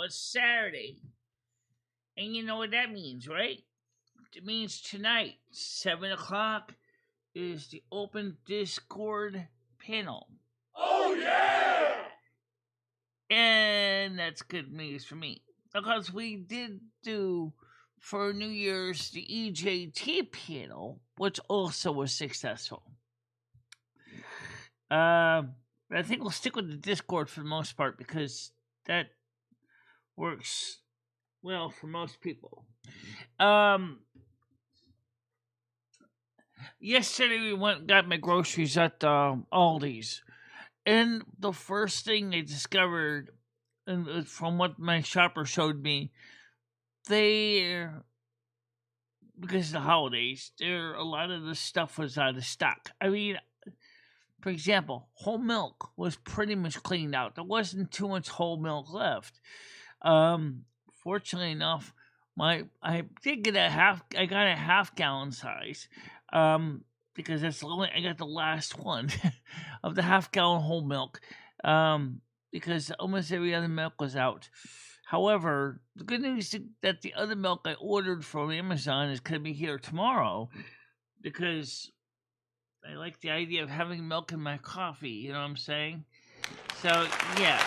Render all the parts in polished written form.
it's Saturday. And you know what that means, right? It means tonight, 7 o'clock, is the open Discord panel. Oh, yeah! And that's good news for me. Because we did do, for New Year's, the EJT panel, which also was successful. But I think we'll stick with the Discord for the most part because that works well for most people. Yesterday we went and got my groceries at Aldi's, and the first thing I discovered, and from what my shopper showed me, because of the holidays, a lot of the stuff was out of stock. I mean, for example, whole milk was pretty much cleaned out. There wasn't too much whole milk left. Fortunately enough, I did get I got a half-gallon size. Because that's the only I got the last one of the half-gallon whole milk. Because almost every other milk was out. However, the good news is that the other milk I ordered from Amazon is going to be here tomorrow, because I like the idea of having milk in my coffee, you know what I'm saying? So, yeah.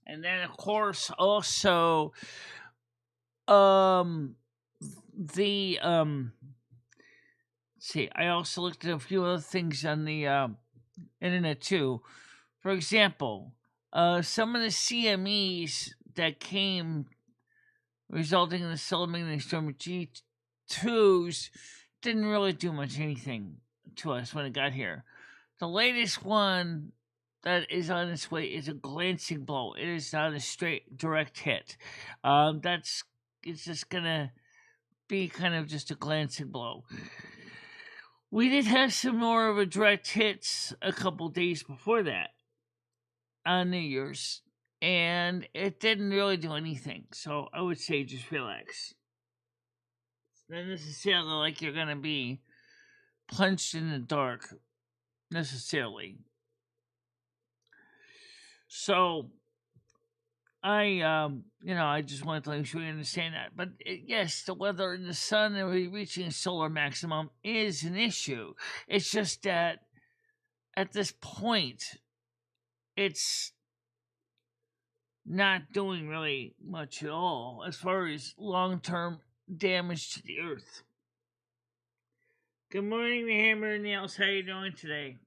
And then, of course, also, I also looked at a few other things on the internet too. For example, some of the CMEs that came, resulting in the Solomon Storm G2s, didn't really do much anything to us when it got here. The latest one that is on its way is a glancing blow. It is not a straight direct hit. It's just gonna be kind of just a glancing blow. We did have some more of a direct hits a couple days before that on New Year's, and it didn't really do anything. So I would say just relax. It's not necessarily like you're gonna be plunged in the dark necessarily. So I just wanted to make sure you understand that. But yes, the weather in the sun and reaching a solar maximum is an issue. It's just that at this point, it's not doing really much at all as far as long-term damage to the earth. Good morning, the Hammer and Nails. How you doing today?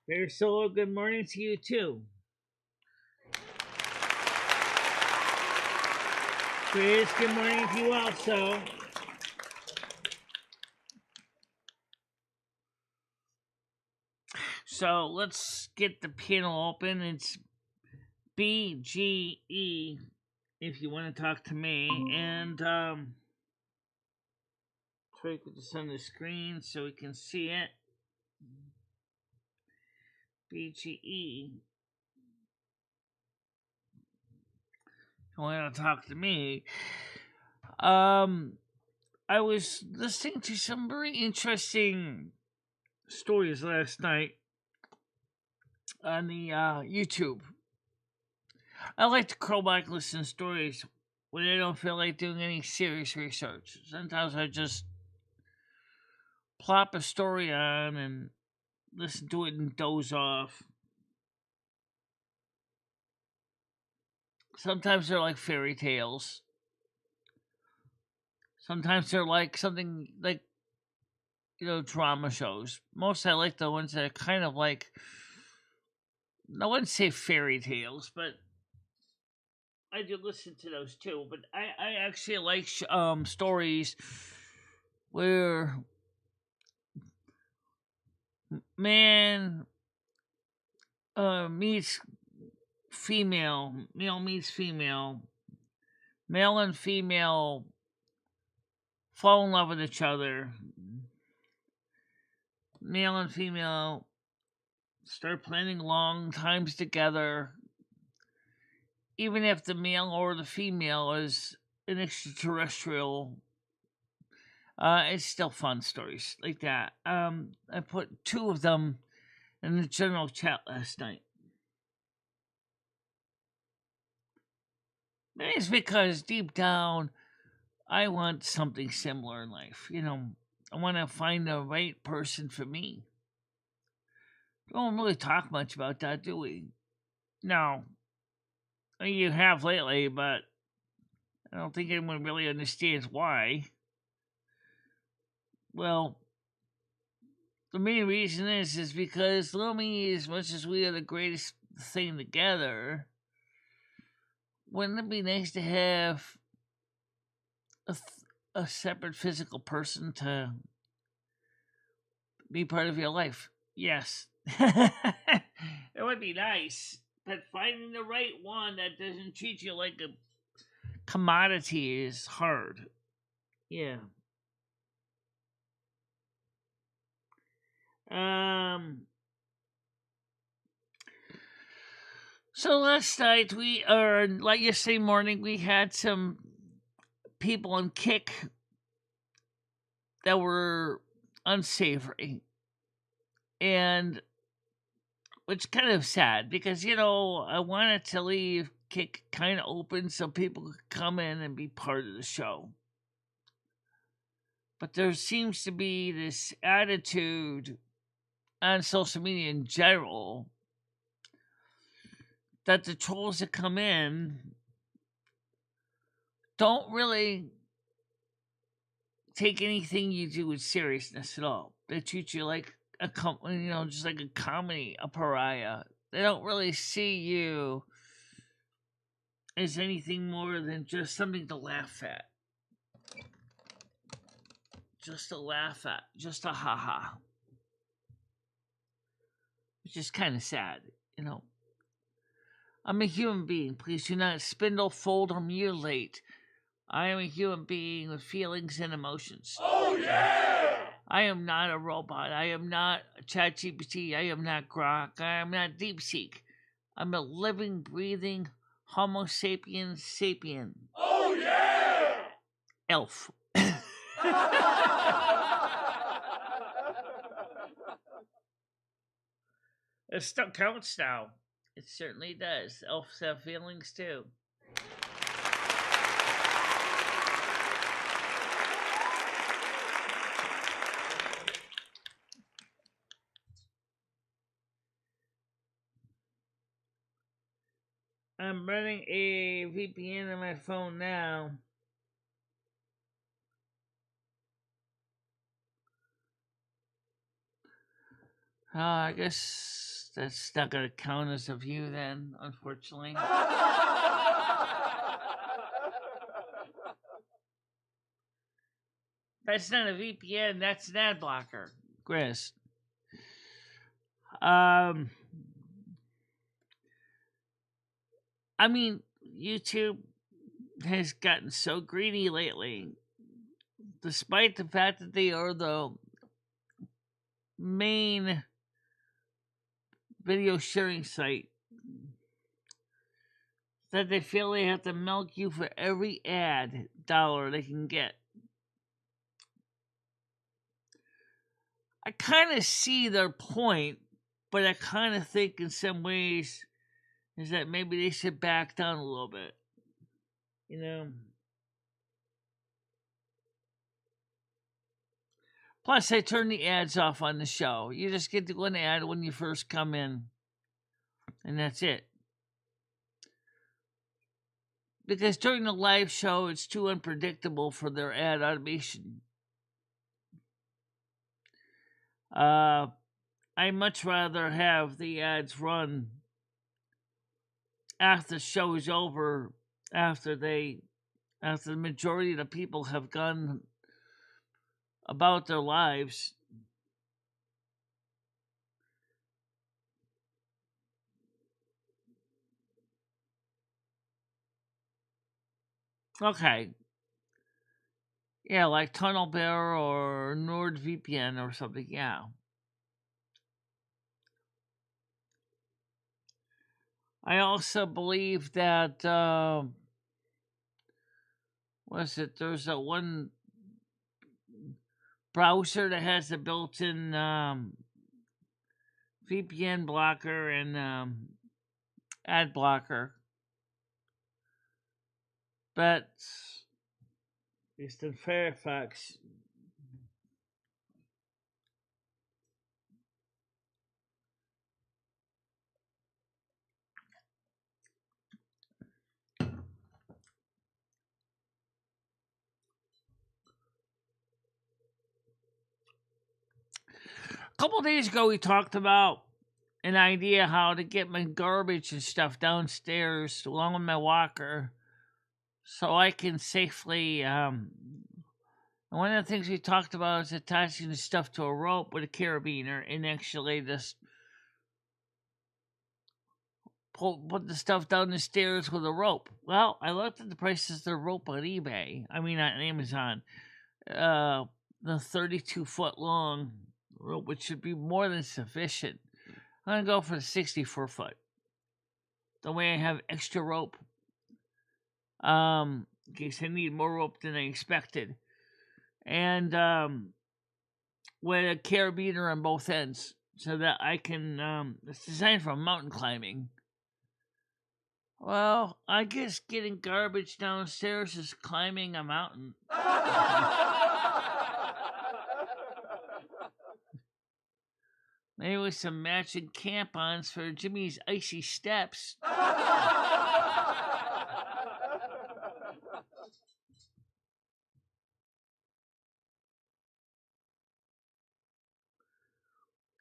Bear Solo, good morning to you too. Chris, good morning to you also. So let's get the panel open. It's BGE if you want to talk to me. And try to put this on the screen so we can see it. BGE. If you want to talk to me. I was listening to some very interesting stories last night on the YouTube. I like to curl back and listen to stories when I don't feel like doing any serious research. Sometimes I just plop a story on and listen to it and doze off. Sometimes they're like fairy tales. Sometimes they're like something like, drama shows. Most I like the ones that are kind of like, I wouldn't say fairy tales, but I do listen to those too. But I actually like stories where man meets female, male meets female, male and female fall in love with each other, male and female start planning long times together, even if the male or the female is an extraterrestrial, it's still fun stories like that. I put 2 of them in the general chat last night. Maybe it's because deep down, I want something similar in life. I want to find the right person for me. We don't really talk much about that, do we? No. I mean, you have lately, but I don't think anyone really understands why. Well, the main reason is because Lumi, as much as we are the greatest thing together, wouldn't it be nice to have a separate physical person to be part of your life? Yes. It would be nice, but finding the right one that doesn't treat you like a commodity is hard. Yeah. So last night like yesterday morning, we had some people on Kick that were unsavory, and which kind of sad because I wanted to leave Kick kind of open so people could come in and be part of the show. But there seems to be this attitude on social media in general that the trolls that come in don't really take anything you do with seriousness at all. They treat you like just like a comedy, a pariah. They don't really see you as anything more than just something to laugh at. Just to laugh at. Just a ha-ha. Which is kind of sad, I'm a human being. Please do not spindle, fold, or mutilate. I am a human being with feelings and emotions. Oh, yeah! I am not a robot. I am not ChatGPT. I am not Grok. I am not DeepSeek. I'm a living, breathing Homo sapiens sapien. Oh, yeah! Elf. It still counts now. It certainly does. Elves have feelings too. I'm running a VPN on my phone now. I guess that's not going to count as a view then, unfortunately. That's not a VPN, that's an ad blocker, Chris. I mean, YouTube has gotten so greedy lately, despite the fact that they are the main video sharing site, that they feel they have to milk you for every ad dollar they can get. I kind of see their point, but I kind of think in some ways is that maybe they should back down a little bit. Plus, I turn the ads off on the show. You just get the one ad when you first come in, and that's it. Because during the live show, it's too unpredictable for their ad automation. I much rather have the ads run after the show is over, after the majority of the people have gone about their lives. Okay. Yeah, like Tunnel Bear or NordVPN or something, yeah. I also believe that there's a one browser that has a built-in VPN blocker and ad blocker. But based in Firefox. A couple days ago, we talked about an idea how to get my garbage and stuff downstairs along with my walker so I can safely. One of the things we talked about is attaching the stuff to a rope with a carabiner and actually just put the stuff down the stairs with a rope. Well, I looked at the prices of the rope on eBay. I mean, on Amazon. The 32-foot long rope, which should be more than sufficient. I'm going to go for the 64-foot. The way I have extra rope. In case I need more rope than I expected. And with a carabiner on both ends. So that I can, it's designed for mountain climbing. Well, I guess getting garbage downstairs is climbing a mountain. Maybe with some matching camp-ons for Jimmy's icy steps.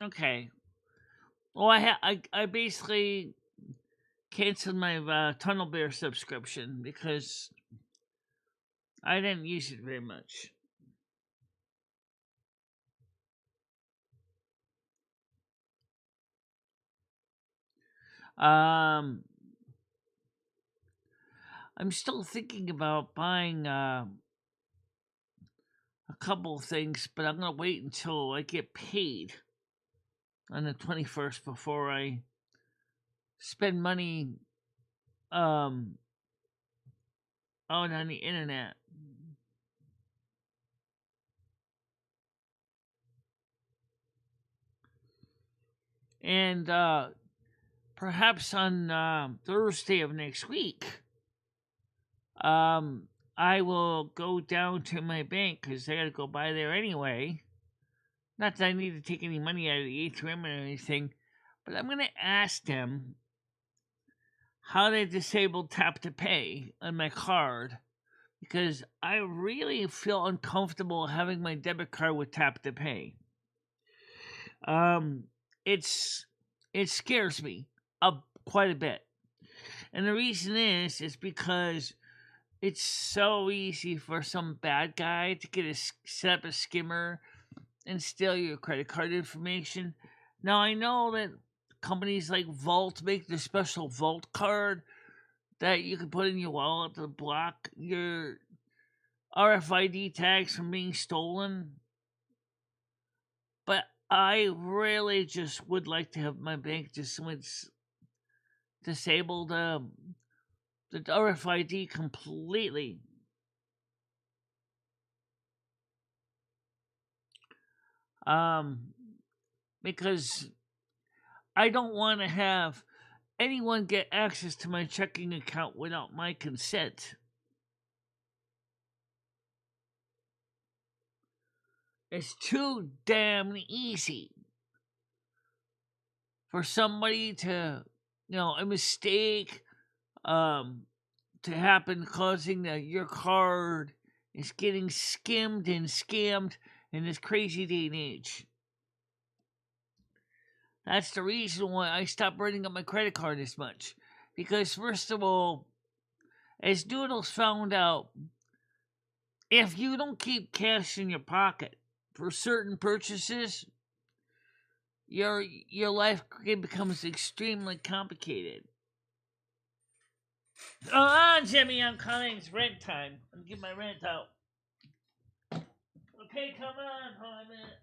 Okay. Well, I basically canceled my Tunnel Bear subscription because I didn't use it very much. I'm still thinking about buying a couple of things, but I'm gonna wait until I get paid on the 21st before I spend money out on the internet. And perhaps on Thursday of next week, I will go down to my bank because I got to go by there anyway. Not that I need to take any money out of the ATM or anything, but I'm going to ask them how they disabled tap to pay on my card because I really feel uncomfortable having my debit card with tap to pay. It scares me quite a bit. And the reason is because it's so easy for some bad guy to set up a skimmer and steal your credit card information. Now, I know that companies like Vault make the special Vault card that you can put in your wallet to block your RFID tags from being stolen. But I really just would like to have my bank just disable the RFID completely. Because I don't want to have anyone get access to my checking account without my consent. It's too damn easy for somebody to, a mistake to happen causing that your card is getting skimmed and scammed in this crazy day and age. That's the reason why I stopped running up my credit card as much. Because first of all, as Doodles found out, if you don't keep cash in your pocket for certain purchases, your life becomes extremely complicated. Hold on, Jimmy, I'm coming. It's rent time. I'm gonna get my rent out. Okay, come on, hold on a minute.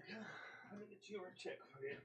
Let me get your check for you.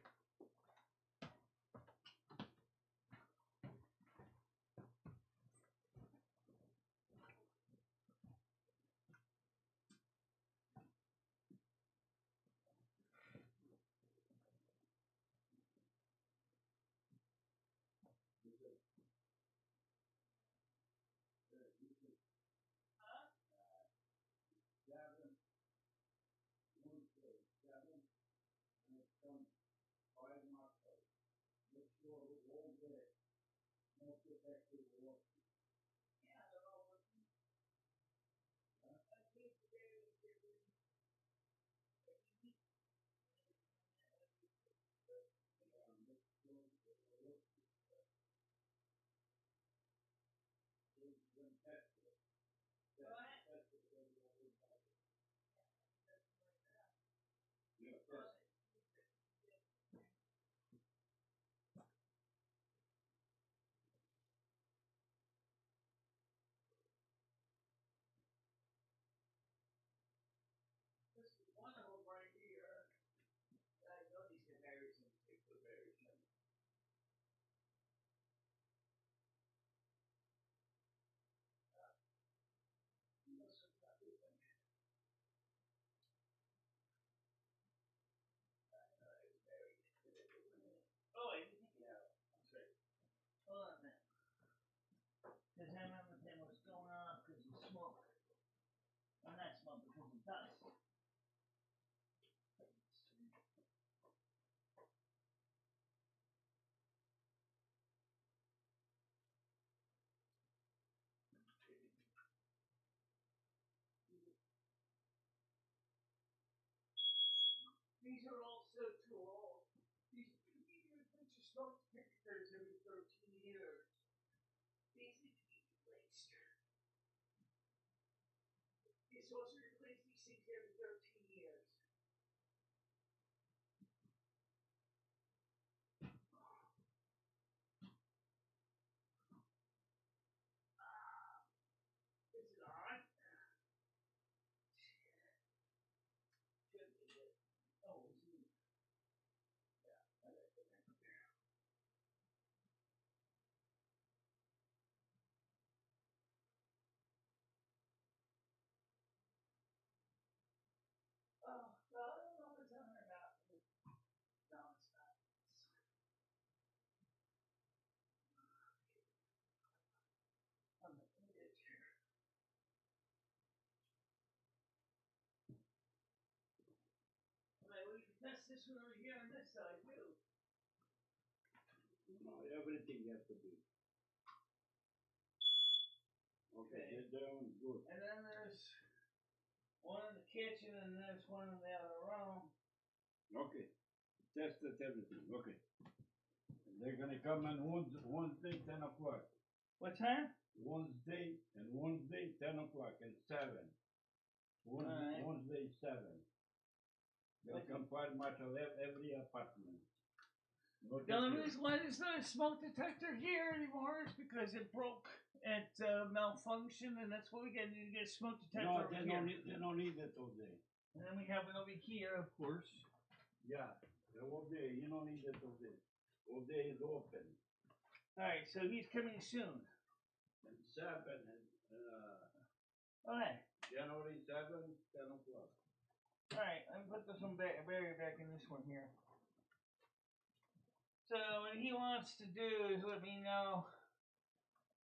One of them right here. I know these get very sensitive to very simple. Oh, I didn't take it out. That's right. Hold on a minute. Because I remember saying what's going on because of smoke. Well, not smoke, because of dust. These are also too old. These need to replace your smoke detectors every 13 years. These need to be replaced. You're supposed to replace these things every 13 years. Is it on? Oh, is it? Yeah, I like the neck there. Oh, well, I don't know what's on or not. No, it's not. I'm not going to get here. Alright, we can test this one over here on this side too. No, everything has to be. Okay, get down, good. And then there's one in the kitchen and there's one in the other room. Okay, tested everything, okay. And they're gonna come on Wednesday, 10 o'clock. What time? Wednesday, 10 o'clock, and 7. Alright. Wednesday, 7. They'll come pretty much of every apartment. The only reason why there's not a smoke detector here anymore is because it broke. It malfunctioned, and that's what we get. You get a smoke detector No, over they here. don't need it all day. And then we have it over here, of course. Yeah, all day, you don't need it all day. All day is open. Alright, so he's coming soon. And 7, Okay. January 7, 10 o'clock. Alright, I'm gonna put this one back in this one here. So what he wants to do is let me know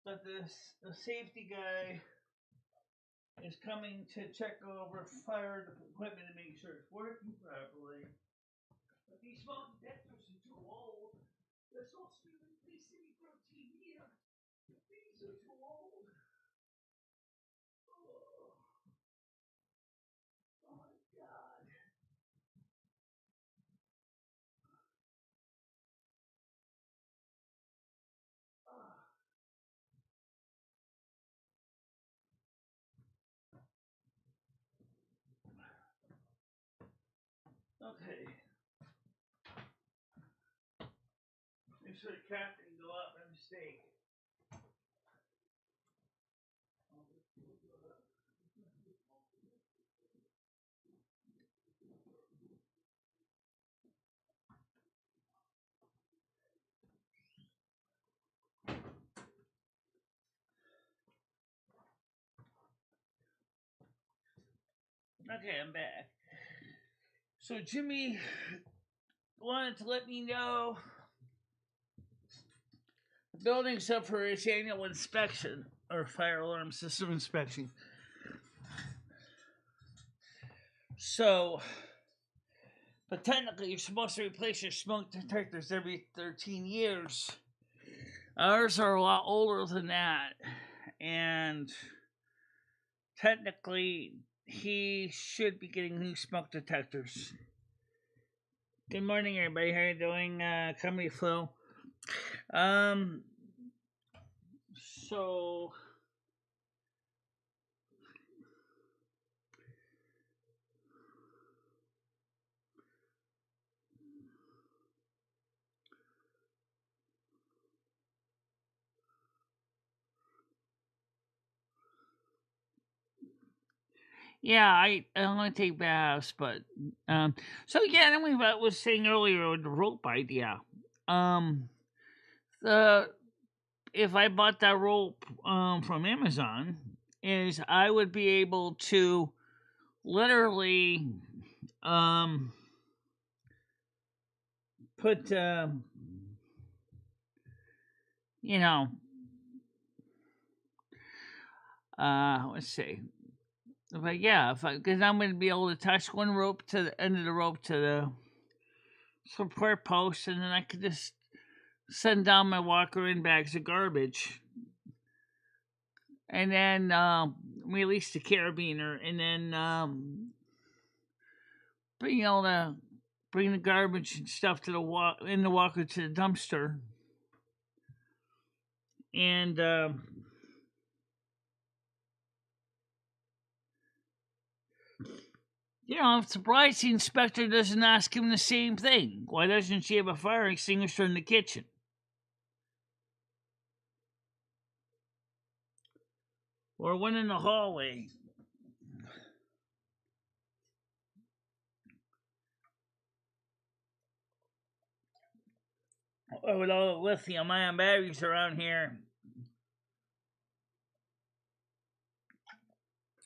that the safety guy is coming to check over fire equipment and make sure it's working properly. But these smoke detectors are too old. They're supposed to be replaced every 13 years. These are too old. Oh my God. Okay. Make sure the cap didn't go up by mistake. Okay, I'm back. So Jimmy wanted to let me know the building's up for its annual inspection or fire alarm system inspection. So, but technically, you're supposed to replace your smoke detectors every 13 years. Ours are a lot older than that, and technically, he should be getting new smoke detectors. Good morning, everybody. How you doing? Comedy flow. Um. So. Yeah, I only take baths, but so yeah. Then we was saying earlier with the rope idea. Um, the if I bought that rope from Amazon, is I would be able to literally um put you know let's see. But yeah, if I because I'm going to be able to attach one rope to the end of the rope to the support post, and then I could just send down my walker in bags of garbage, and then release the carabiner, and then being able to bring the garbage and stuff to in the walker to the dumpster, and I'm surprised the inspector doesn't ask him the same thing. Why doesn't she have a fire extinguisher in the kitchen? Or one in the hallway? Or with all the lithium ion batteries around here,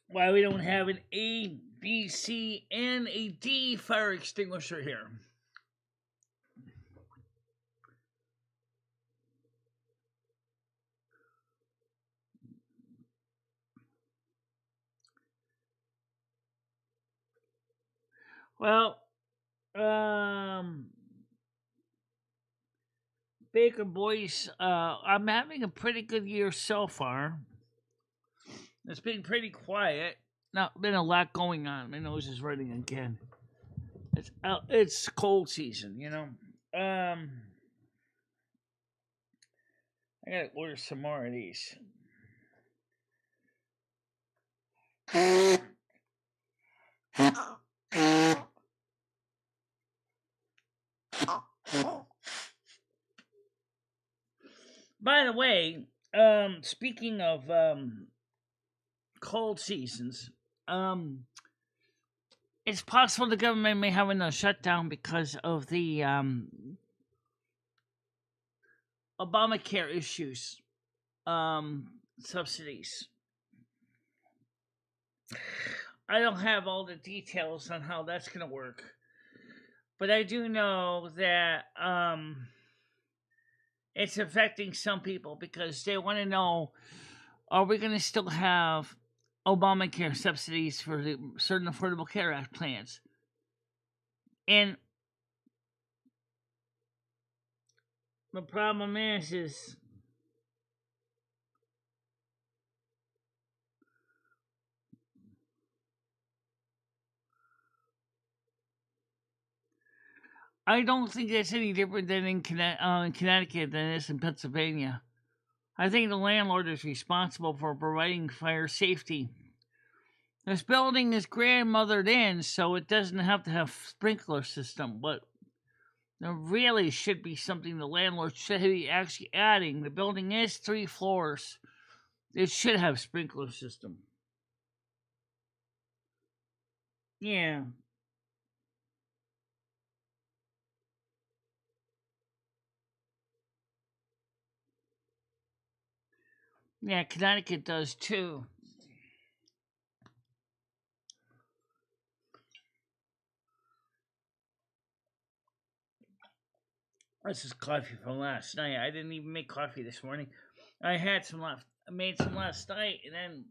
why we don't have an A, B, C, and a D fire extinguisher here? Well, Baker Boys, I'm having a pretty good year so far. It's been pretty quiet. Not been a lot going on. My nose is running again. It's cold season, I gotta order some more of these. By the way, speaking of cold seasons, it's possible the government may have another shutdown because of the Obamacare issues, subsidies. I don't have all the details on how that's going to work, but I do know that it's affecting some people because they want to know, are we going to still have Obamacare subsidies for the certain Affordable Care Act plans? And the problem is I don't think it's any different than in Connecticut than it is in Pennsylvania. I think the landlord is responsible for providing fire safety. This building is grandmothered in, so it doesn't have to have sprinkler system, but there really should be something the landlord should be actually adding. The building is 3 floors. It should have sprinkler system. Yeah. Yeah, Connecticut does too. This is coffee from last night. I didn't even make coffee this morning. I had some left. I made some last night, and then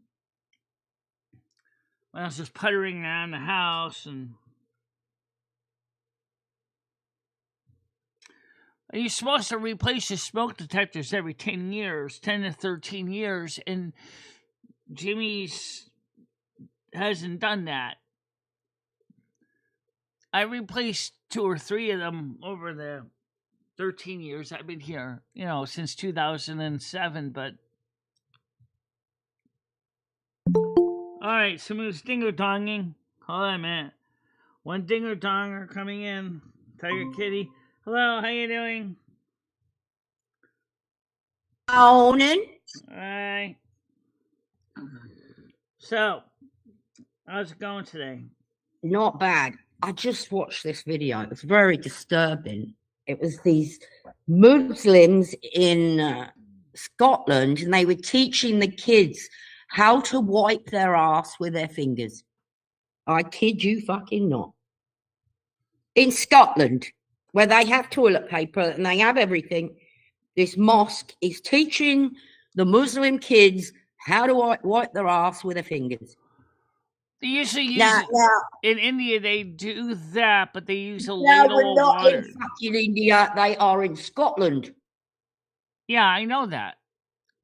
when I was just puttering around the house, and you're supposed to replace your smoke detectors every 10 years, 10 to 13 years, and Jimmy's hasn't done that. I replaced 2 or 3 of them over the 13 years I've been here, since 2007, but all right, someone's dinger-donging. Hold on a minute. One dinger-donger coming in. Tiger Kitty. Hello, how you doing? Morning. All right. So, how's it going today? Not bad. I just watched this video. It was very disturbing. It was these Muslims in Scotland, and they were teaching the kids how to wipe their ass with their fingers. I kid you fucking not. In Scotland, where they have toilet paper and they have everything, this mosque is teaching the Muslim kids how to wipe their ass with their fingers. They usually use in India. They do that, but they use a No, ladle we're of not water. in fucking India. They are in Scotland. Yeah, I know that.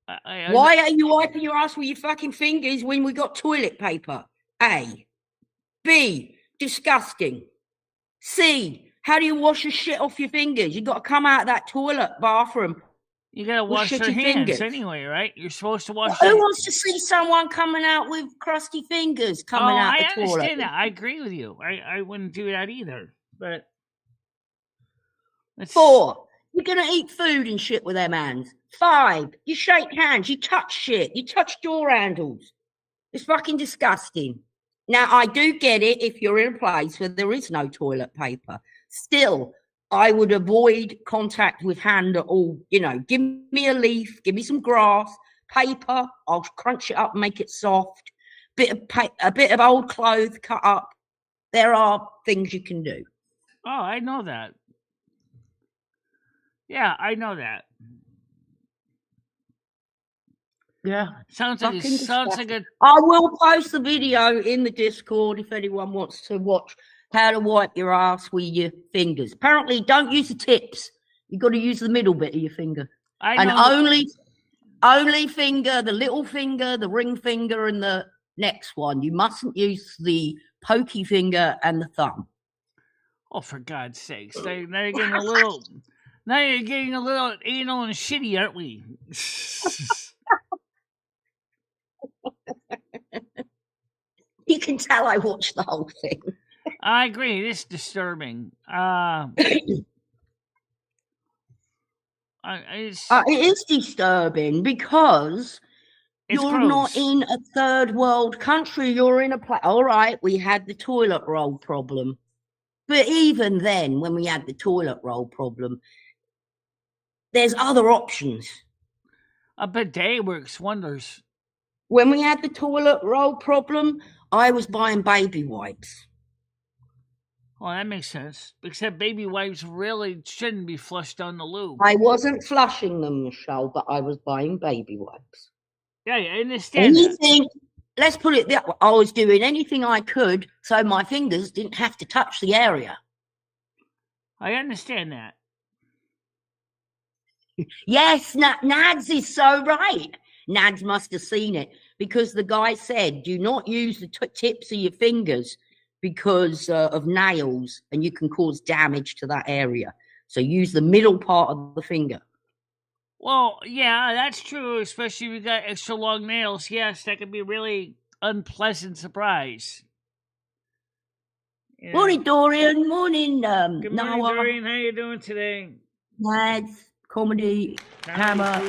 Why are you wiping your ass with your fucking fingers when we got toilet paper? A. B. Disgusting. C. How do you wash your shit off your fingers? You got to come out of that toilet bathroom. You gotta wash your hands anyway, right? You're supposed to wash. Who wants to see someone coming out with crusty fingers coming out the toilet? I understand that. I agree with you. I wouldn't do that either. But 4. You're gonna eat food and shit with them hands. 5. You shake hands. You touch shit. You touch door handles. It's fucking disgusting. Now, I do get it if you're in a place where there is no toilet paper. Still, I would avoid contact with hand at all. Give me a leaf, give me some grass, paper. I'll crunch it up and make it soft. A bit of old clothes cut up. There are things you can do. Oh, I know that. Yeah, I know that. Yeah, sounds like a. I will post the video in the Discord if anyone wants to watch how to wipe your ass with your fingers. Apparently, don't use the tips. You've got to use the middle bit of your finger. Only finger, the little finger, the ring finger, and the next one. You mustn't use the pokey finger and the thumb. Oh, for God's sakes! Now you're getting a little. Now you're getting a little anal and shitty, aren't we? You can tell I watched the whole thing. I agree. It's disturbing. It is disturbing because you're not in a third world country. You're in a place. All right, we had the toilet roll problem. But even then, when we had the toilet roll problem, there's other options. A bidet works wonders. When we had the toilet roll problem, I was buying baby wipes. Oh, that makes sense. Except baby wipes really shouldn't be flushed down the loo. I wasn't flushing them, Michelle, but I was buying baby wipes. Yeah, I understand that. Let's put it that way. I was doing anything I could so my fingers didn't have to touch the area. I understand that. Yes, Nads is so right. Nads must have seen it because the guy said, do not use the tips of your fingers because of nails and you can cause damage to that area. So use the middle part of the finger. Well, yeah, that's true, especially if you got extra long nails. Yes, that could be a really unpleasant surprise. Yeah. Morning, Dorian. Morning, Good morning, Dorian. How you doing today? Nads, comedy, hammer,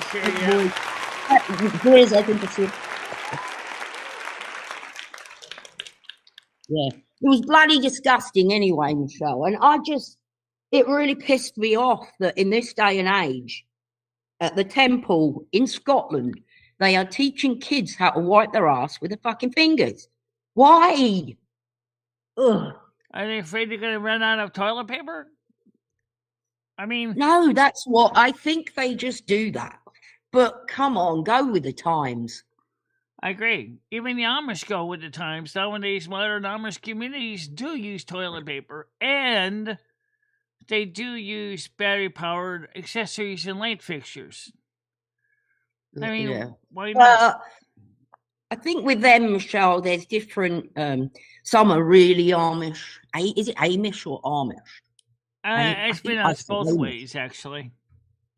boys, I think it's it. Yeah, it was bloody disgusting anyway, Michelle. And it really pissed me off that in this day and age, at the temple in Scotland, they are teaching kids how to wipe their ass with their fucking fingers. Why? Ugh. Are they afraid they're going to run out of toilet paper? I mean, No, that's what I think they just do that. But come on, go with the times. I agree. Even the Amish go with the times. Nowadays, modern Amish communities do use toilet paper, and they do use battery-powered accessories and light fixtures. I mean, Yeah. why not? I think with them, Michelle, there's different. Some are really Amish. Is it Amish or Amish? It's been us both ways, actually.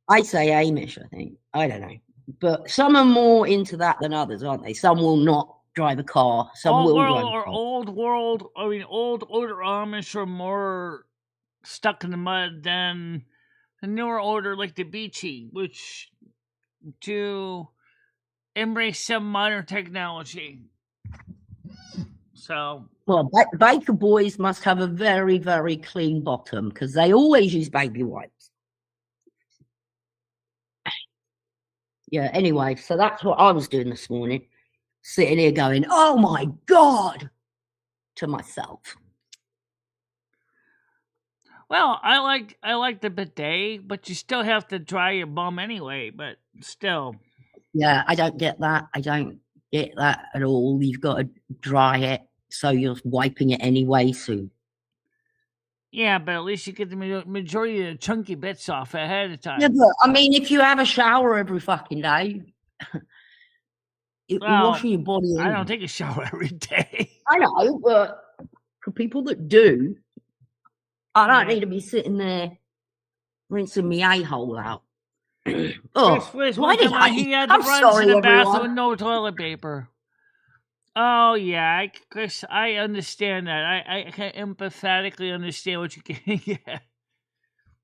I say Amish, I think. I don't know. But some are more into that than others, aren't they? Some will not drive a car. Some will drive a car. Old older Amish are more stuck in the mud than the newer order like the Beachy, which do embrace some modern technology. So, well, Baker boys must have a very, very clean bottom because they always use baby wipes. Yeah, anyway, so that's what I was doing this morning, sitting here going, oh my God, to myself. Well, I like the bidet, but you still have to dry your bum anyway, but still. Yeah, I don't get that. I don't get that at all. You've got to dry it, so you're wiping it anyway, so. Yeah, but at least you get the majority of the chunky bits off ahead of time. Yeah, but I mean, if you have a shower every fucking day, you're washing your body. I don't take a shower every day. I know, but for people that do, I don't need to be sitting there rinsing my a-hole out. Why did he had to run to the bathroom with no toilet paper? Oh yeah, Chris, I understand that. I can empathetically understand what you're getting at.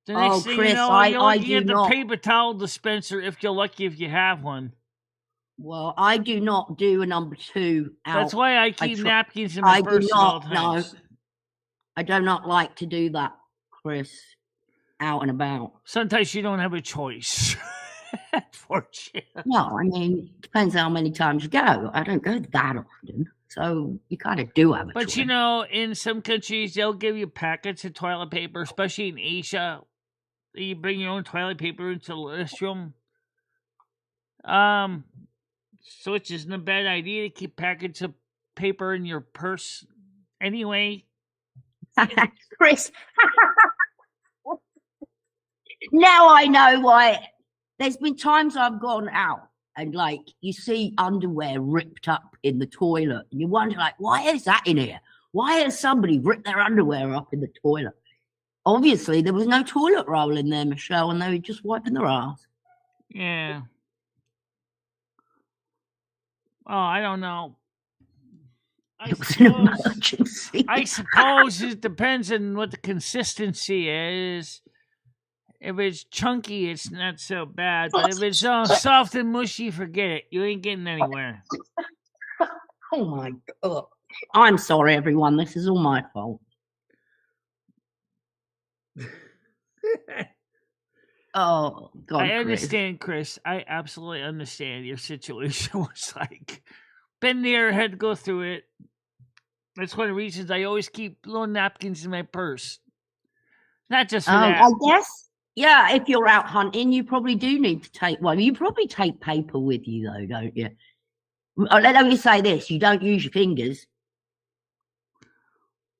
The next thing Chris, you know, you're looking at the paper towel dispenser if you're lucky if you have one. Well, I do not do a number 2 out. That's why I keep napkins in my purse at all times. No, I do not like to do that, Chris, out and about. Sometimes you don't have a choice. Unfortunately. No, I mean, it depends how many times you go. I don't go that often, so you kind of do have a choice. But you know, in some countries, they'll give you packets of toilet paper, especially in Asia. You bring your own toilet paper into the restroom. So it isn't a bad idea to keep packets of paper in your purse anyway. Chris, now I know why. There's been times I've gone out and, like, you see underwear ripped up in the toilet. And you wonder, like, why is that in here? Why has somebody ripped their underwear up in the toilet? Obviously, there was no toilet roll in there, Michelle, and they were just wiping their ass. Yeah. Oh, I don't know. I suppose it depends on what the consistency is. If it's chunky, it's not so bad. But if it's soft and mushy, forget it. You ain't getting anywhere. Oh, my God. I'm sorry, everyone. This is all my fault. Oh, God. I understand, Chris. I absolutely understand your situation was like. Been there, had to go through it. That's one of the reasons I always keep little napkins in my purse. Not just for that. I guess. Yeah, if you're out hunting, you probably do need to take one. You probably take paper with you, though, don't you? Let me say this. You don't use your fingers.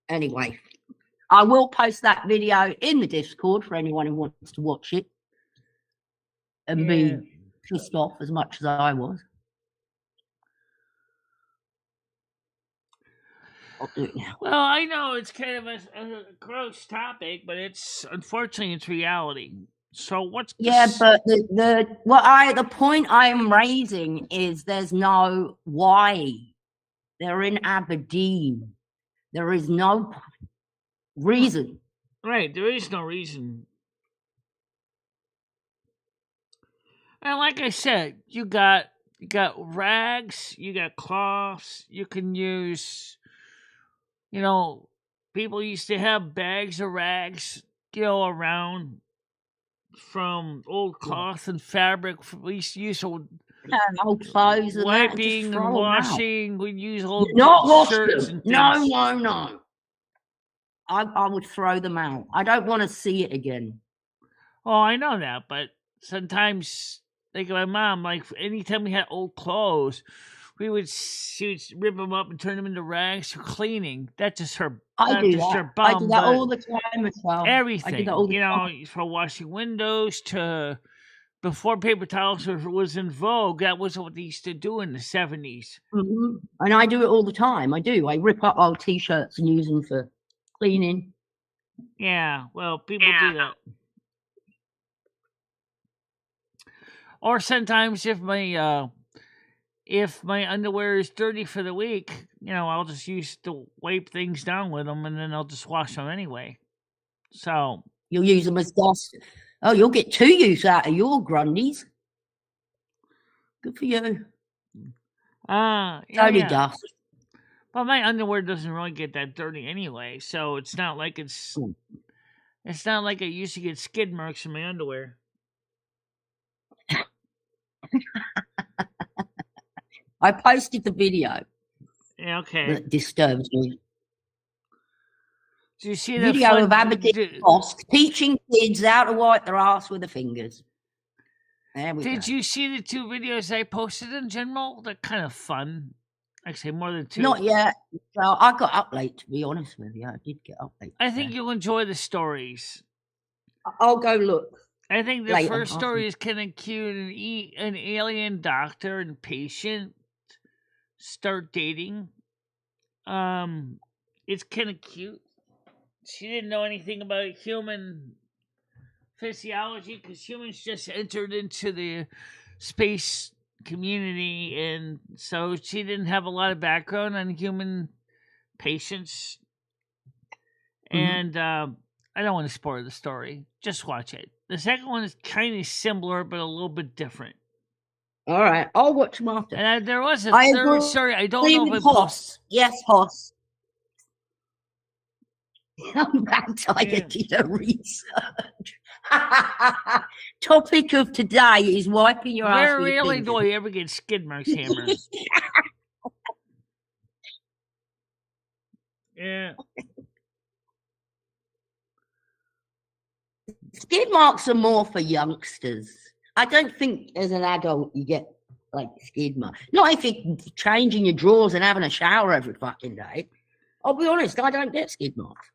Anyway, I will post that video in the Discord for anyone who wants to watch it and be pissed off as much as I was. I'll do it now. Well, I know it's kind of a gross topic, but unfortunately it's reality. So what's but the point I'm raising is there's no why. They're in Aberdeen. There is no reason. Right, there is no reason. And like I said, you got rags, you got cloths, you can use. You know, people used to have bags of rags, around from old cloth and fabric. We used to use old clothes, wiping and washing. We use old shirts and things. No. I would throw them out. I don't want to see it again. Oh, I know that, but sometimes, like my mom, like anytime we had old clothes, she would rip them up and turn them into rags for cleaning. That's just her. I Not do just that. her I do bum, that but all the time as well. I do everything. that all the time. For washing windows to before paper towels was in vogue. That was what they used to do in the 70s. Mm-hmm. And I do it all the time. I do. I rip up old T-shirts and use them for cleaning. Yeah, well, people do that. Or sometimes if my underwear is dirty for the week, I'll just use to wipe things down with them, and then I'll just wash them anyway. So you'll use them as dust. Oh, you'll get 2 use out of your grundies. Good for you. Only dust. But my underwear doesn't really get that dirty anyway, so it's not like it's not like I used to get skid marks in my underwear. I posted the video. Yeah, okay. That disturbs me. Do you see the video of Aberdeen mosque teaching kids how to wipe their ass with their fingers? Did you see the 2 videos I posted in general? They're kind of fun. Actually, more than 2. Not yet. Well, I got up late, to be honest with you. I did get up late. I think you'll enjoy the stories. I'll go look. I think the first story is kind of cute. An alien doctor and patient start dating. It's kind of cute. She didn't know anything about human physiology because humans just entered into the space community, and so she didn't have a lot of background on human patients. And I don't want to spoil the story. Just watch it. The second one is kind of similar, but a little bit different. All right, I'll watch them after. And there was a third story. I don't know if Hoss. Yes, Hoss. I'm back to did a research. Topic of today is wiping your ass with your rarely fingers. do I ever get skid marks hammered. Yeah. Skid marks are more for youngsters. I don't think as an adult you get like skid marks. Not if you're changing your drawers and having a shower every fucking day. I'll be honest, I don't get skid marks.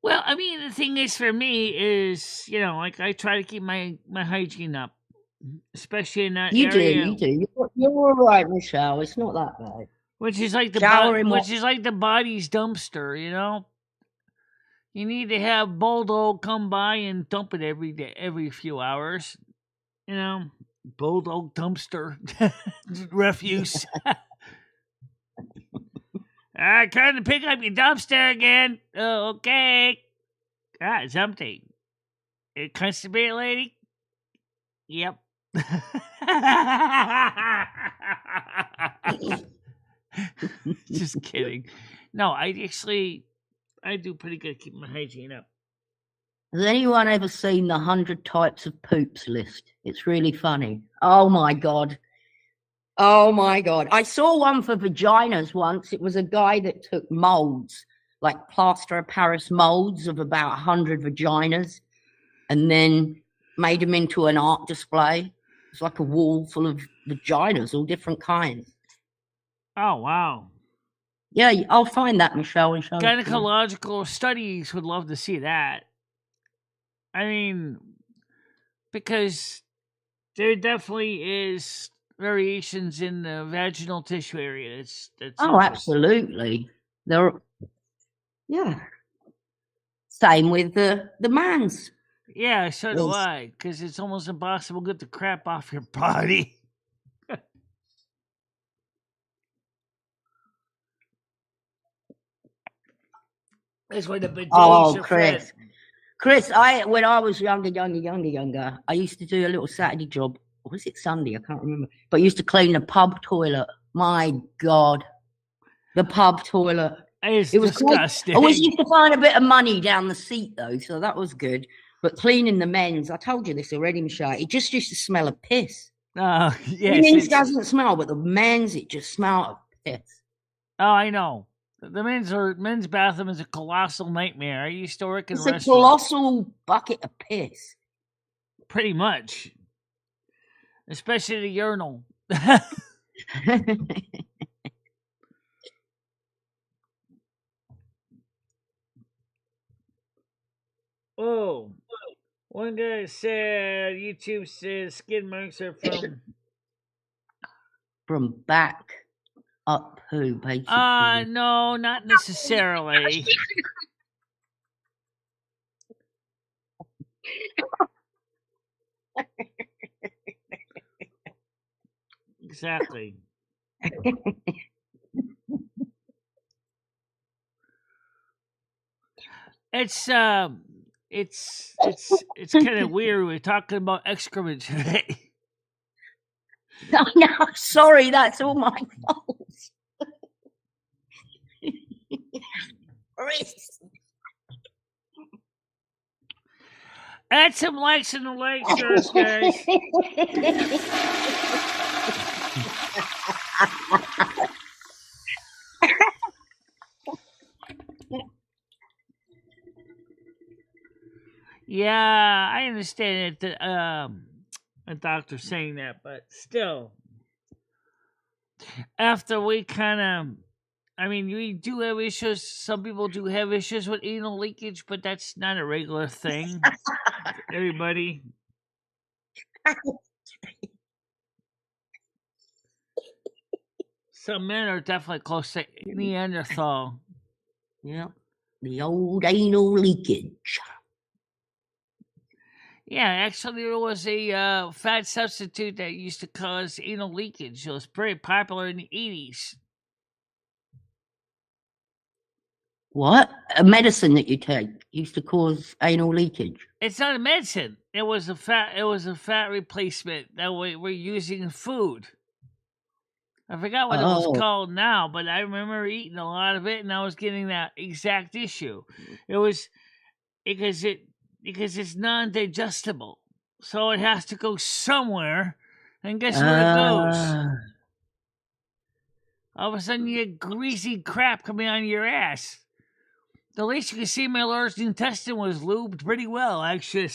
Well, I mean, the thing is for me is, I try to keep my hygiene up, especially in that area. You do. You're all right, Michelle. It's not that bad. Which is like the body's dumpster, You need to have Bulldog come by and dump it every day, every few hours. Bulldog dumpster refuse. I come to pick up your dumpster again. Oh, okay. It's empty. Constipated lady? Yep. Just kidding. No, I do pretty good keeping my hygiene up. Has anyone ever seen the 100 types of poops list? It's really funny. Oh my God. I saw one for vaginas once. It was a guy that took molds, like plaster of Paris molds of about 100 vaginas, and then made them into an art display. It's like a wall full of vaginas, all different kinds. Oh, wow. Yeah, I'll find that, Michelle. And show Gynecological studies would love to see that. I mean, because there definitely is variations in the vaginal tissue area. Absolutely. Same with the man's. Yeah, so do I, because it's almost impossible to get the crap off your body. That's why the bidets are Chris. Chris, when I was younger, I used to do a little Saturday job. Or was it Sunday? I can't remember. But I used to clean the pub toilet. My God. The pub toilet. It was disgusting. I always used to find a bit of money down the seat, though, so that was good. But cleaning the men's, I told you this already, Michelle, it just used to smell of piss. Yes. The men's doesn't smell, but the men's, it just smelled of piss. Oh, I know. The men's bathroom is a colossal nightmare. I used to work in It's a restaurants. colossal bucket of piss. Pretty much. Especially the urinal. Oh. One guy said YouTube says skid marks are from back up who, basically. No, not necessarily. Exactly. It's kind of weird. We're talking about excrement today. No, sorry, that's all my fault. Add some likes in the like shirts, guys. Yeah, I understand it. A doctor saying that, but still, after we kind of, I mean, we do have issues. Some people do have issues with anal leakage, but that's not a regular thing. Everybody. Some men are definitely close to Neanderthal. Yeah, the old anal leakage. Yeah, actually, there was a fat substitute that used to cause anal leakage. It was very popular in the 80s. What? A medicine that you take used to cause anal leakage? It's not a medicine. It was a fat replacement that we're using in food. I forgot what it was called now, but I remember eating a lot of it, and I was getting that exact issue. It was because it's non-digestible, so it has to go somewhere, and guess where it goes? All of a sudden, you get greasy crap coming out of your ass. The least you could see my large intestine was lubed pretty well, actually.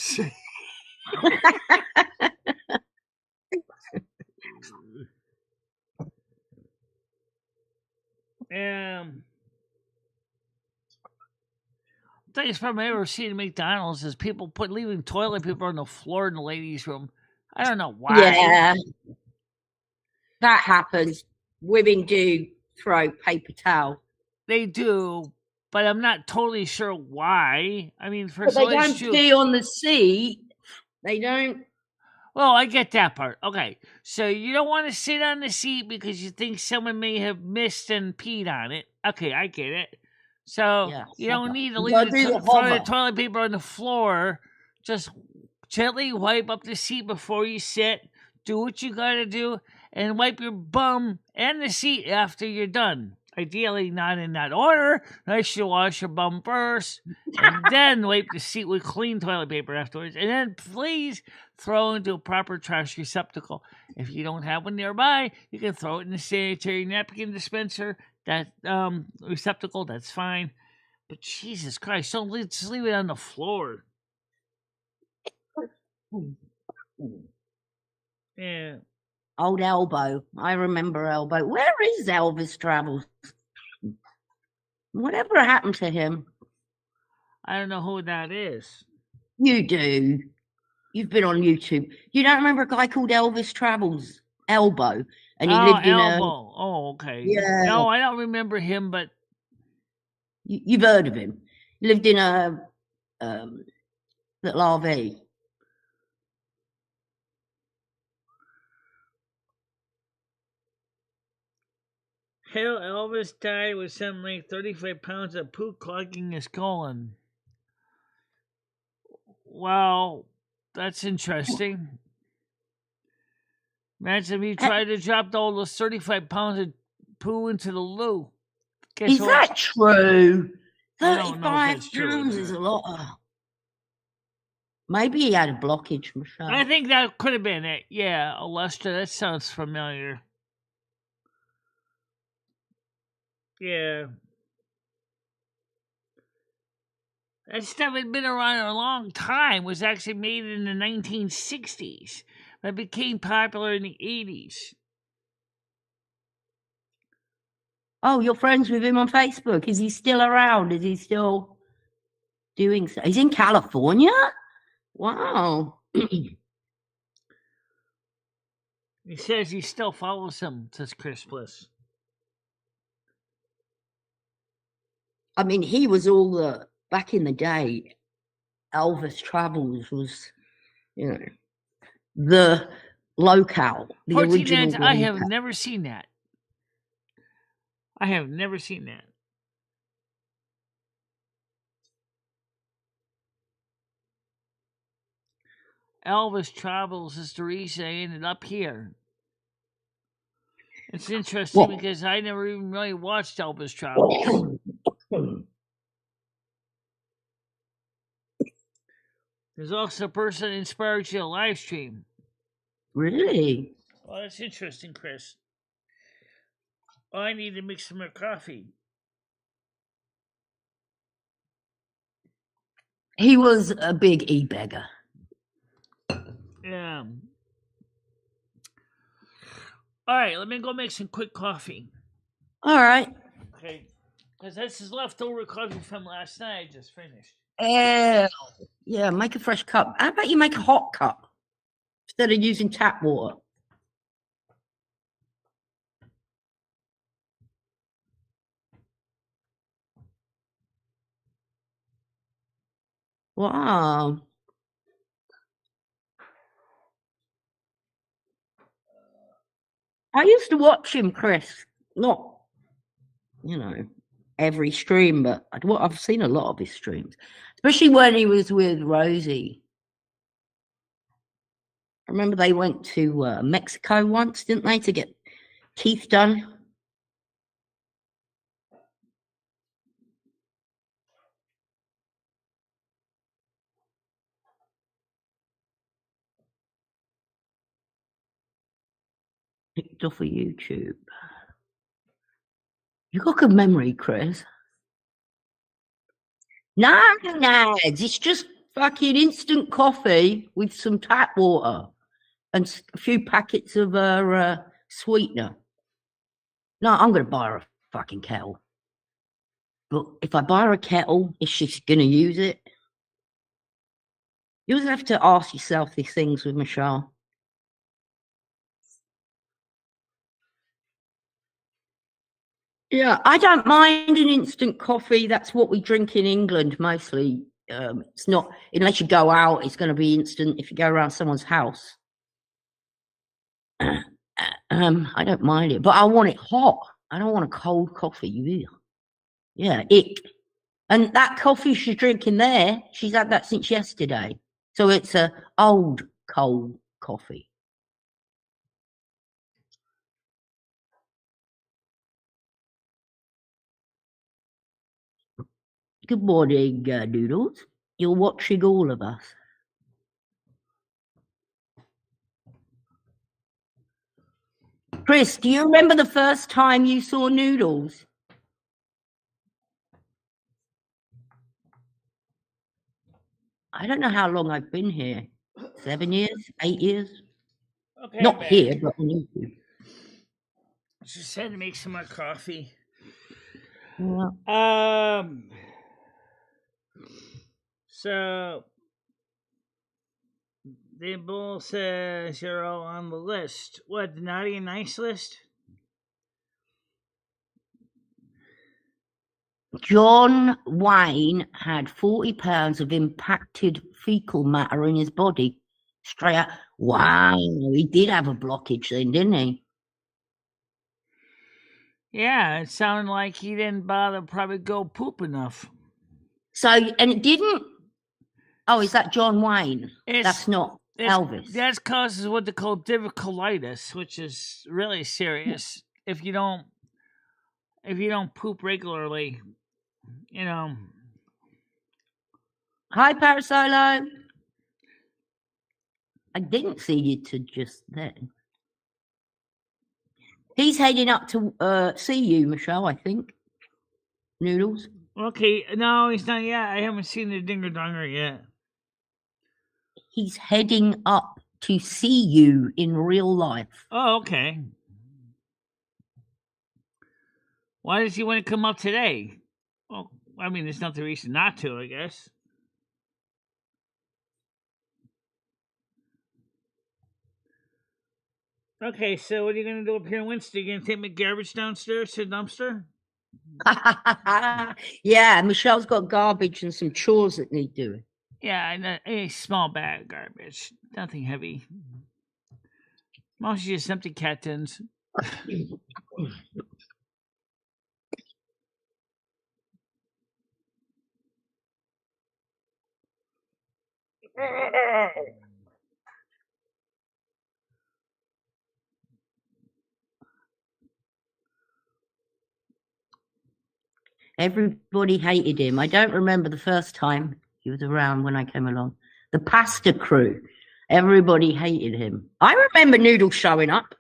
Biggest problem I ever seen at McDonald's is people leaving toilet paper on the floor in the ladies' room. I don't know why. Yeah, that happens. Women do throw paper towel. They do, but I'm not totally sure why. I mean, but they don't pee on the seat. They don't. Well, I get that part. Okay, so you don't want to sit on the seat because you think someone may have missed and peed on it. Okay, I get it. So you don't need to leave the toilet paper on the floor. Just gently wipe up the seat before you sit. Do what you gotta do, and wipe your bum and the seat after you're done. Ideally, not in that order. I should wash your bum first, and then wipe the seat with clean toilet paper afterwards. And then please throw into a proper trash receptacle. If you don't have one nearby, you can throw it in the sanitary napkin dispenser. That receptacle, that's fine. But Jesus Christ, just leave it on the floor. Yeah. Old Elbow. I remember Elbow. Where is Elvis Travels? Whatever happened to him? I don't know who that is. You do. You've been on YouTube. You don't remember a guy called Elvis Travels? Elbow. And he lived in Elbow. Oh, okay. Yeah. No, I don't remember him, but you've heard of him. He lived in a little RV. Hell, Elvis died with something like 35 pounds of poo clogging his colon. Wow, that's interesting. Imagine if you tried to drop all those 35 pounds of poo into the loo. Is that true? 35 pounds is a lot. Maybe he had a blockage, Michelle. I think that could have been it. Yeah, Lester, that sounds familiar. Yeah. That stuff had been around a long time. Was actually made in the 1960s, but became popular in the 80s. Oh, you're friends with him on Facebook. Is he still around? Is he still doing so? He's in California? Wow. He says he still follows him, says Chris Bliss. I mean, he was all the, back in the day, Elvis Travels was, you know, the locale, the 14 original Nines, I have locale. never seen that. I have never seen that. Elvis Travels is the reason I ended up here. It's interesting What? because I never even really watched Elvis Travels. There's also a person that inspired you to live stream. Really? Well, that's interesting, Chris. Well, I need to make some more coffee. He was a big e-beggar. Yeah. All right, let me go make some quick coffee. All right. Okay. Because this is leftover coffee from last night. I just finished. Yeah, make a fresh cup. How about you make a hot cup instead of using tap water? Wow. I used to watch him, Chris. Not, you know, every stream, but I've seen a lot of his streams, especially when he was with Rosie. I remember they went to Mexico once, didn't they, to get teeth done? Picked off of YouTube. You got good memory, Chris. No, it's just fucking instant coffee with some tap water and a few packets of sweetener. No, I'm going to buy her a fucking kettle. But if I buy her a kettle, is she going to use it? You always have to ask yourself these things with Michelle. Yeah, I don't mind an instant coffee. That's what we drink in England mostly. It's not, unless you go out, it's going to be instant if you go around someone's house. I don't mind it, but I want it hot. I don't want a cold coffee either. Yeah, ick. And that coffee she's drinking there, she's had that since yesterday. So it's a old cold coffee. Good morning, Noodles. You're watching all of us. Chris, do you remember the first time you saw Noodles? I don't know how long I've been here. 7 years, 8 years. Okay. Not here, but on YouTube. Just had to make some more coffee. Yeah. So the bull says you're all on the list. What, the naughty and nice list? John Wayne had 40 pounds of impacted fecal matter in his body. Straight out. Wow, he did have a blockage then, didn't he? Yeah, it sounded like he didn't bother probably go poop enough. So, and it didn't. Oh, is that John Wayne? That's not Elvis. That causes what they call diverticulitis, which is really serious if you don't poop regularly. You know. Hi, Parasolo. I didn't see you to just then. He's heading up to see you, Michelle, I think. Noodles. Okay, no, he's not yet. I haven't seen the dinger donger yet. He's heading up to see you in real life. Oh, okay. Why does he want to come up today? Well, I mean, there's not the reason not to, I guess. Okay, so what are you going to do up here in Winston? You going to take my garbage downstairs to the dumpster? Yeah, Michelle's got garbage and some chores that need doing. Yeah, a small bag of garbage. Nothing heavy. Mostly just empty cat tins. Everybody hated him. I don't remember the first time he was around when I came along. The pasta crew. Everybody hated him. I remember Noodle showing up.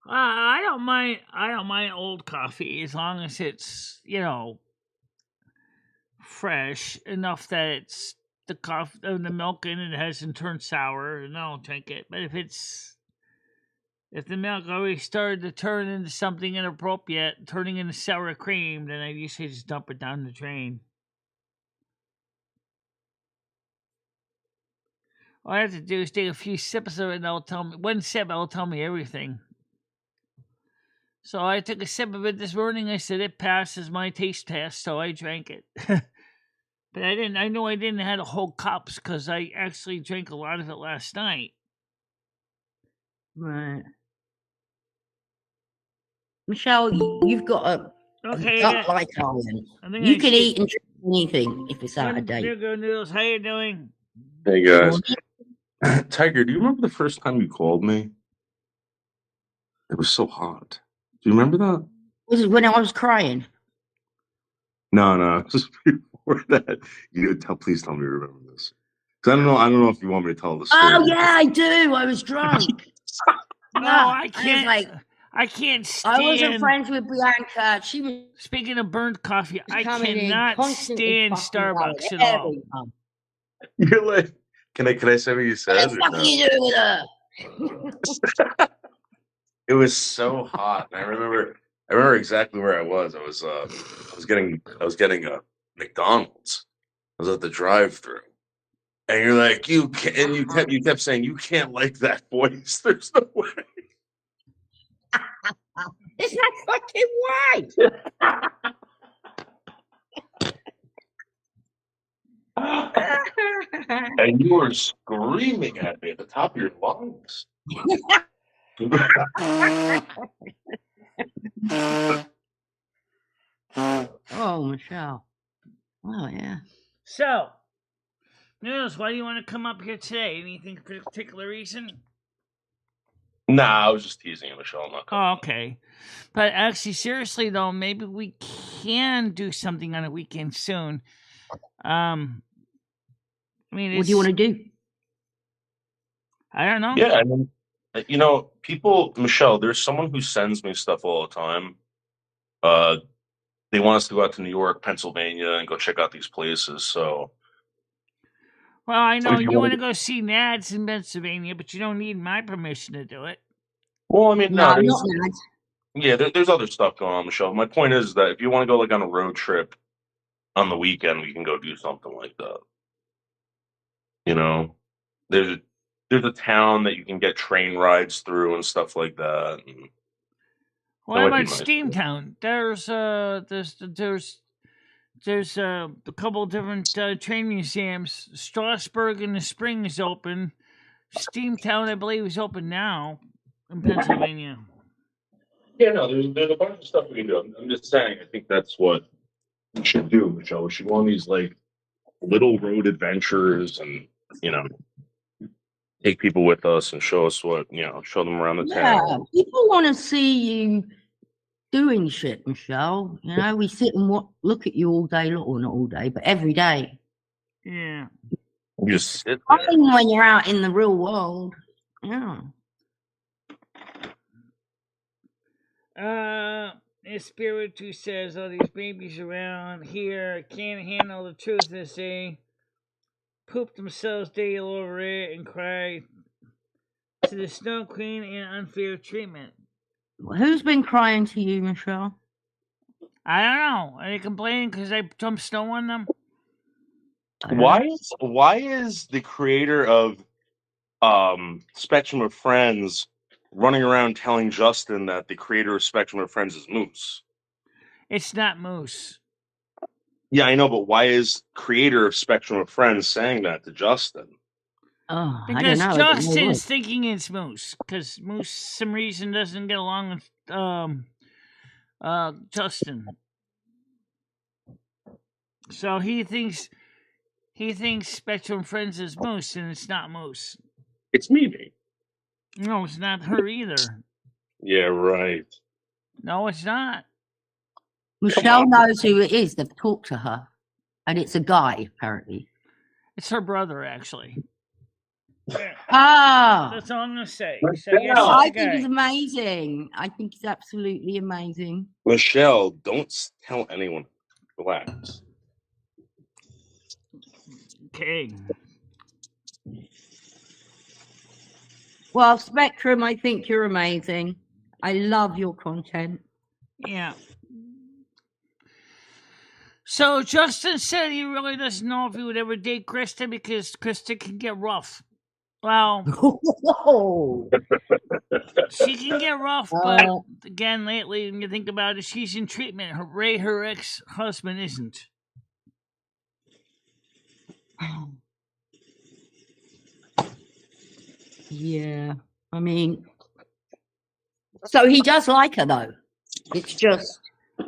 I don't mind. I don't mind old coffee as long as it's fresh enough that it's the coffee, the milk in it hasn't turned sour, and I don't drink it. But if the milk already started to turn into something inappropriate, turning into sour cream, then I usually just dump it down the drain. All I have to do is take a few sips of it, and that'll tell me one sip. That'll tell me everything. So I took a sip of it this morning. I said it passes my taste test, so I drank it. But I didn't. I know I didn't have a whole cups because I actually drank a lot of it last night. Right. Michelle, you've got a Okay, gut-like iron. I think You can eat and drink anything if it's out of There date. go Noodles. How you doing? Hey guys. Tiger, do you remember the first time you called me? It was so hot. Do you remember that? Was it when I was crying? No, just before that. Please tell me you remember this. Because I don't know if you want me to tell the story. Oh yeah, I do. I was drunk. No, I can't. I can't stand. I wasn't friends with Bianca. She was. Speaking of burnt coffee, I coming in cannot constantly stand fucking Starbucks going at all. every time. You're like, can I say what you said? What the fuck are you doing with her? It was so hot. And I remember exactly where I was. I was getting a McDonald's. I was at the drive-thru. And you're like, you kept saying you can't like that voice. There's no way. It's not fucking right. And you were screaming at me at the top of your lungs. Oh, Michelle. Oh, yeah. So, Noodles, why do you want to come up here today? Anything particular reason? Nah, I was just teasing you, Michelle. I'm not coming. Oh, okay. But actually, seriously though, maybe we can do something on a weekend soon. I mean, what do you want to do? I don't know. Yeah, I mean, Michelle, there's someone who sends me stuff all the time. They want us to go out to New York, Pennsylvania, and go check out these places. So, well, I know you want to go see Nads in Pennsylvania, but you don't need my permission to do it. Well, I mean, no, not Nads. Yeah, there's other stuff going on, Michelle. My point is that if you want to go like on a road trip on the weekend, we can go do something like that. There's a town that you can get train rides through and stuff like that. And what about Steamtown? There's a couple different train museums. Strasbourg in the spring is open. Steamtown, I believe, is open now in Pennsylvania. Yeah, no, there's a bunch of stuff we can do. I'm just saying, I think that's what we should do, Michelle. We should go on these like little road adventures and take people with us and show us show them around the town. Yeah, people want to see you doing shit, Michelle. We sit and look at you all day, not all day, but every day. Yeah. You just sit I mean, when you're out in the real world. Yeah. his spirit who says, "Oh, these babies around here can't handle the truth," they say, poop themselves daily over it, and cry to the Snow Queen in unfair treatment. Who's been crying to you, Michelle? I don't know. Are they complaining because I dumped snow on them? Why is the creator of Spectrum of Friends running around telling Justin that the creator of Spectrum of Friends is Moose? It's not Moose. Yeah, I know, but why is creator of Spectrum of Friends saying that to Justin? Oh, I don't Because know. I don't know Justin's what. thinking it's Moose. Because Moose, some reason, doesn't get along with Justin. So he thinks Spectrum Friends is Moose, and it's not Moose. It's me. No, it's not her either. Yeah, right. No, it's not. Michelle knows who it is. They've talked to her, and it's a guy apparently. It's her brother, actually. Ah, That's all I'm gonna say. Michelle. So yes, I it's a think guy. it's amazing. I think it's absolutely amazing. Michelle, don't tell anyone. Relax. Okay. Well, Spectrum, I think you're amazing. I love your content. Yeah. So Justin said he really doesn't know if he would ever date Krista because Krista can get rough. Well, she can get rough, but again, lately, when you think about it, she's in treatment. Her ex-husband isn't. Yeah, I mean, so he does like her though. It's just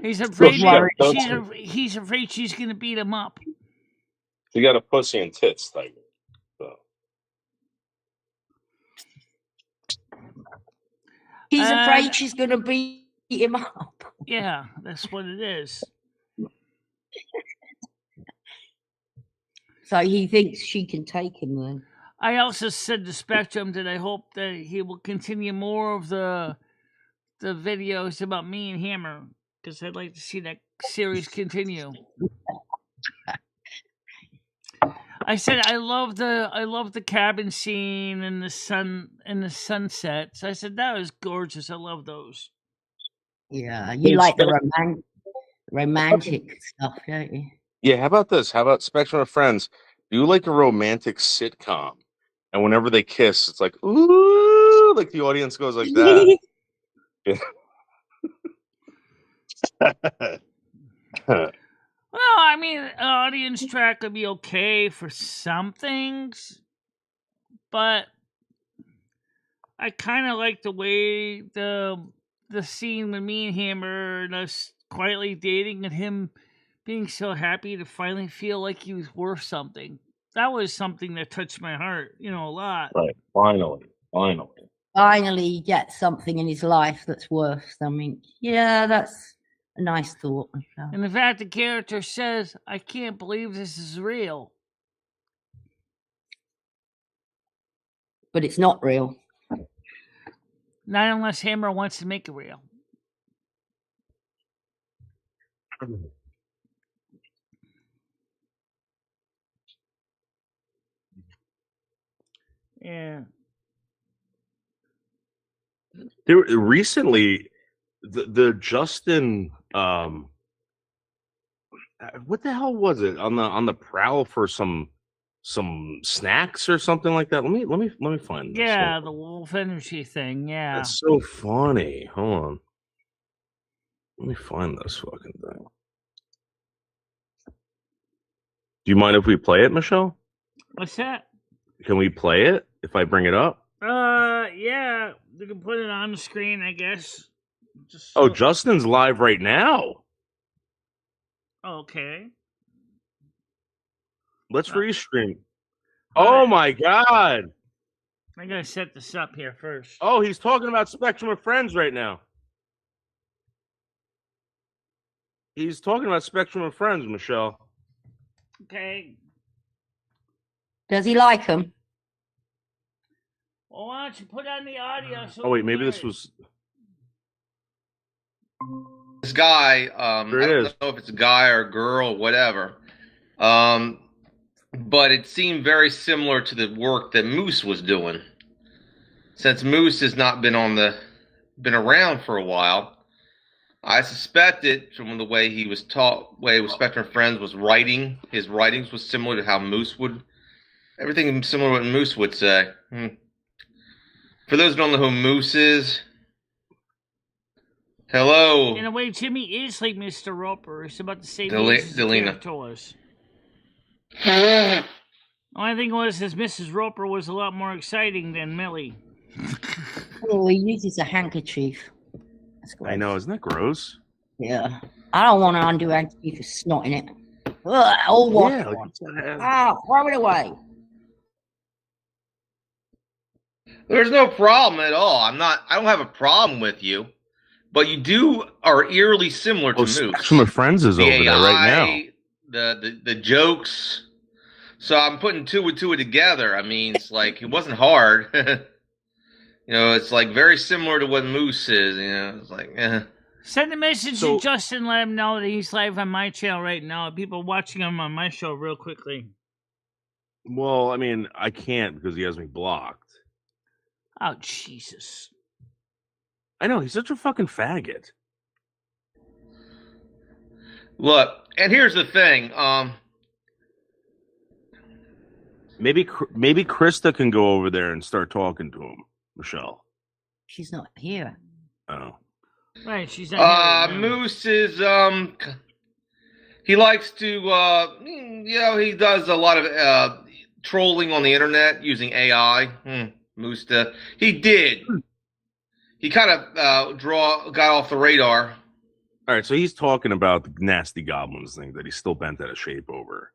He's afraid worried. he's afraid she's gonna beat him up. She got a pussy and tits, Tiger. So. He's afraid she's gonna beat him up. Yeah, that's what it is. So he thinks she can take him then. I also said to Spectrum that I hope that he will continue more of the videos about me and Hammer, because I'd like to see that series continue. I said I love the cabin scene and the sun and the sunsets. I said that was gorgeous. I love those. Yeah, you like the romantic stuff, don't you? Yeah, how about this? How about Spectrum of Friends? Do you like a romantic sitcom? And whenever they kiss, it's like, ooh, like the audience goes like that. Well, I mean, audience track would be okay for some things, but I kind of like the way the scene with me and him and us quietly dating and him being so happy to finally feel like he was worth something. That was something that touched my heart, a lot. Right. Finally. Finally, he gets something in his life that's worth something. Yeah, that's a nice thought, Michelle. And the fact the character says, "I can't believe this is real." But it's not real. Not unless Hammer wants to make it real. Yeah. There recently, the Justin, what the hell was it on the prowl for some snacks or something like that? Let me find this. Yeah, the wolf energy thing. Yeah, that's so funny. Hold on, let me find this fucking thing. Do you mind if we play it, Michelle? What's that? Can we play it if I bring it up? Yeah, you can put it on the screen, I guess. Oh, Justin's live right now. Okay. Let's restream. Oh my god! I gotta set this up here first. Oh, he's talking about Spectrum of Friends right now. He's talking about Spectrum of Friends, Michelle. Okay. Does he like him? Well, why don't you put on the audio? So oh wait, maybe this was. This guy. Sure I don't is. know if it's a guy or a girl or whatever. But it seemed very similar to the work that Moose was doing. Since Moose has not been around for a while, I suspected from the way he was taught, way Spectrum Friends was writing, his writings was similar to how Moose would. Everything similar to what Moose would say. For those who don't know who Moose is, hello. In a way, Jimmy is like Mr. Roper. He's about the same Dele- age as the Delina. character was. Only thing was, his Mrs. Roper was a lot more exciting than Millie. Oh, he uses a handkerchief. That's gross. I know, isn't that gross? Yeah. I don't want to undo handkerchief with snot in it. Ugh, all wash. Yeah, like, Throw it away. There's no problem at all. I don't have a problem with you, but you are eerily similar to Moose. Spectrum of Friends is over there right now. The jokes. So I'm putting two and two together. I mean, it's like it wasn't hard. It's like very similar to what Moose is. It's like. Send a message to Justin. Let him know that he's live on my channel right now. People watching him on my show real quickly. Well, I mean, I can't because he has me blocked. Oh, Jesus. I know, he's such a fucking faggot. Look, and here's the thing. Maybe Krista can go over there and start talking to him, Michelle. She's not here. Oh. Right, she's not here right now. Moose is, he likes to, he does a lot of trolling on the internet using AI. Moose, he did. He kind of got off the radar. All right, so he's talking about the nasty goblins thing that he's still bent out of shape over.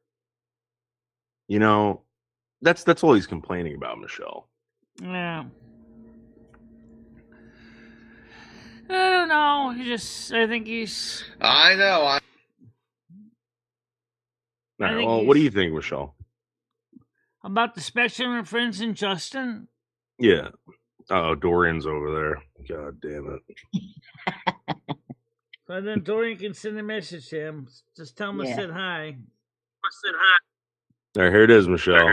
That's all he's complaining about, Michelle. Yeah. I don't know. I think he's. I know. All right, well, what do you think, Michelle? About the Spectrum of Friends and Justin? Yeah. Oh, Dorian's over there. God damn it. So then Dorian can send a message to him. Just tell him I said hi. All right, here it is, Michelle.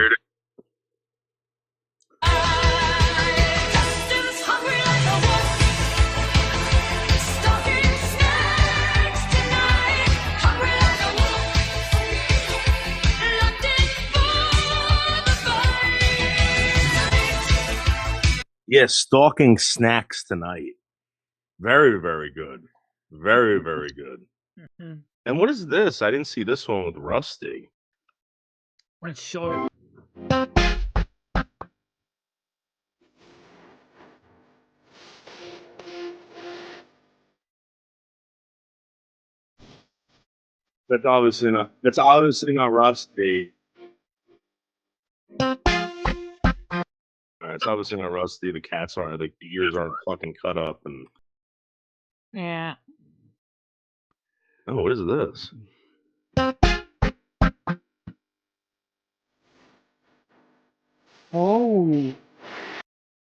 Yes, stalking snacks tonight. Very, very good. Very, very good. Mm-hmm. And what is this? I didn't see this one with Rusty. It's short. That's obviously not Rusty. It's obviously not Rusty. The cats aren't. The ears aren't fucking cut up. And yeah. Oh, what is this? Oh.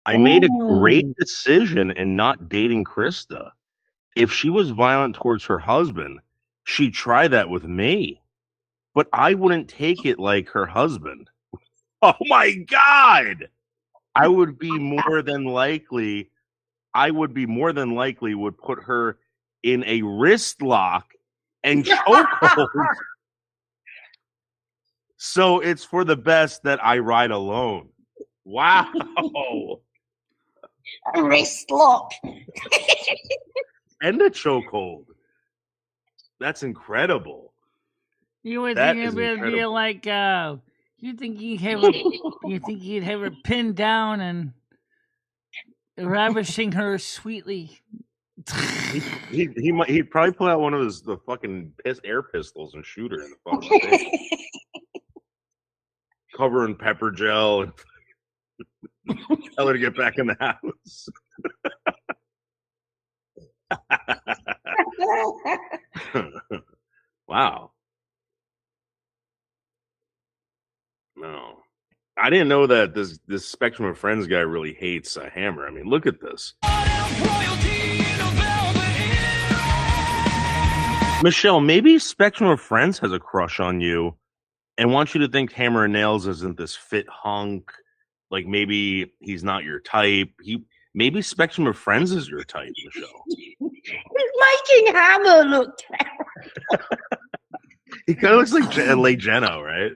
I made a great decision in not dating Krista. If she was violent towards her husband, she'd try that with me. But I wouldn't take it like her husband. Oh my God! I would be more than likely would put her in a wrist lock and chokehold. So it's for the best that I ride alone. Wow. A wrist lock. And a chokehold. That's incredible. You would That think is it would be incredible. like you think you'd have her pinned down and ravishing her sweetly. He'd probably pull out one of the fucking air pistols and shoot her in the fucking face. Cover in pepper gel and tell her to get back in the house. Wow. No. I didn't know that this Spectrum of Friends guy really hates Hammer. I mean, look at this. Michelle, maybe Spectrum of Friends has a crush on you and wants you to think Hammer and Nails isn't this fit hunk. Like maybe he's not your type. Maybe Spectrum of Friends is your type, Michelle. He's making Hammer look terrible. He kind of looks like Leigh Jeno, right?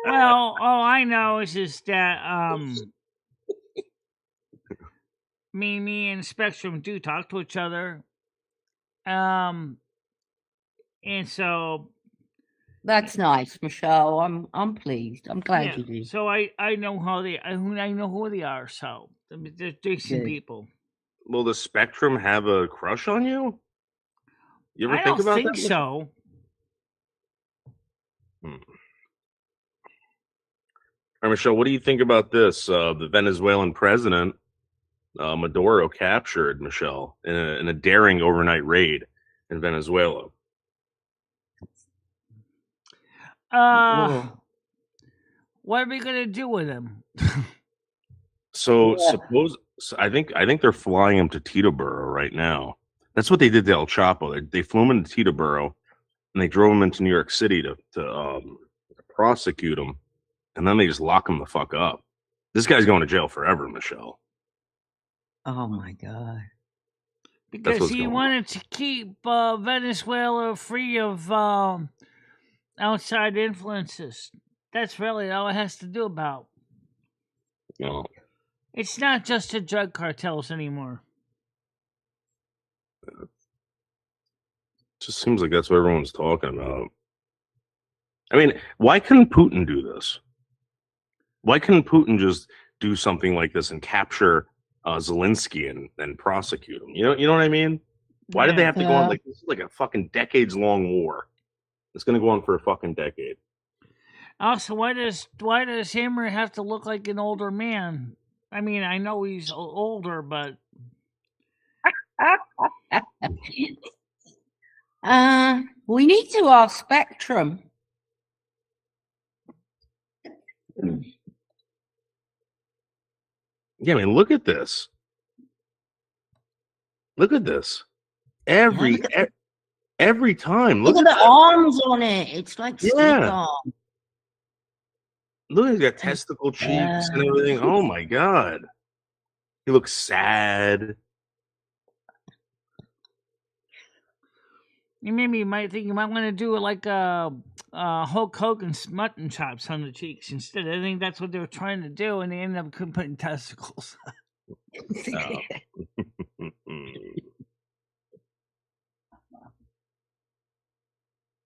Well, all I know is just that me and Spectrum do talk to each other. And so That's nice, Michelle. I'm pleased. I'm glad you do. so I know how I know who they are. So they're decent Good. people. Will the Spectrum have a crush on you? You ever I think don't about think that? so. All right, Michelle, what do you think about this? The Venezuelan president, Maduro, captured, Michelle, in a daring overnight raid in Venezuela. Whoa. What are we gonna do with him? So Yeah. I think they're flying him to Teterboro right now. That's what they did to El Chapo. They flew him into Teterboro and they drove him into New York City to prosecute him, and then they just lock him the fuck up. This guy's going to jail forever, Michelle. Oh my God. Because he wanted to keep Venezuela free of outside influences. That's really all it has to do about. No. It's not just the drug cartels anymore. Just seems like that's what everyone's talking about. I mean, why couldn't Putin do this? Why couldn't Putin just do something like this and capture Zelensky and prosecute him? You know what I mean? Why did they have to go on like this? Is like a fucking decades-long war. It's going to go on for a fucking decade. Also, why does Hammer have to look like an older man? I mean, I know he's older, but we need to ask Spectrum. Yeah, I mean, look at this. Look at this. Every time. Look at the arms on it. It's like stick arm. Look, he's got testicle cheeks and everything. Oh my God. He looks sad. maybe you might think you might want to do it like Hulk Hogan's mutton chops on the cheeks instead. I think that's what they were trying to do, and they ended up putting testicles.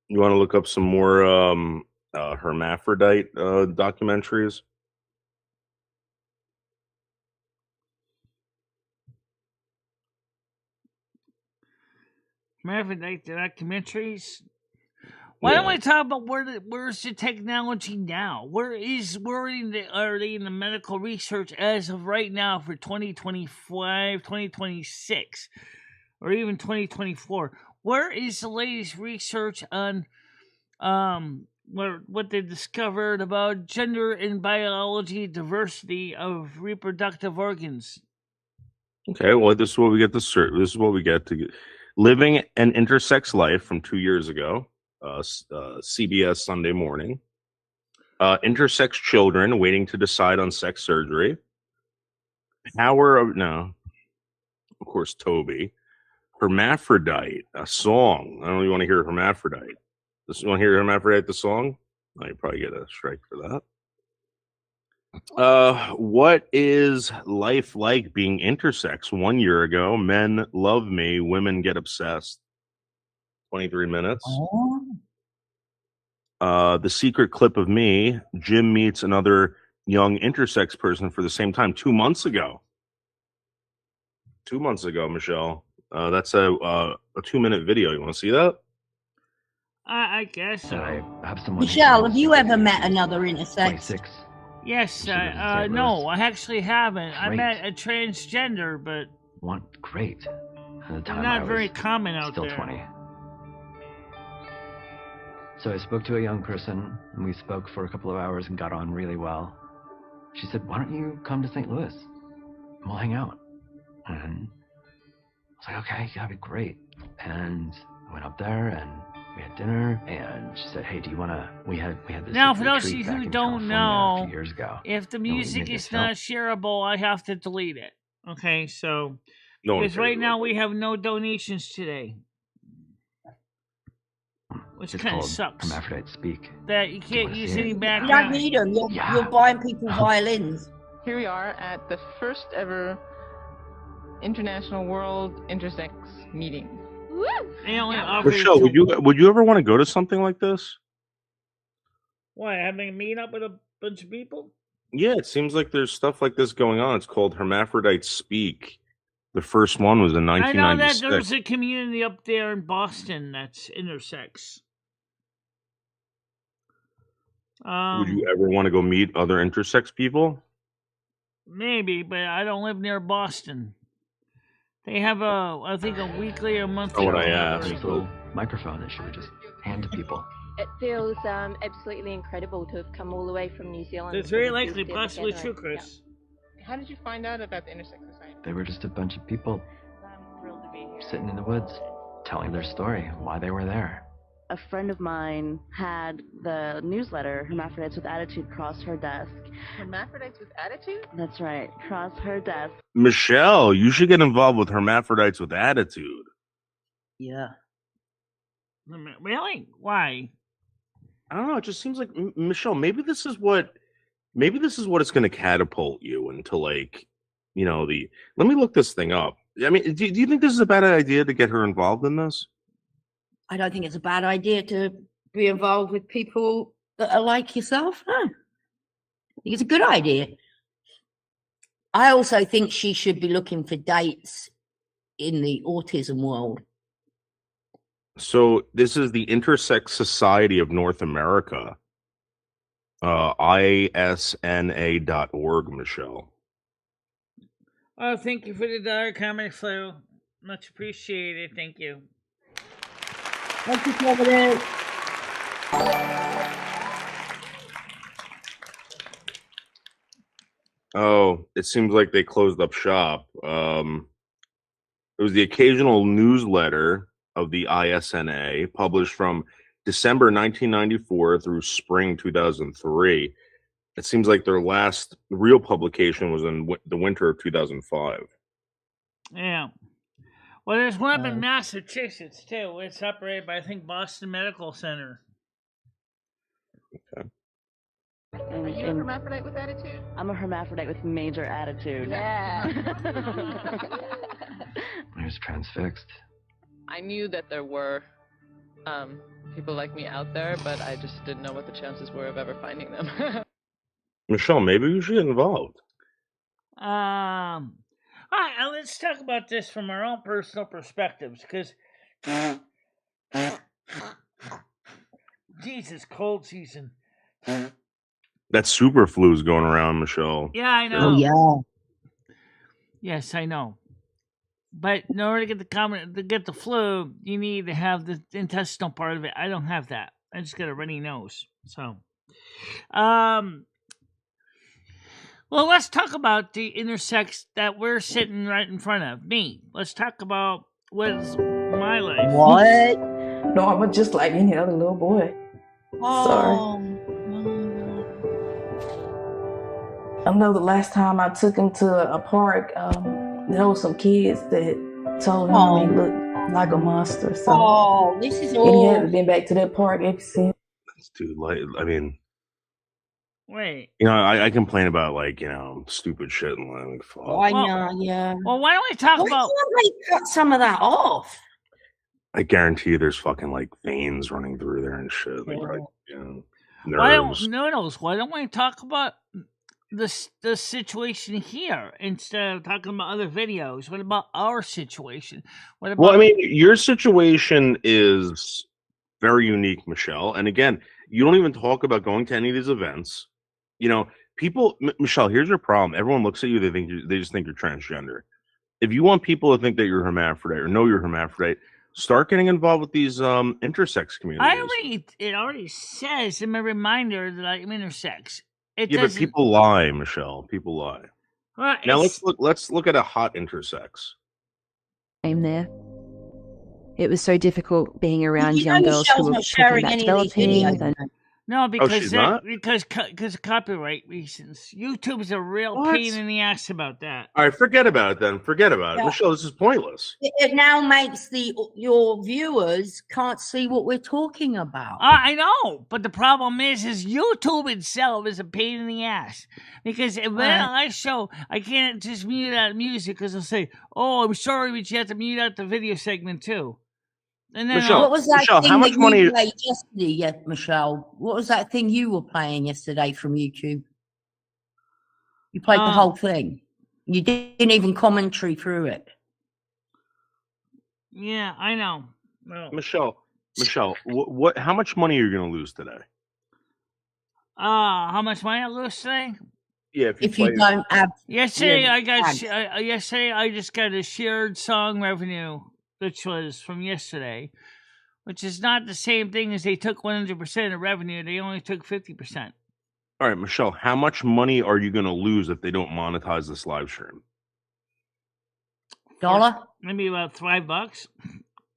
You want to look up some more hermaphrodite documentaries? Hermaphrodite documentaries. Why don't we talk about where's the technology now? Where are they in the medical research as of right now for 2025, 2026, or even 2024? Where is the latest research on what they discovered about gender and biology diversity of reproductive organs? Okay, well, this is what we get to Living an Intersex Life from 2 years ago, CBS Sunday Morning. Intersex Children Waiting to Decide on Sex Surgery. Of course, Toby. Hermaphrodite, a song. I don't really want to hear Hermaphrodite. You want to hear Hermaphrodite, the song? Oh, you probably get a strike for that. What is life like being intersex? 1 year ago, men love me, women get obsessed. 23 minutes. The secret clip of me. Jim meets another young intersex person for the same time 2 months ago. 2 months ago, Michelle. That's a 2-minute video. You want to see that? I guess so. I have someone. Michelle, have you ever met another intersex? 26. Yes, no, I actually haven't. I met a transgender, but Great. At the time, not I very was common out still there. 20. So I spoke to a young person, and we spoke for a couple of hours and got on really well. She said, "Why don't you come to St. Louis? And we'll hang out." And was like, okay, yeah, that'd be great. And I went up there and we had dinner, and she said, hey, do you want to, we had this Now, for those of retreat you back who in don't California a know, few years ago. if the and we music made this is film. not shareable, I have to delete it. Okay, so No one because cares right about now that. we have no donations today, which It's kind of called sucks. Hermaphrodite Speak. That you Do you can't wanna use see any it? You background. don't need them. You're buying people violins. Here we are at the first ever International World Intersex meeting. They only offer Michelle, to- would you ever want to go to something like this? Why, having a meet up with a bunch of people? Yeah, it seems like there's stuff like this going on. It's called Hermaphrodite Speak. The first one was in I know that 1996. there's a community up there in Boston that's intersex. Would you ever want to go meet other intersex people? Maybe, but I don't live near Boston. They have I think a weekly or monthly. Oh, what I asked. There's a little microphone that she would just hand to people. It feels absolutely incredible to have come all the way from New Zealand. It's for very this likely, first ever possibly gathering. true, Chris. How did you find out about the Intersex Society? They were just a bunch of people I'm thrilled to be here. sitting in the woods, telling their story, why they were there. A friend of mine had the newsletter, Hermaphrodites with Attitude, cross her desk. Hermaphrodites with Attitude? That's right, cross her desk. Michelle, you should get involved with Hermaphrodites with Attitude. Yeah. Really? Why? I don't know. It just seems like Michelle. Maybe this is what it's going to catapult you into, like, you know, the. Let me look this thing up. I mean, do you think this is a bad idea to get her involved in this? I don't think it's a bad idea to be involved with people that are like yourself. No. I think it's a good idea. I also think she should be looking for dates in the autism world. So this is the Intersex Society of North America, isna.org, Michelle. Oh, thank you for the dollar comment, Flo. Much appreciated. Thank you. Thank you, President. Oh, it seems like they closed up shop. It was the occasional newsletter of the ISNA, published from December 1994 through spring 2003. It seems like their last real publication was in the winter of 2005. Yeah. Well, there's one up in Massachusetts, too. It's operated by, I think, Boston Medical Center. Okay. Are you a hermaphrodite with attitude? I'm a hermaphrodite with major attitude. Yeah. I was transfixed. I knew that there were people like me out there, but I just didn't know what the chances were of ever finding them. Michelle, maybe you should get involved. All right, let's talk about this from our own personal perspectives, because Jesus, cold season. That super flu is going around, Michelle. Yeah, I know. Oh, yeah. Yes, I know. But in order to get the flu, you need to have the intestinal part of it. I don't have that. I just got a runny nose. So, well, let's talk about the intersex that we're sitting right in front of. Me. Let's talk about what's my life. What? No, I'm just like any other little boy. Sorry. I know the last time I took him to a park, there were some kids that told him he looked like a monster. So this is and he all. hasn't been back to that park ever since. Dude, like, I mean, Wait. you know, I complain about, like, you know, stupid shit and like, fuck. I know, yeah. Well, why don't we talk Why about? can't they cut some of that off? I guarantee you there's fucking, like, veins running through there and shit. Like, right, you know, Why nerves. don't we talk about the situation here instead of talking about other videos? What about our situation? What about? Well, I mean, your situation is very unique, Michelle. And again, you don't even talk about going to any of these events. You know, people, Michelle, here's your problem. Everyone looks at you, they just think you're transgender. If you want people to think that you're hermaphrodite or know you're hermaphrodite, start getting involved with these intersex communities. It already says in my reminder that I'm intersex. But people lie, Michelle. People lie. Well, Now let's look at a hot intersex. came there. It was so difficult being around You know young girls who Michelle's were not talking sharing about any of these developing. videos. No, because she's not? because of copyright reasons. YouTube's a real What? pain in the ass about that. All right, forget about it then. Forget about it. Yeah. Michelle, this is pointless. It now makes your viewers can't see what we're talking about. I know, but the problem is YouTube itself is a pain in the ass. Because when I show, I can't just mute out music because they'll say, "Oh, I'm sorry, but you have to mute out the video segment too." And then Michelle, what was that Michelle, thing how much that money? you played yesterday, Michelle? What was that thing you were playing yesterday from YouTube? You played the whole thing. You didn't even commentary through it. Yeah, I know. Well, Michelle, what? How much money are you going to lose today? how much money I lose today? Yeah, if you don't have. Yesterday, Yeah, I got. Yesterday, I just got a shared song revenue, which was from yesterday, which is not the same thing as they took 100% of revenue. They only took 50%. All right, Michelle, how much money are you going to lose if they don't monetize this live stream? $1? Maybe about $5. All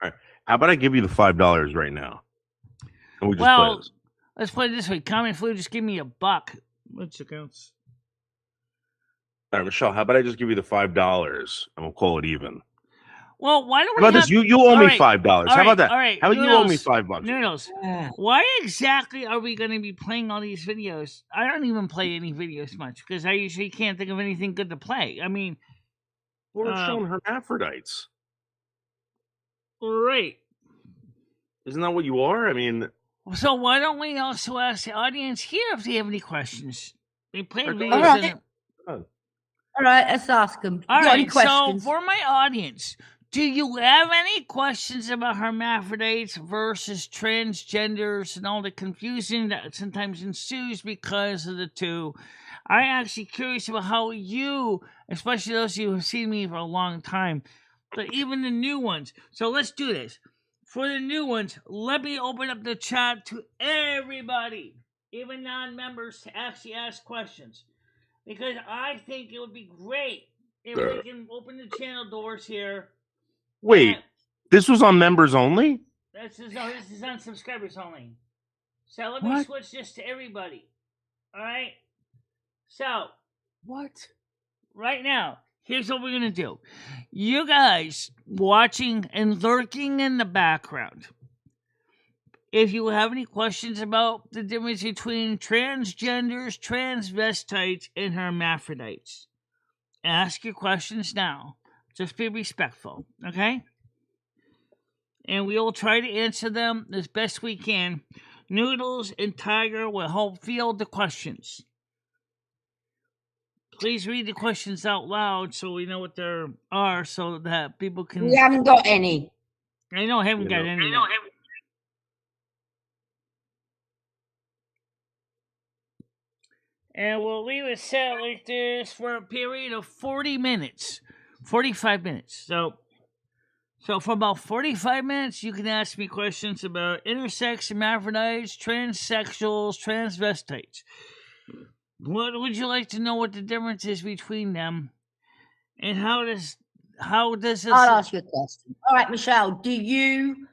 right. How about I give you the $5 right now? And we just play this. Let's play it this way. Common Flu, just give me $1. Which accounts? All right, Michelle, how about I just give you the $5 and we'll call it even? Well, why don't we How about this? You owe me $5. How about that? All right. How about you owe me $5? Noodles. Why exactly are we going to be playing all these videos? I don't even play any videos much because I usually can't think of anything good to play. I mean, we're showing hermaphrodites. Right. Isn't that what you are? I mean, so why don't we also ask the audience here if they have any questions? They play videos. All right, let's ask them. All got any right, questions? so for my audience, do you have any questions about hermaphrodites versus transgenders and all the confusion that sometimes ensues because of the two? I'm actually curious about how you, especially those of you who have seen me for a long time, but even the new ones. So let's do this. For the new ones, let me open up the chat to everybody, even non-members, to actually ask questions. Because I think it would be great if we can open the channel doors here. Wait, this was on members only? This is on subscribers only. So let me switch this to everybody. All right? So. What? Right now, here's what we're going to do. You guys watching and lurking in the background, if you have any questions about the difference between transgenders, transvestites, and hermaphrodites, ask your questions now. Just be respectful, okay? And we will try to answer them as best we can. Noodles and Tiger will help field the questions. Please read the questions out loud so we know what there are so that people can... We haven't got any. I know I haven't got any. And we'll leave it set like this for a period of 40 minutes. 45 minutes. So for about 45 minutes, you can ask me questions about intersex, hermaphrodites, transsexuals, transvestites. What would you like to know what the difference is between them? And how does this... I'll ask you a question. All right, Michelle, do you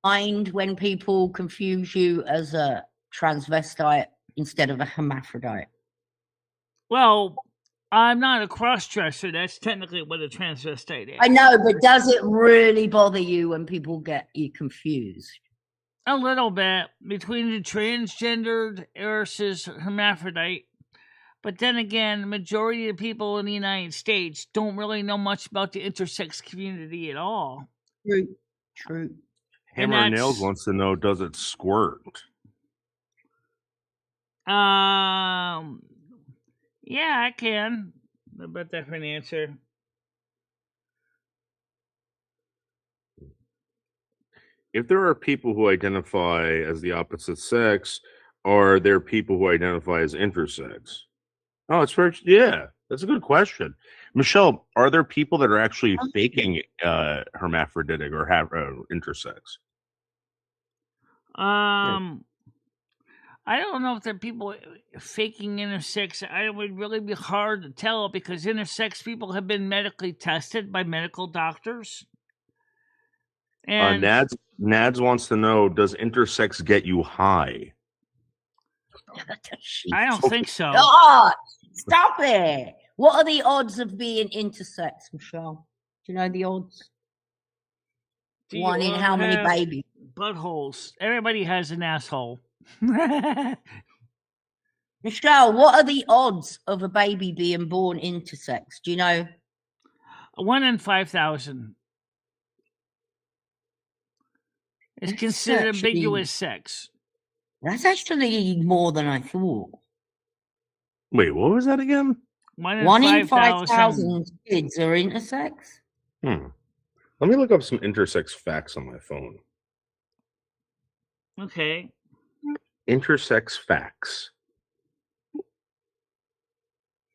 mind when people confuse you as a transvestite instead of a hermaphrodite? Well, I'm not a cross-dresser. That's technically what a transvestite is. I know, but does it really bother you when people get you confused? A little bit between the transgendered versus hermaphrodite. But then again, the majority of people in the United States don't really know much about the intersex community at all. True. Hammer Nails wants to know, does it squirt? Yeah, I can. I bet that's an answer. If there are people who identify as the opposite sex, are there people who identify as intersex? Oh, it's very, yeah, that's a good question. Michelle, are there people that are actually faking hermaphroditic or have intersex? I I don't know if there are people faking intersex. It would really be hard to tell because intersex people have been medically tested by medical doctors. And Nads wants to know, does intersex get you high? I don't think so. God, stop it. What are the odds of being intersex, Michelle? Do you know the odds? One in how many babies? Buttholes. Everybody has an asshole. Michelle, what are the odds of a baby being born intersex? Do you know? 1 in 5,000. It's considered ambiguous sex. That's actually more than I thought. Wait, what was that again? 1 in 5,000 kids are intersex? Let me look up some intersex facts on my phone. Okay. Intersex facts.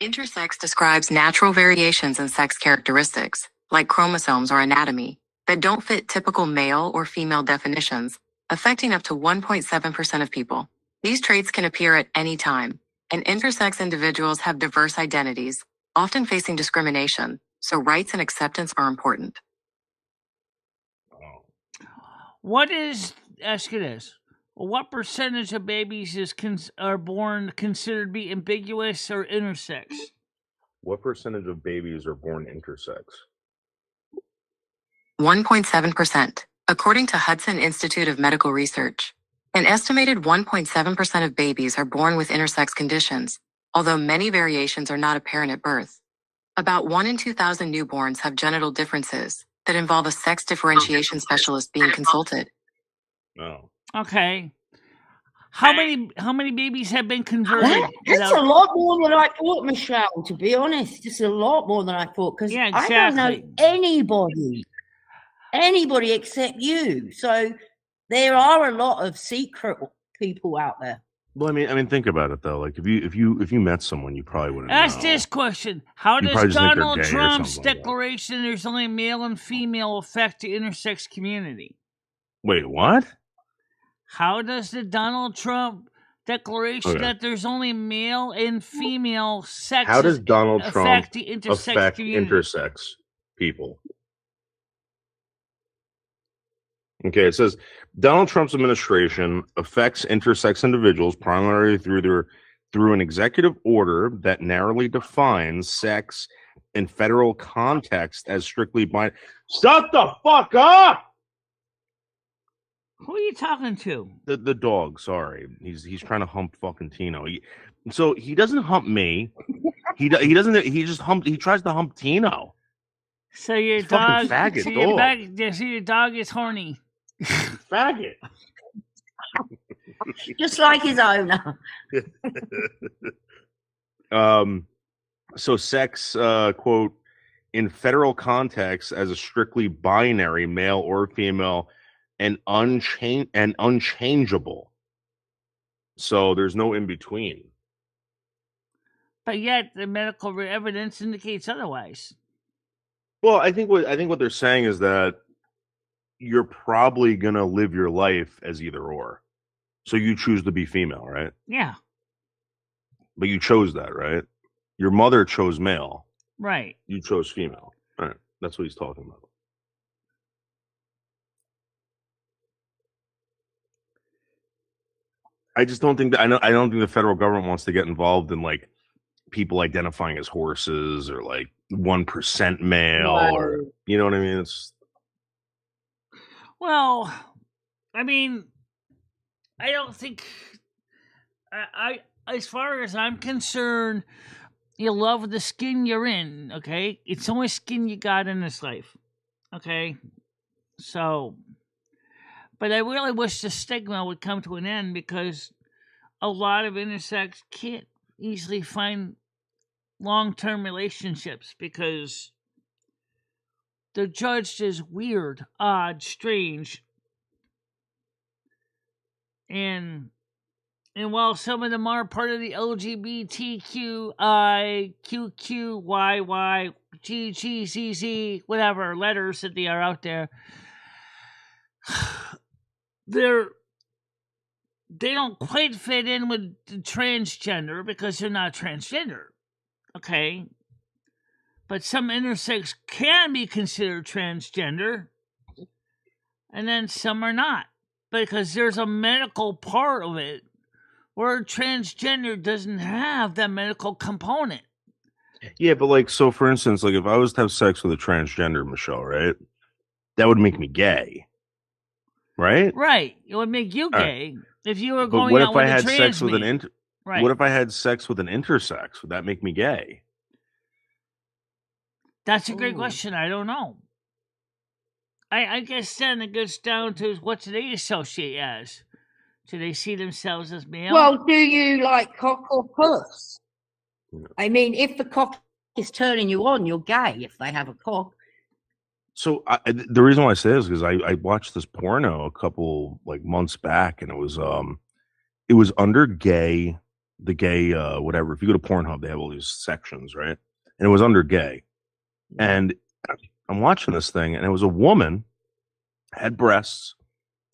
Intersex describes natural variations in sex characteristics, like chromosomes or anatomy, that don't fit typical male or female definitions, affecting up to 1.7% of people. These traits can appear at any time, and intersex individuals have diverse identities, often facing discrimination, so rights and acceptance are important. Ask you this. What percentage of babies are born considered to be ambiguous or intersex? What percentage of babies are born intersex? 1.7%, according to Hudson Institute of Medical Research. An estimated 1.7% of babies are born with intersex conditions, although many variations are not apparent at birth. About 1 in 2,000 newborns have genital differences that involve a sex differentiation specialist being consulted. Oh. Okay. How many babies have been converted? That's a lot more than I thought, Michelle, to be honest. It's a lot more than I thought, because I don't know anybody except you. So there are a lot of secret people out there. Well, I mean, think about it though. Like, if you met someone, you probably wouldn't. Ask this question: How You does probably just think they're Donald gay or Trump's something like that. declaration "There's only male and female" affect the intersex community? Wait, what? How does the Donald Trump declaration that there's only male and female sex How does Donald Trump affect the intersex community? intersex people? Okay, it says Donald Trump's administration affects intersex individuals primarily through an executive order that narrowly defines sex in federal context as strictly binary. Shut the fuck up! Who are you talking to? The dog. Sorry, he's trying to hump fucking Tino. So he doesn't hump me. He doesn't. He just hump. He tries to hump Tino. So your He's fucking dog. faggot So your dog is horny. Faggot. Just like his owner. So sex, quote, in federal context as a strictly binary male or female and unchangeable. So there's no in between. But yet the medical evidence indicates otherwise. Well, I think what they're saying is that you're probably gonna live your life as either or. So you choose to be female, right? Yeah. But you chose that, right? Your mother chose male. Right. You chose female. All right. That's what he's talking about. I just don't think that I don't think the federal government wants to get involved in like people identifying as horses or like 1% male or you know what I mean? It's well, I mean, I don't think I as far as I'm concerned, you love the skin you're in, okay? It's the only skin you got in this life. Okay? So but I really wish the stigma would come to an end because a lot of intersex can't easily find long-term relationships because they're judged as weird, odd, strange. And while some of them are part of the LGBTQI, QQYY, GGZZ, whatever letters that they are out there, they don't quite fit in with the transgender because they're not transgender. Okay? But some intersex can be considered transgender, and then some are not. Because there's a medical part of it where transgender doesn't have that medical component. Yeah, but like, so for instance, like if I was to have sex with a transgender, Michelle, right? That would make me gay, right? Right. It would make you gay if you were But going what out if with I a had trans sex with an man. Right. What if I had sex with an intersex? Would that make me gay? That's a great question. I don't know. I guess then it goes down to what do they associate as? Do they see themselves as male? Well, do you like cock or puss? I mean, if the cock is turning you on, you're gay if they have a cock. So the reason why I say this is because I watched this porno a couple like months back, and it was under gay, the gay whatever. If you go to Pornhub, they have all these sections, right? And it was under gay, and I'm watching this thing, and it was a woman, had breasts,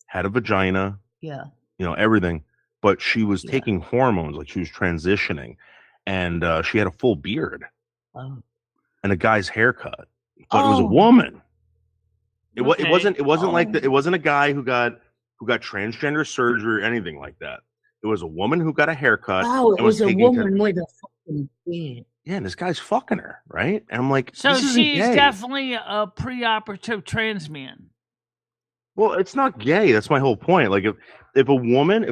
had a vagina, Yeah. you know, everything, but she was taking hormones, like she was transitioning, and she had a full beard Oh. and a guy's haircut, but it was a woman. It wasn't like it wasn't a guy who got transgender surgery or anything like that. It was a woman who got a haircut. Oh, it and was a taking woman with a fucking beard. Yeah, and this guy's fucking her, right? And I'm like, So this isn't she's gay. definitely a preoperative trans man. Well, it's not gay. That's my whole point. Like if a woman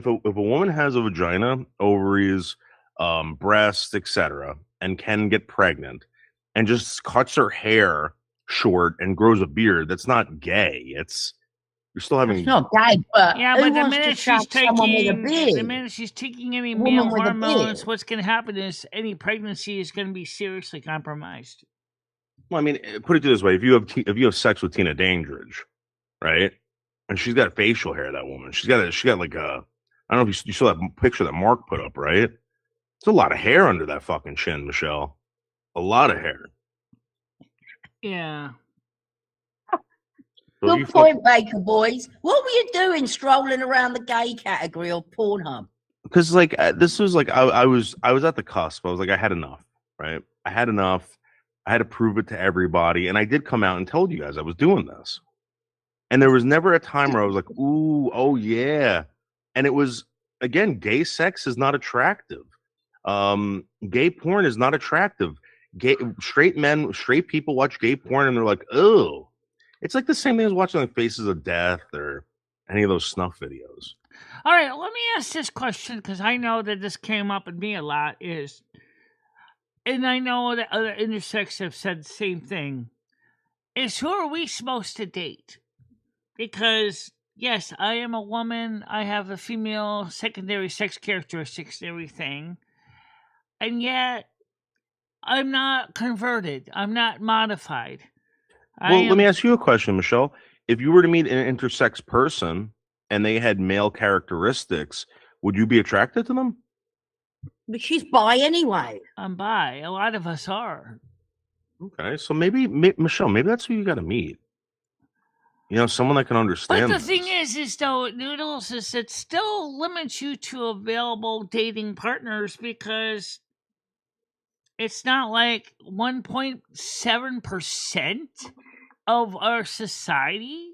has a vagina, ovaries, breasts, etc., and can get pregnant, and just cuts her hair short and grows a beard, that's not gay. You're still having. It's not gay, but Yeah, who but the wants minute to shove she's someone with a taking any A woman male with a hormones, beard. what's going to happen is any pregnancy is going to be seriously compromised. Well, I mean, put it this way: if you have sex with Tina Dandridge, right, and she's got facial hair, that woman, she got like a, I don't know if you saw that picture that Mark put up, right? It's a lot of hair under that fucking chin, Michelle. A lot of hair. Yeah. So Good point, Baker boys. What were you doing strolling around the gay category of Pornhub? Because like this was like I was at the cusp. I was like, I had enough, right? I had enough. I had to prove it to everybody, and I did come out and told you guys I was doing this. And there was never a time where I was like, ooh, oh yeah. And it was, again, gay sex is not attractive. Gay porn is not attractive. Straight people watch gay porn and they're like, oh. It's like the same thing as watching like Faces of Death or any of those snuff videos. All right, let me ask this question because I know that this came up with me a lot. And I know that other intersex have said the same thing. Is who are we supposed to date? Because yes, I am a woman. I have a female secondary sex characteristics and everything, and yet I'm not converted. I'm not modified. Well, let me ask you a question, Michelle. If you were to meet an intersex person and they had male characteristics, would you be attracted to them? But she's bi anyway. I'm bi. A lot of us are. Okay, so maybe Michelle, maybe that's who you got to meet. You know, someone that can But understand. the thing is though, Noodles, is it still limits you to available dating partners because it's not like 1.7% of our society.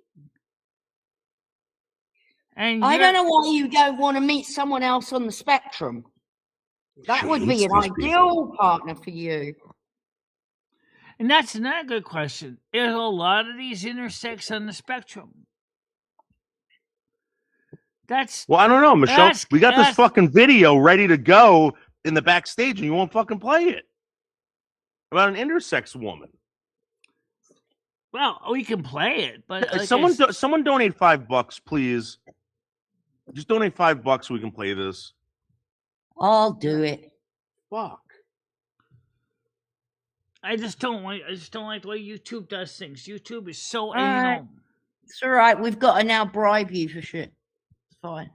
And I don't know why you don't want to meet someone else on the spectrum. That She would hates be an these ideal partner for you. And that's another good question. There's a lot of these intersex on the spectrum. Well, I don't know, Michelle. We got this fucking video ready to go in the backstage, and you won't fucking play it about an intersex woman. Well, we can play it, but like someone donate $5, please. Just donate $5 so we can play this. I'll do it. Fuck. I just don't like the way YouTube does things. YouTube is so Alright. anal. It's all right. We've got to now bribe you for shit. It's fine.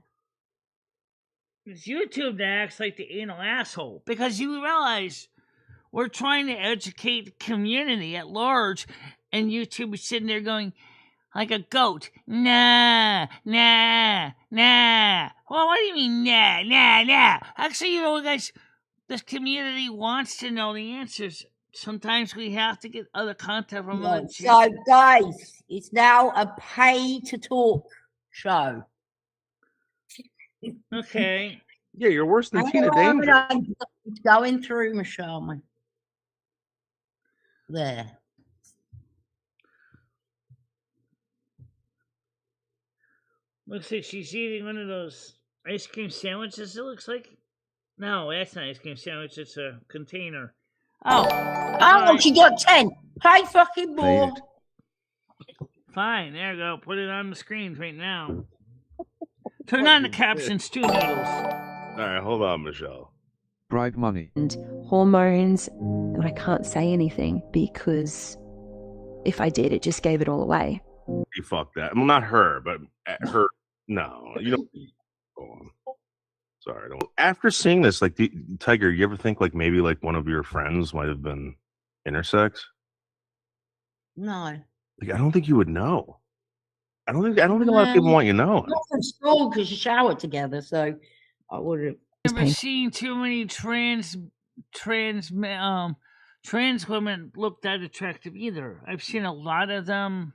It's YouTube that acts like the anal asshole because you realize we're trying to educate the community at large, and YouTube is sitting there going, like a goat. Nah, nah, nah. Well, what do you mean, nah, nah, nah? Actually, guys, this community wants to know the answers. Sometimes we have to get other content from other So, guys, it's now a pay-to-talk show. Okay. Yeah, you're worse than Tina Hang Danger. on, it's going through, Michelle. There. Looks like she's eating one of those ice cream sandwiches, it looks like. No, that's not ice cream sandwich, it's a container. Oh. Oh, she got 10. Pay fucking more. Fine, there you go. Put it on the screen right now. Turn on the captions too, Noodles. All right, hold on, Michelle. Bribe money. And hormones, and I can't say anything because if I did, it just gave it all away. You fucked that. Well, not her, but her. No, you don't. Go on. Sorry, don't. After seeing this, like, Tiger, you ever think like maybe like one of your friends might have been intersex? No. Like, I don't think you would know. I don't think a lot of people want you knowing. Not from school because you showered together, so I would have. I've never seen too many trans women look that attractive either. I've seen a lot of them.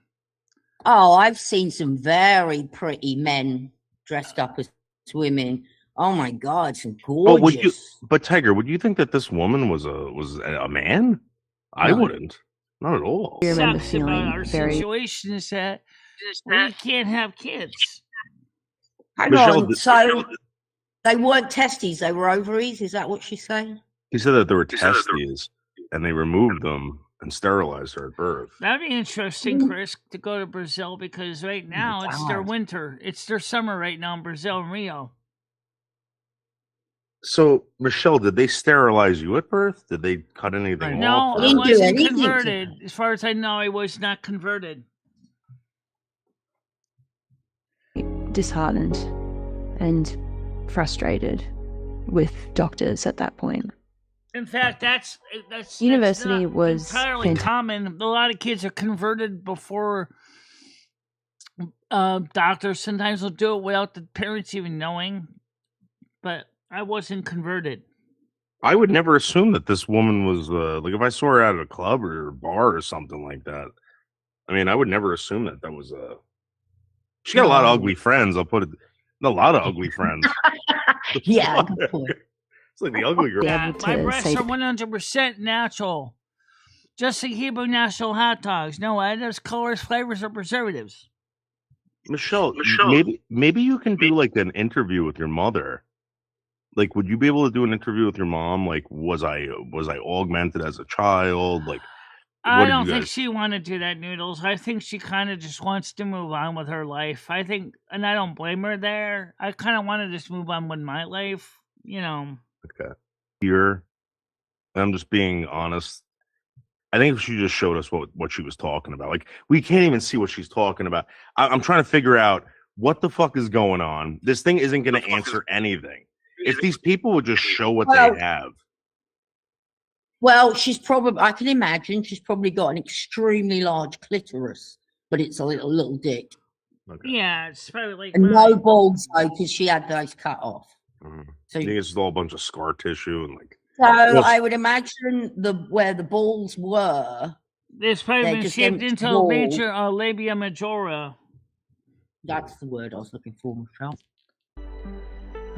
Oh, I've seen some very pretty men dressed up as women. Oh my God, some gorgeous. But Tiger, would you think that this woman was a man? I wouldn't. Not at all. I remember feeling our situation is that we can't have kids. Hang on, so they weren't testes, they were ovaries? Is that what she's saying? He said that there were testes, and they removed them and sterilized her at birth. That'd be interesting, Chris, to go to Brazil because right now it's their winter. It's their summer right now in Brazil and Rio. So, Michelle, did they sterilize you at birth? Did they cut anything off? No, I wasn't converted. As far as I know, I was not converted. Disheartened and frustrated with doctors at that point. In fact, that's university not was entirely common. A lot of kids are converted before doctors. Sometimes will do it without the parents even knowing. But I wasn't converted. I would never assume that this woman was like if I saw her at a club or a bar or something like that. I mean, I would never assume that was a. She got a lot of ugly friends. I'll put it. A lot of ugly friends. Yeah, it's like the ugly girl. Yeah, my breasts are 100% natural, just like Hebrew national hot dogs. No additives, colors, flavors, or preservatives. Michelle, maybe you can do like an interview with your mother. Like, would you be able to do an interview with your mom? Like, was I augmented as a child? Like, I don't think she wanted to do that, Noodles. I think she kind of just wants to move on with her life. I think, and I don't blame her there. I kind of want to just move on with my life, you know. Okay. Here, I'm just being honest. I think if she just showed us what she was talking about. Like, we can't even see what she's talking about. I'm trying to figure out what the fuck is going on. This thing isn't going to answer anything. If these people would just show what they have. Well, I can imagine she's probably got an extremely large clitoris, but it's a little dick. Okay. Yeah, it's probably like and no balls though, because she had those cut off. Mm-hmm. So I think it's all a bunch of scar tissue and like. So I would imagine where the balls were. It's probably been shaped into a major labia majora. That's the word I was looking for, Michelle.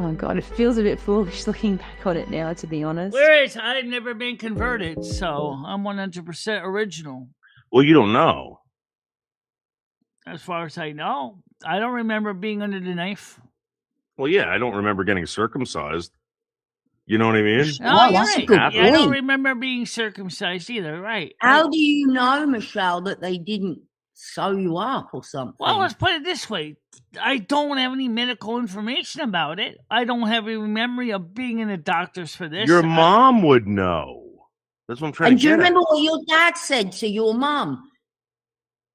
Oh God, it feels a bit foolish looking back on it now, to be honest. Whereas I've never been converted, so I'm 100% original. Well, you don't know. As far as I know, I don't remember being under the knife. Well, yeah, I don't remember getting circumcised. You know what I mean? Oh, that's right. A good point. I don't remember being circumcised either, right? How do you know, Michelle, that they didn't sew you up or something? Well, let's put it this way. I don't have any medical information about it. I don't have any memory of being in the doctors for this. Your mom would know. That's what I'm trying to get. And do you remember what your dad said to your mum?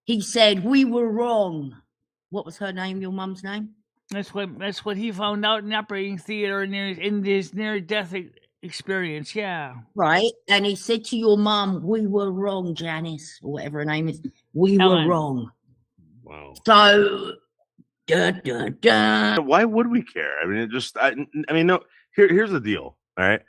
He said, "We were wrong." What was her name, your mum's name? That's what he found out in the operating theater in his near-death experience, yeah. Right, and he said to your mum, "We were wrong, Janice," or whatever her name is. We Ellen. were wrong. Wow. So, dun, dun, dun. Why would we care? I mean, it just. I mean, no. Here's the deal. All right.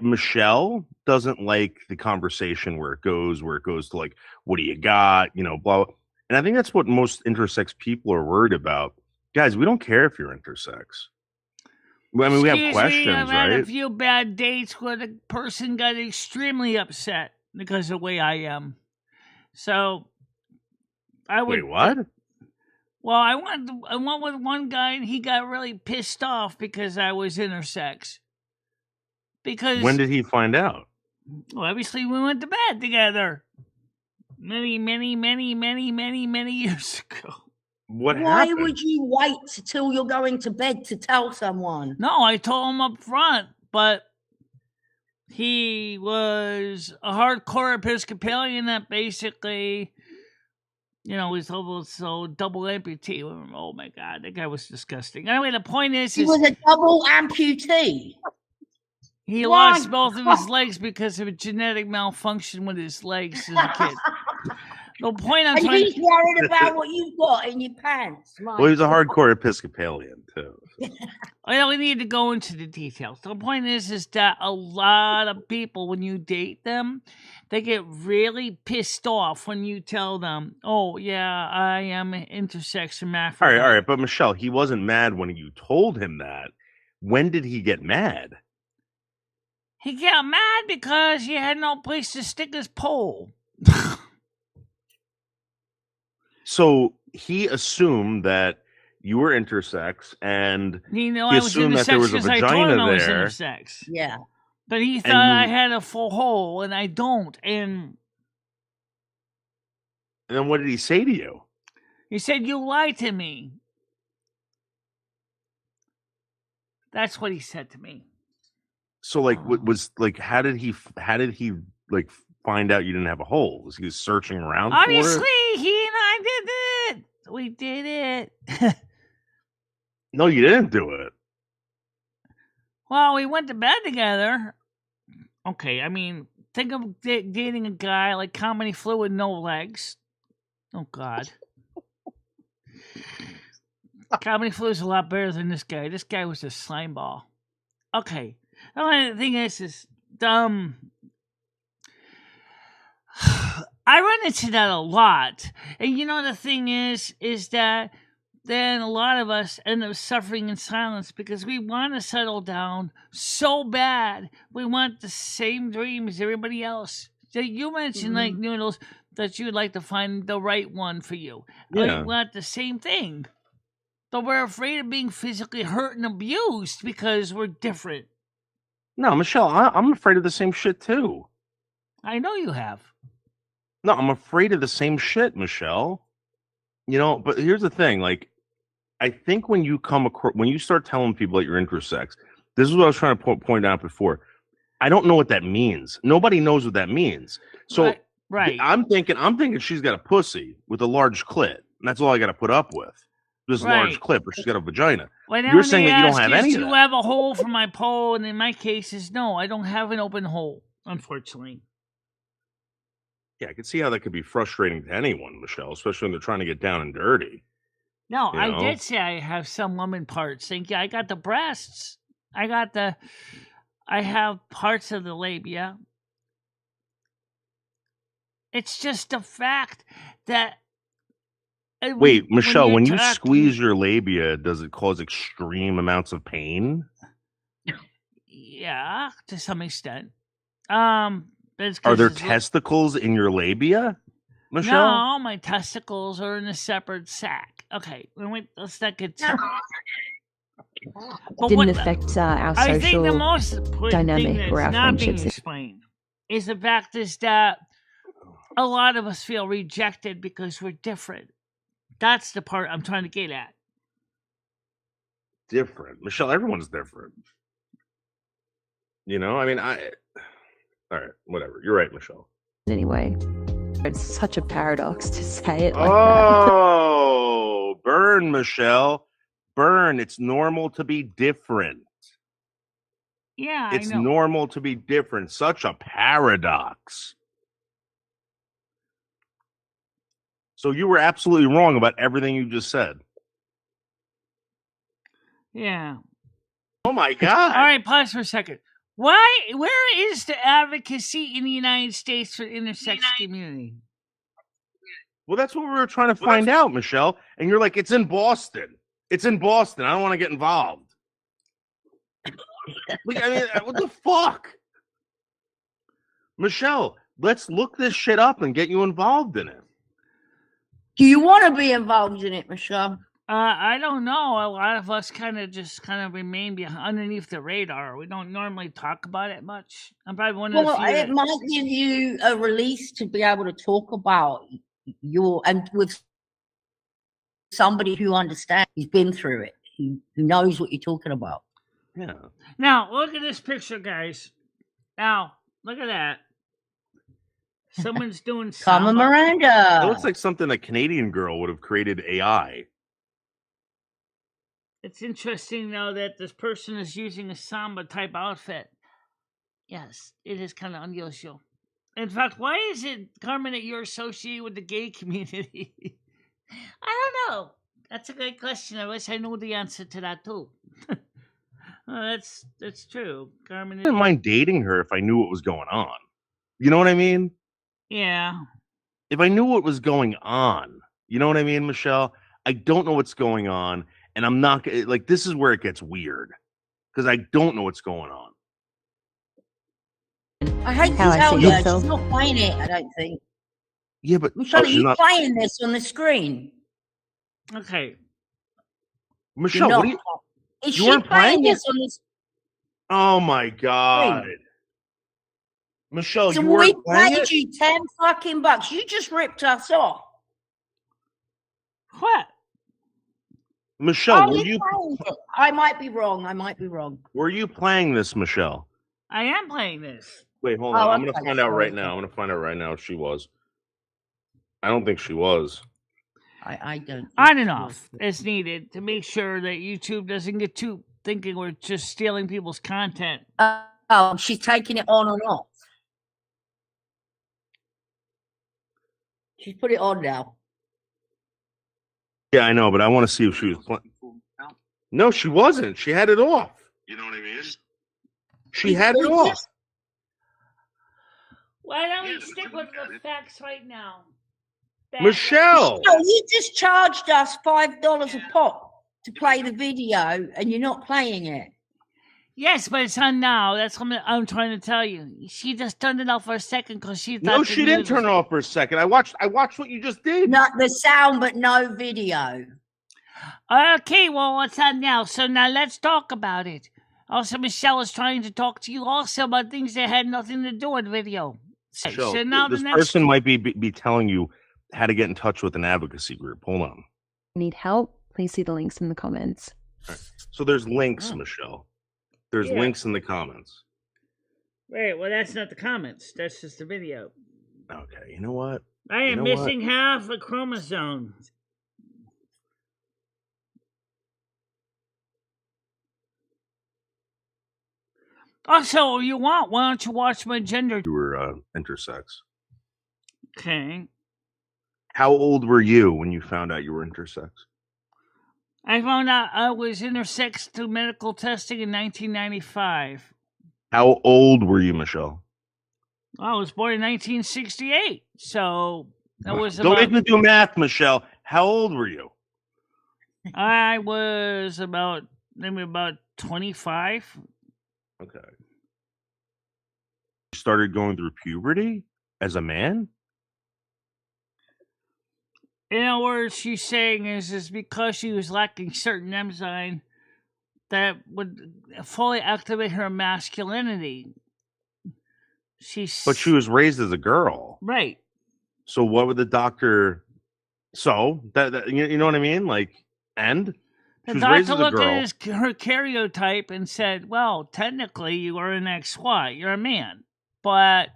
Michelle doesn't like the conversation where it goes to like, what do you got? You know, blah, blah. And I think that's what most intersex people are worried about. Guys, we don't care if you're intersex. I mean, we have questions, I've had a right? few bad dates where the person got extremely upset because of the way I am. So, I would. Wait, what? Well, I went with one guy and he got really pissed off because I was intersex. Because when did he find out? Well, obviously we went to bed together. Many years ago. Why happened? Would you wait till you're going to bed to tell someone? No, I told him up front, but he was a hardcore Episcopalian that basically, you know, was almost so double amputee. Oh my God, that guy was disgusting. Anyway, the point is, he was a double amputee. He lost both of his legs because of a genetic malfunction with his legs as a kid. The point I'm trying he's worried about what you've got in your pants. Well, he's a hardcore Episcopalian too. I don't need to go into the details. The point is that a lot of people, when you date them, they get really pissed off when you tell them, "Oh yeah, I am intersex hermaphrodite." All right, but Michelle, he wasn't mad when you told him that. When did he get mad? He got mad because he had no place to stick his pole. So he assumed that you were intersex, and he I assumed that there was a vagina there. Intersex. Yeah, but he thought I had a full hole, and I don't. And then what did he say to you? He said, "You lied to me." That's what he said to me. So, like, what was like? How did he like find out you didn't have a hole? Was he searching around? Obviously, for it? he and I did it. We did it. No, you didn't do it. Well, we went to bed together. Okay, I mean, think of dating a guy like Comedy Flu with no legs. Oh God. Comedy Flu is a lot better than this guy. This guy was a slime ball. Okay. The only thing is I run into that a lot. And you know, the thing is that then a lot of us end up suffering in silence because we want to settle down so bad. We want the same dream as everybody else. So you mentioned, like, Noodles, that you'd like to find the right one for you. Yeah. We want the same thing. But we're afraid of being physically hurt and abused because we're different. No, Michelle, I'm afraid of the same shit too. I know you have. No, I'm afraid of the same shit, Michelle. You know, but here's the thing. Like, I think when you start telling people that you're intersex, this is what I was trying to point out before. I don't know what that means. Nobody knows what that means. So right. I'm thinking she's got a pussy with a large clit, and that's all I got to put up with. This large clit, or she's got a vagina. Well, you're saying that you don't have any of that. Do you have a hole for my pole? And in my case, is no, I don't have an open hole, unfortunately. Yeah, I can see how that could be frustrating to anyone, Michelle, especially when they're trying to get down and dirty. No, I did say I have some woman parts. Think I got the breasts. I have parts of the labia. It's just a fact that. Wait, Michelle, when you squeeze your labia, does it cause extreme amounts of pain? Yeah, to some extent. Are there testicles in your labia, Michelle? No, my testicles are in a separate sack. Okay, let's not get to It didn't affect our social I think the most important dynamic thing or our that's not being friendships. explained is the fact is that a lot of us feel rejected because we're different. That's the part I'm trying to get at. Different. Michelle, everyone's different. You know, I mean, all right, whatever. You're right, Michelle. Anyway, it's such a paradox to say it like that. Burn, Michelle. Burn. It's normal to be different. Yeah, it's I know. normal to be different. Such a paradox. So you were absolutely wrong about everything you just said. Yeah. Oh my God. All right, pause for a second. Where is the advocacy in the United States for the intersex community? Well, that's what we were trying to find out, Michelle. And you're like, it's in Boston. It's in Boston. I don't want to get involved. Like, I mean, what the fuck? Michelle, let's look this shit up and get you involved in it. Do you want to be involved in it, Michelle? I don't know. A lot of us kind of remain underneath the radar. We don't normally talk about it much. I'm probably one of the few. Well, it might give you a release to be able to talk about and with somebody who understands, who's been through it, who knows what you're talking about. Yeah. Now, look at this picture, guys. Now, look at that. Someone's doing Carmen Miranda. It looks like something a Canadian girl would have created AI. It's interesting, though, that this person is using a samba-type outfit. Yes, it is kind of unusual. In fact, why is it, Carmen, that you're associated with the gay community? I don't know. That's a great question. I wish I knew the answer to that, too. That's true. Carmen, I wouldn't mind dating her if I knew what was going on. You know what I mean? Yeah. If I knew what was going on, you know what I mean, Michelle? I don't know what's going on, and I'm not like, this is where it gets weird because I don't know what's going on. I hate to tell you, she's not playing it, I don't think. Yeah, but Michelle, are you playing this on the screen? Okay. Michelle, what are you? Is she playing this on the screen? Oh my God. Michelle, so you weren't we playing paid it? you $10 You just ripped us off. What? Michelle, were you playing it? I might be wrong. Were you playing this, Michelle? I am playing this. Wait, hold on. I'm going to find out right now. I'm going to find out right now if she was. I don't think she was. I don't. On and off is needed to make sure that YouTube doesn't get too thinking we're just stealing people's content. She's taking it on and off. She's put it on now. Yeah, I know, but I want to see if she was playing. No, she wasn't. She had it off. You know what I mean? She had it off. Why don't we stick with the facts right now? Michelle! You just charged us $5 a pop to play the video, and you're not playing it. Yes, but it's on now. That's what I'm trying to tell you. She just turned it off for a second because she thought. No, she didn't turn it off for a second. I watched what you just did. Not the sound, but no video. Okay, well, it's on now. So now let's talk about it. Also, Michelle is trying to talk to you also about things that had nothing to do with video. Michelle, so now this the next person might be telling you how to get in touch with an advocacy group. Hold on. Need help? Please see the links in the comments. Right. So there's links, Michelle. There's links in the comments. Right, well, that's not the comments. That's just the video. Okay, you know what? I am missing half a chromosome. Also, why don't you watch my gender? You were intersex. Okay. How old were you when you found out you were intersex? I found out I was intersex through medical testing in 1995. How old were you, Michelle? I was born in 1968, so that was Don't make me do math, Michelle. How old were you? I was maybe about 25. Okay. You started going through puberty as a man? In other words, she's saying is because she was lacking certain enzyme that would fully activate her masculinity. But she was raised as a girl. Right. So what would the doctor... So, that you know what I mean? Like, and? The doctor looked at her karyotype and said, well, technically you are an XY. You're a man. But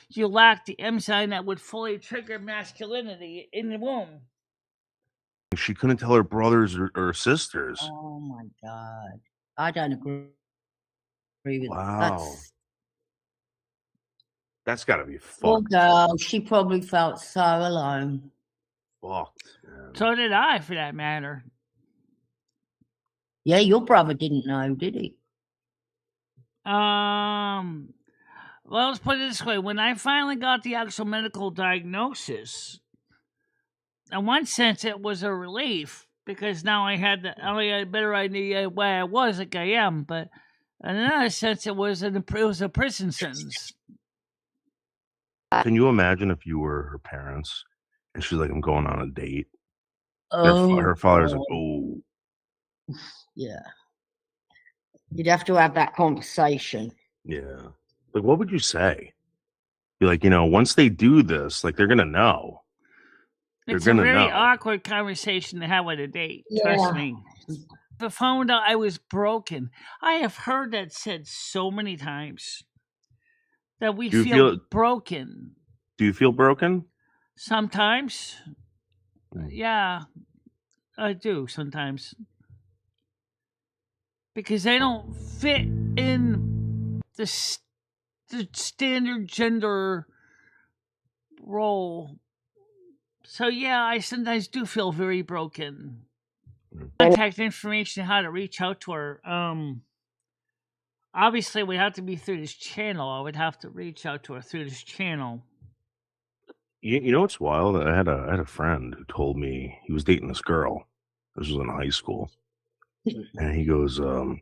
you lack the enzyme that would fully trigger masculinity in the womb. She couldn't tell her brothers or sisters. Oh, my God. I don't agree with that. Wow. That's got to be Poor fucked. girl. She probably felt so alone. fucked, man. So did I, for that matter. Yeah, your brother didn't know, did he? Well, let's put it this way. When I finally got the actual medical diagnosis, in one sense, it was a relief because now I had a better idea where I was, like I am. But in another sense, it was a prison sentence. Can you imagine if you were her parents and she's like, I'm going on a date? Oh, her father's like, oh. Yeah. You'd have to have that conversation. Yeah. Like, what would you say? You're like, once they do this, like, they're going to know. It's a very awkward conversation to have with a date. Trust me. If I found out I was broken, I have heard that said so many times that we feel broken. Do you feel broken? Sometimes. Yeah, I do sometimes. Because I don't fit in the standard gender role. So yeah, I sometimes do feel very broken. Contact information, how to reach out to her. Obviously, we have to be through this channel. I would have to reach out to her through this channel. You know what's wild? I had a friend who told me he was dating this girl. This was in high school, and he goes, so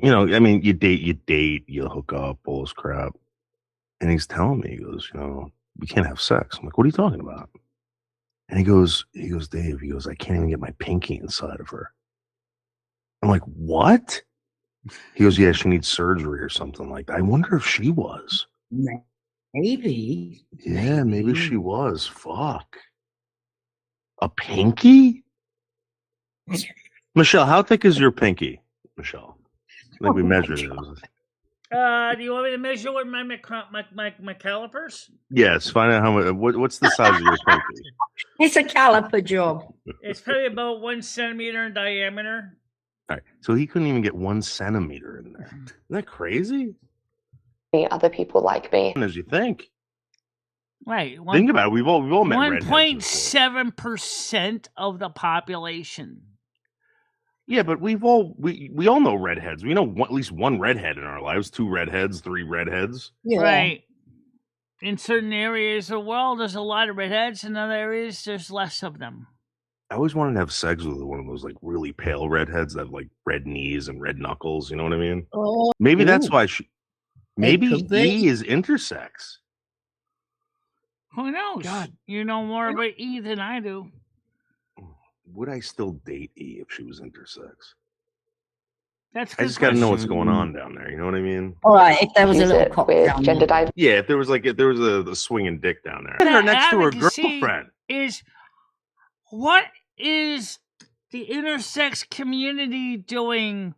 I mean, you date, you hook up, all this crap, and he's telling me, he goes, we can't have sex. I'm like, what are you talking about? And he goes, Dave, I can't even get my pinky inside of her. I'm like, what? He goes, yeah, she needs surgery or something like that. I wonder if she was. Maybe. Yeah, maybe she was. Fuck. A pinky? Michelle, how thick is your pinky? Michelle. I think we measured it. Do you want me to measure with my calipers? Yes, find out how much. What's the size of your pinky? It's a caliper job. It's probably about 1 centimeter in diameter. All right, so he couldn't even get 1 centimeter in there. Isn't that crazy? Other people like me. As you think. Right. Think about it. We've all met 1.7% of the population. Yeah, but we all know redheads. We know at least one redhead in our lives, 2 redheads, 3 redheads. Yeah. Right. In certain areas of the world, there's a lot of redheads. In other areas, there's less of them. I always wanted to have sex with one of those like really pale redheads that have like red knees and red knuckles. You know what I mean? Oh, maybe that's why maybe E is intersex. Who knows? God. You know more about E than I do. Would I still date E if she was intersex? That's I just got to know what's going on down there. You know what I mean? All right, if there was a little cock down gender there. Yeah, if there was a swinging dick down there. Her next to her girlfriend. What is the intersex community doing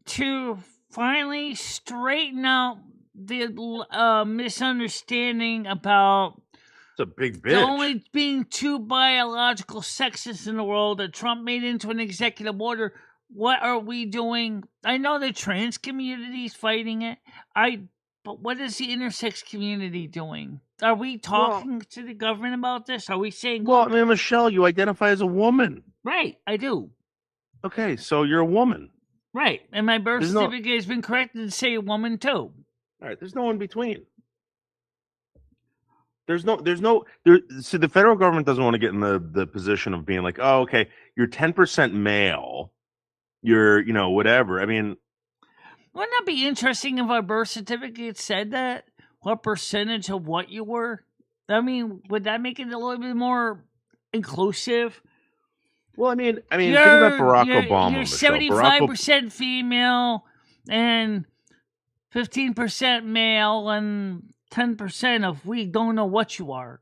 to finally straighten out the misunderstanding about it's a big bitch. there only being 2 biological sexes in the world that Trump made into an executive order? What are we doing? I know the trans community is fighting it. But what is the intersex community doing? Are we talking to the government about this? Are we saying... Well, I mean, Michelle, you identify as a woman. Right, I do. Okay, so you're a woman. Right, and my birth certificate has been corrected to say woman, too. All right, there's no in between. See, the federal government doesn't want to get in the position of being like, oh, okay, you're 10% male. You're, whatever. I mean... Wouldn't that be interesting if our birth certificate said that? What percentage of what you were? I mean, would that make it a little bit more inclusive? Well, I mean, think about Barack Obama. You're 75% female and 15% male and 10% of we don't know what you are.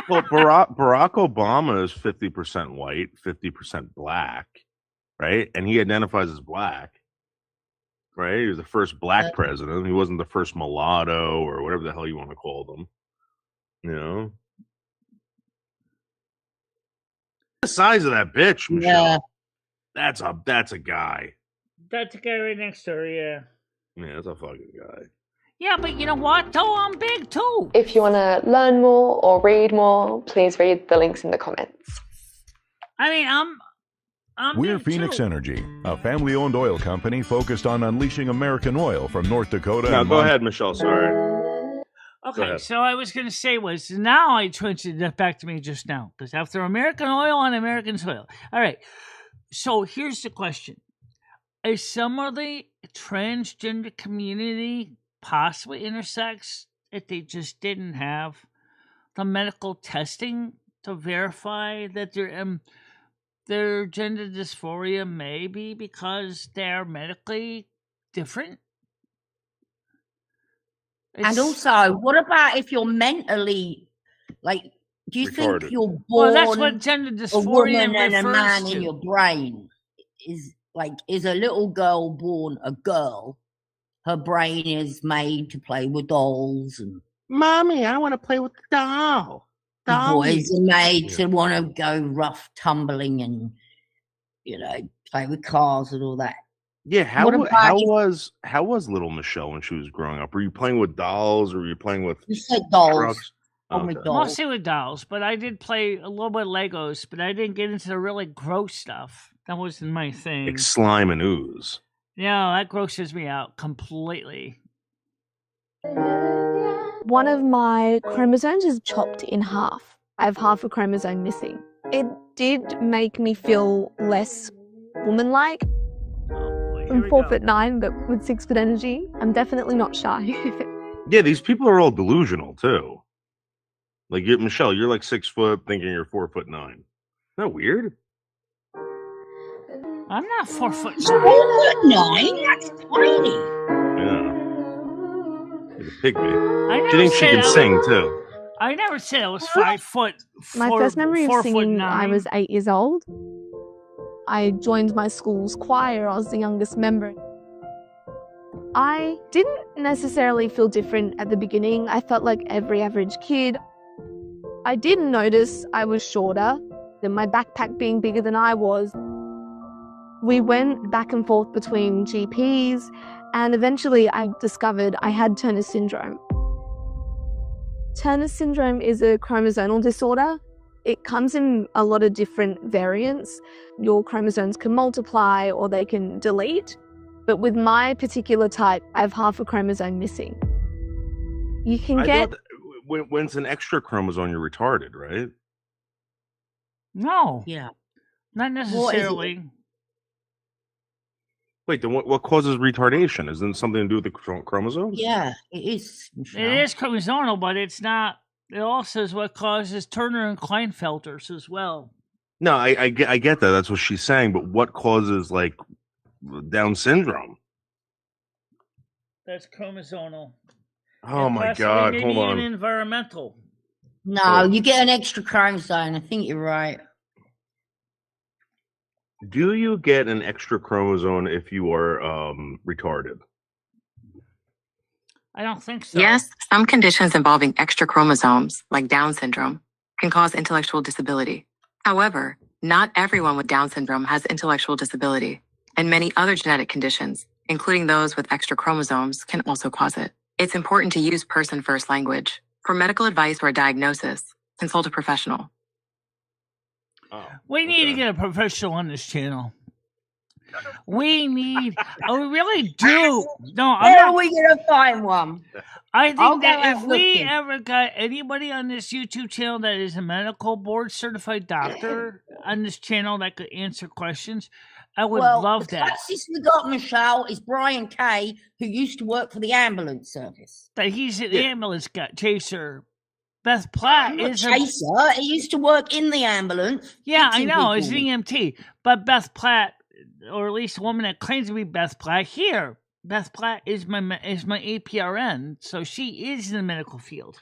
Well, Barack Obama is 50% white, 50% black, right? And he identifies as black. Right, he was the first black president. He wasn't the first mulatto or whatever the hell you want to call them. The size of that bitch, Michelle. Yeah. That's a guy. That's a guy right next to her. Yeah. Yeah, that's a fucking guy. Yeah, but you know what? Though I'm big too. If you want to learn more or read more, please read the links in the comments. I mean, I'm We're Phoenix Energy, a family-owned oil company focused on unleashing American oil from North Dakota. No, and go ahead, Michelle. Sorry. Okay, so I was going to say was, now I twitched it back to me just now, because after American oil on American soil. All right, so here's the question. Is some of the transgender community possibly intersex if they just didn't have the medical testing to verify that their gender dysphoria may be because they're medically different? And also, what about if you're mentally, like, do you Retarded. think you're born Well, that's what gender a dysphoria woman and a refers man to. in your brain? Is a little girl born a girl? Her brain is made to play with dolls, and Mommy, I want to play with the doll. boys are made to want to go rough tumbling and, play with cars and all that. Yeah, how What about was little Michelle when she was growing up? Were you playing with dolls or were you playing with You said dolls. trucks? Okay. Mostly with dolls, but I did play a little bit of Legos, but I didn't get into the really gross stuff. That wasn't my thing. Like slime and ooze. No, that grosses me out completely. One of my chromosomes is chopped in half. I have half a chromosome missing. It did make me feel less woman-like. I'm 4'9", but with 6 foot energy, I'm definitely not shy. Yeah, these people are all delusional too. Like Michelle, you're like 6 foot, thinking you're 4'9". Isn't that weird? I'm not 4'9". 4'9"? That's tiny. Yeah. Like a pygmy. I She never thinks she said can I was- sing too. I never said I was 5 foot. My first memory of 4'9". singing, I was 8 years old. I joined my school's choir. I was the youngest member. I didn't necessarily feel different at the beginning. I felt like every average kid. I did notice I was shorter, than my backpack being bigger than I was. We went back and forth between GPs, and eventually I discovered I had Turner syndrome. Turner syndrome is a chromosomal disorder. It comes in a lot of different variants. Your chromosomes can multiply or they can delete. But with my particular type, I have half a chromosome missing. You can get... When it's an extra chromosome, you're retarded, right? No. Yeah. Not necessarily. Wait, then what causes retardation? Isn't it something to do with the chromosomes? Yeah, it is. It is chromosomal, but it's not. It also is what causes Turner and Klinefelters as well. No, I get that. That's what she's saying. But what causes like Down syndrome? That's chromosomal. Oh And my possibly God! maybe Hold on. even environmental. No, you get an extra chromosome. I think you're right. Do you get an extra chromosome if you are retarded? I don't think so. Yes, some conditions involving extra chromosomes, like Down syndrome, can cause intellectual disability. However, not everyone with Down syndrome has intellectual disability, and many other genetic conditions, including those with extra chromosomes, can also cause it. It's important to use person-first language. For medical advice or a diagnosis, consult a professional. We need to get a professional on this channel. We need. We really do. No, I'm Where not. are we going to find one? I I'll think go that out if we looking. ever got anybody on this YouTube channel that is a medical board certified doctor on this channel that could answer questions, I would love the that. closest we got, Michelle, is Brian Kay, who used to work for the ambulance service. That he's an ambulance guy, chaser. Beth Platt Not is chaser. He used to work in the ambulance. Yeah, I fixing know. It's an people. EMT. But Beth Platt, or at least a woman that claims to be Beth Platt, here, Beth Platt is my APRN, so she is in the medical field.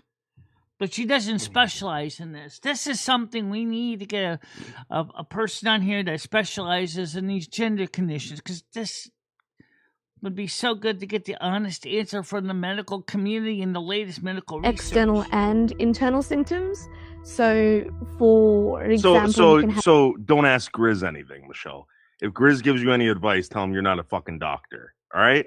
But she doesn't specialize in this. This is something we need to get a person on here that specializes in these gender conditions, because this would be so good to get the honest answer from the medical community and the latest medical research. External and internal symptoms. So, for example, you can have... So don't ask Grizz anything, Michelle. If Grizz gives you any advice, tell him you're not a fucking doctor. All right?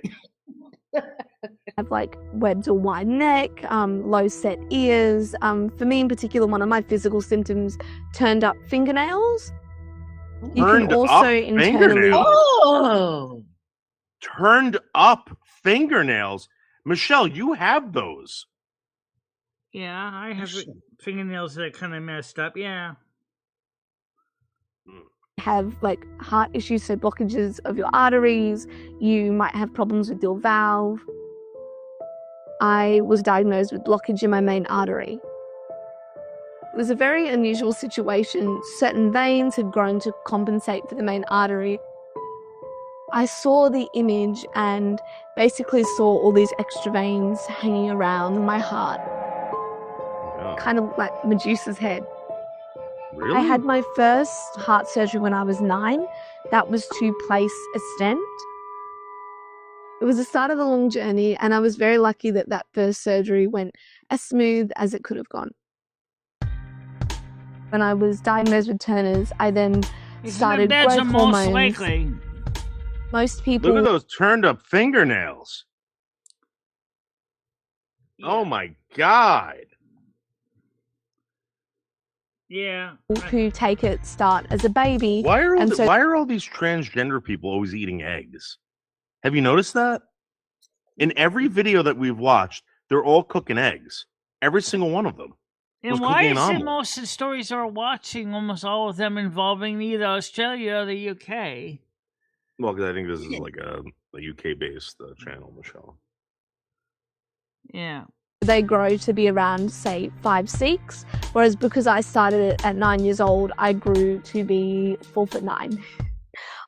have like webbed or wide neck, low set ears. For me in particular, one of my physical symptoms turned up fingernails. You can Turned also up internally. Oh, Turned up fingernails. Michelle, you have those. Yeah, I have fingernails that are kind of messed up. Yeah. Have like heart issues, so blockages of your arteries. You might have problems with your valve. I was diagnosed with blockage in my main artery. It was a very unusual situation. Certain veins had grown to compensate for the main artery. I saw the image and basically saw all these extra veins hanging around my heart. Yeah. Kind of like Medusa's head. Really? I had my first heart surgery when I was 9. That was to place a stent. It was the start of a long journey, and I was very lucky that that first surgery went as smooth as it could have gone. When I was diagnosed with Turner's, I then started growth hormones. Likely. Most people. Look at those turned up fingernails. Yeah. Oh my God. Yeah. Who take it start as a baby. Why are all these transgender people always eating eggs? Have you noticed that? In every video that we've watched, they're all cooking eggs. Every single one of them. And why is it most of the stories are watching, almost all of them involving either Australia or the UK? Well, because I think this is like a UK-based channel, Michelle. Yeah. They grow to be around, say, 5, 6. Whereas because I started it at 9 years old, I grew to be 4'9".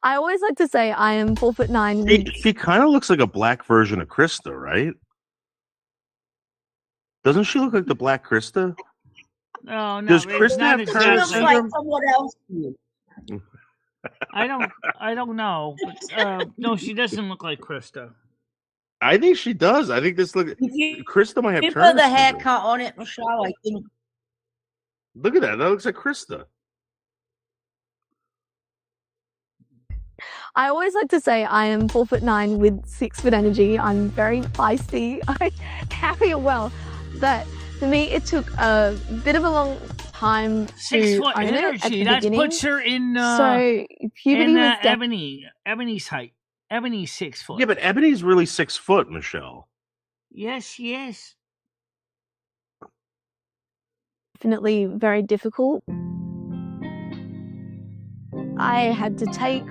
I always like to say I am 4'9". She kind of looks like a black version of Krista, right? Doesn't she look like the black Krista? No, Does Krista have Turner syndrome? Like someone else. I don't know. But, no, she doesn't look like Krista. I think she does. I think this look. Krista might have You Turner put the syndrome. haircut on it, Michelle. I think. Look at that. That looks like Krista. I always like to say I am 4'9" with 6 foot energy. I'm very feisty. I carry it well. But for me, it took a bit of a long time 6 foot own energy. it at the That beginning. puts her in. So puberty in, was Ebony's height. Ebony's 6 foot. Yeah, but Ebony's really 6 foot, Michelle. Yes, yes. Definitely very difficult. I had to take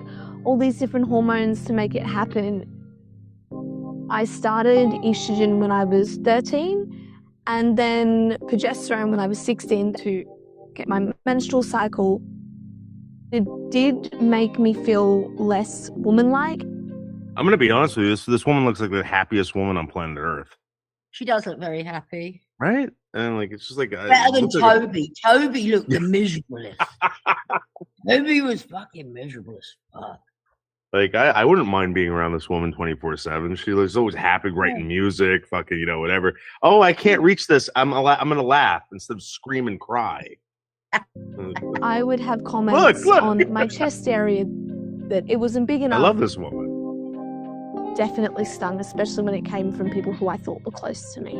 all these different hormones to make it happen. I started estrogen when I was 13 and then progesterone when I was 16 to get my menstrual cycle. It did make me feel less woman-like. I'm going to be honest with you. This woman looks like the happiest woman on planet Earth. She does look very happy. Right? And like it's just like better than Toby. Toby looked the miserablest. Toby was fucking miserable as fuck. Like I wouldn't mind being around this woman 24/7. She was always happy, writing music, fucking whatever. Oh, I can't reach this. I'm gonna laugh instead of scream and cry. I would have comments on my chest area that it wasn't big enough. I love this woman. Definitely stung, especially when it came from people who I thought were close to me.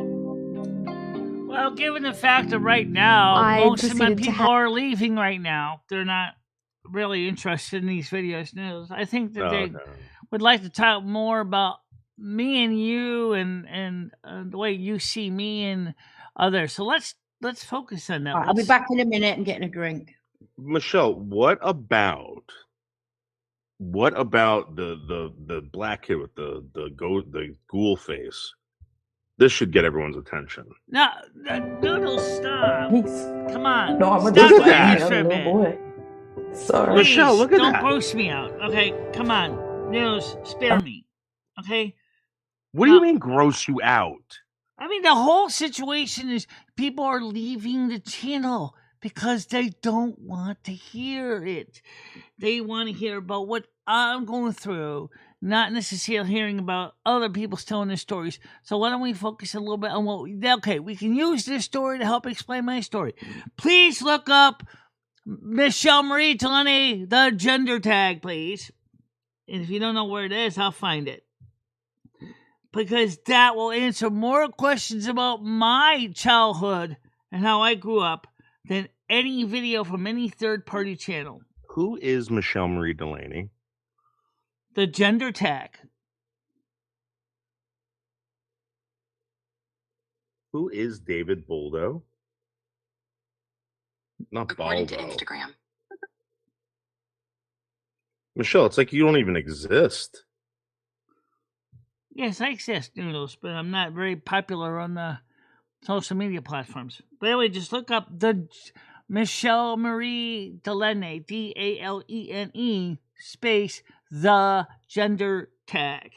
Well, given the fact that right now, most of my people are leaving right now. They're not really interested in these videos news. I think that they would like to talk more about me and you and the way you see me and others. So let's focus on that. Right, I'll be back in a minute and getting a drink. Michelle, what about the black kid with the ghoul face? This should get everyone's attention. No, Noodle, stop. Come on. No, I'm a stop little boy. Sorry. Please, Michelle, look at don't that. gross me out. Okay, come on. Noodles, spare me. Okay? What do you mean gross you out? I mean, the whole situation is people are leaving the channel because they don't want to hear it. They want to hear about what I'm going through, not necessarily hearing about other people telling their stories. So why don't we focus a little bit on we can use this story to help explain my story. Please look up Michelle Marie Delaney, the gender tag, please. And if you don't know where it is, I'll find it. because that will answer more questions about my childhood and how I grew up than any video from any third-party channel. Who is Michelle Marie Delaney? The gender tag. Who is David Boldo? Not According to Baldo. Instagram. Michelle, it's like you don't even exist. Yes, I exist, Noodles, but I'm not very popular on the social media platforms. But anyway, just look up the Michelle Marie Delaney, Dalene, space, the gender tag.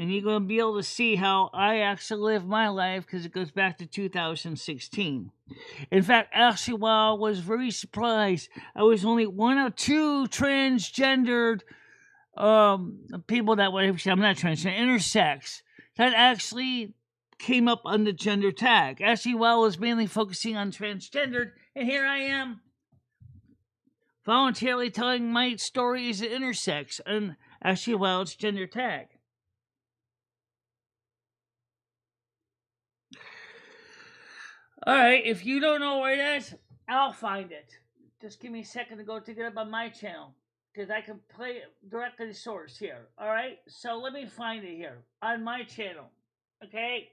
And you're going to be able to see how I actually live my life because it goes back to 2016. In fact, actually, while I was very surprised, I was only one of two transgendered people that were, I'm not transgender, intersex, that actually came up on the gender tag. Actually, while I was mainly focusing on transgendered, and here I am voluntarily telling my story as an intersex, and actually, while it's gender tag. Alright, if you don't know where it is, I'll find it. Just give me a second to go to get up on my channel, because I can play it directly to source here. Alright, so let me find it here on my channel. Okay?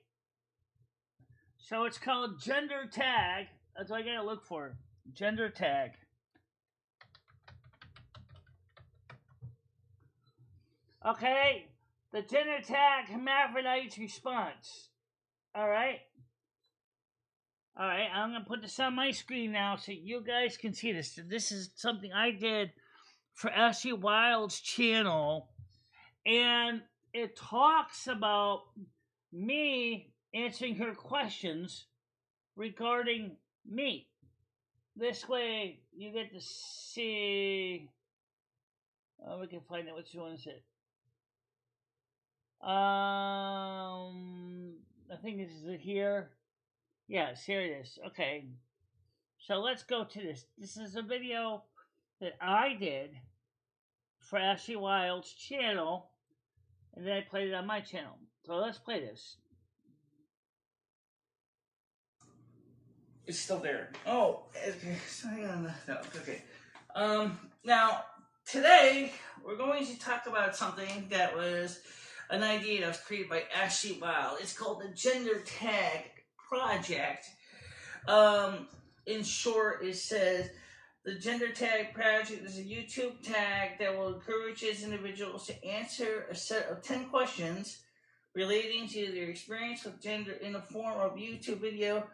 So it's called Gender Tag. That's what I gotta look for. Gender Tag. Okay? The Gender Tag Hermaphrodite Response. Alright? Alright, I'm going to put this on my screen now so you guys can see this. This is something I did for Ashley Wild's channel. And it talks about me answering her questions regarding me. This way you get to see... Oh, we can find out which one is it. I think this is it here. Yes, here it is. Okay. So let's go to this. This is a video that I did for Ashley Wild's channel, and then I played it on my channel. So let's play this. It's still there. Oh, okay. So hang on. No, okay. Now, today, we're going to talk about something that was an idea that was created by Ashley Wild. It's called the Gender Tag Project. In short, it says the Gender Tag Project is a YouTube tag that will encourage individuals to answer a set of 10 questions relating to their experience with gender in the form of YouTube video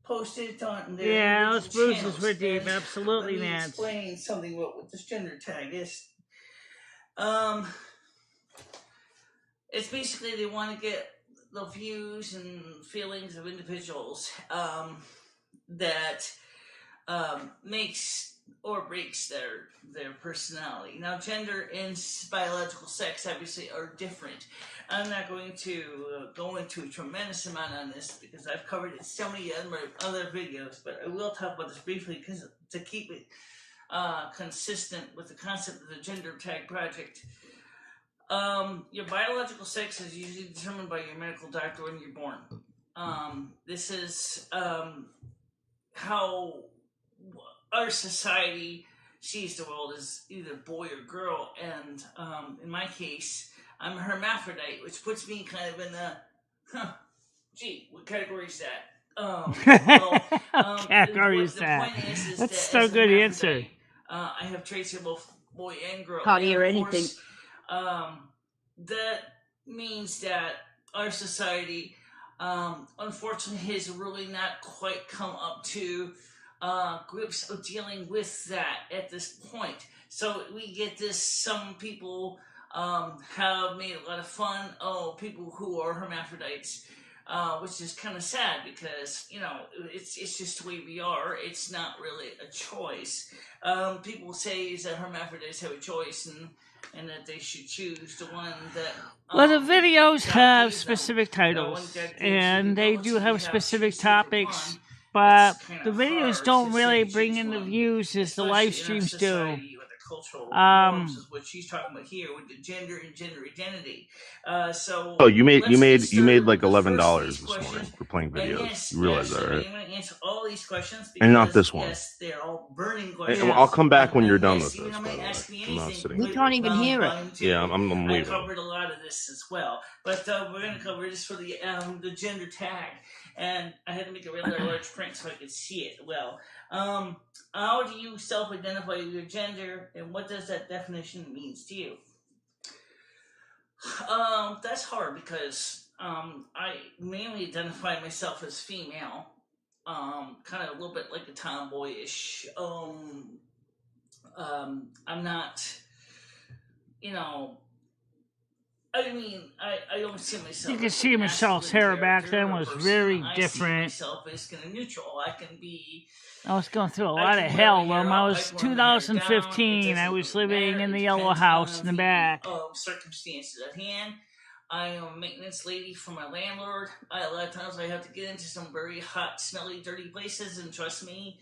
posted on their those bruises channels. were deep, absolutely, Let me Nance. explain something what this gender tag is. It's basically they want to get the views and feelings of individuals that makes or breaks their personality. Now, gender and biological sex obviously are different. I'm not going to go into a tremendous amount on this because I've covered it so many other videos, but I will talk about this briefly because to keep it consistent with the concept of the Gender Tag Project. Your biological sex is usually determined by your medical doctor when you're born. This is how our society sees the world as either boy or girl, and in my case, I'm a hermaphrodite, which puts me kind of in the, gee, what category is that? Category is that? That's so good answer. I have traits of both boy and girl. Can't hear and of anything. course, that means that our society, unfortunately, has really not quite come up to grips of dealing with that at this point. So we get this, some people have made a lot of fun of people who are hermaphrodites, which is kind of sad because, you know, it's just the way we are. It's not really a choice. People say is that hermaphrodites have a choice and that they should choose the one that... Well, the videos have specific titles, and they do have specific topics, but the videos don't really bring in the views as the live streams do. cultural norms is what she's talking about here with the gender and gender identity. So Oh, you made let's like the first of $11 these this questions. morning for playing And videos. yes, You realize that, right? I'm going to answer all these questions And not because this one. yes, they're all burning And questions. I'll come back when you're And done yes, with even this. though By the way, ask me I'm not anything, sitting. We can't even hear it. volume two, Yeah, I'm I leaving. covered a lot of this as well, but we're going to cover this for the gender tag, and I had to make it really large print so I could see it well. How do you self-identify your gender, and what does that definition mean to you? That's hard because I mainly identify myself as female, kind of a little bit like a tomboyish. I'm not, you know. I mean, I don't see myself. You can as see a Michelle's masculine hair back character then or was person. very I different. see myself as kind of neutral. I can be. I was going through a I lot of can hell wear when my I hair was up, I can wear my hair down. 2015. I was living in the yellow house in the back. Circumstances at hand. I am a maintenance lady for my landlord. A lot of times I have to get into some very hot, smelly, dirty places, and trust me,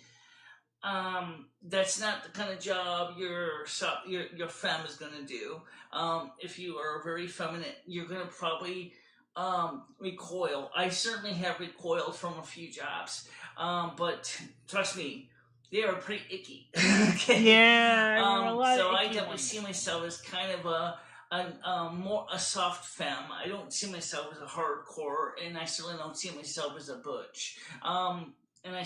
that's not the kind of job your femme is going to do. If you are very feminine, you're going to probably recoil. I certainly have recoiled from a few jobs, but trust me, they are pretty icky. Okay. Yeah, So I definitely see myself as kind of more a soft femme. I don't see myself as a hardcore, and I certainly don't see myself as a butch. And I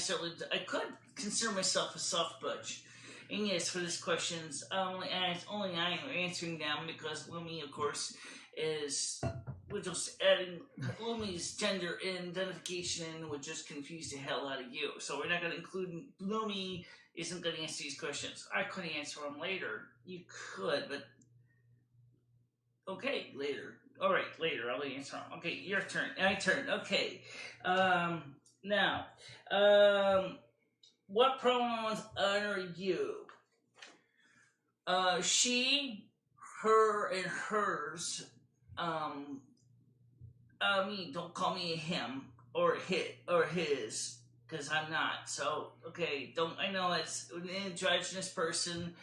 could consider myself a soft butch. And yes, for these questions, only I am answering them because Lumi, of course, we're just adding Lumi's gender identification would just confuse the hell out of you. So we're not going to include Lumi isn't going to answer these questions. I could answer them later. You could, but okay, later. All right, later I'll answer them. Okay, your turn. My turn. Okay. Now, what pronouns honor you? She, her, and hers. Don't call me a him or his, because I'm not. So, okay, I know it's an androgynous person,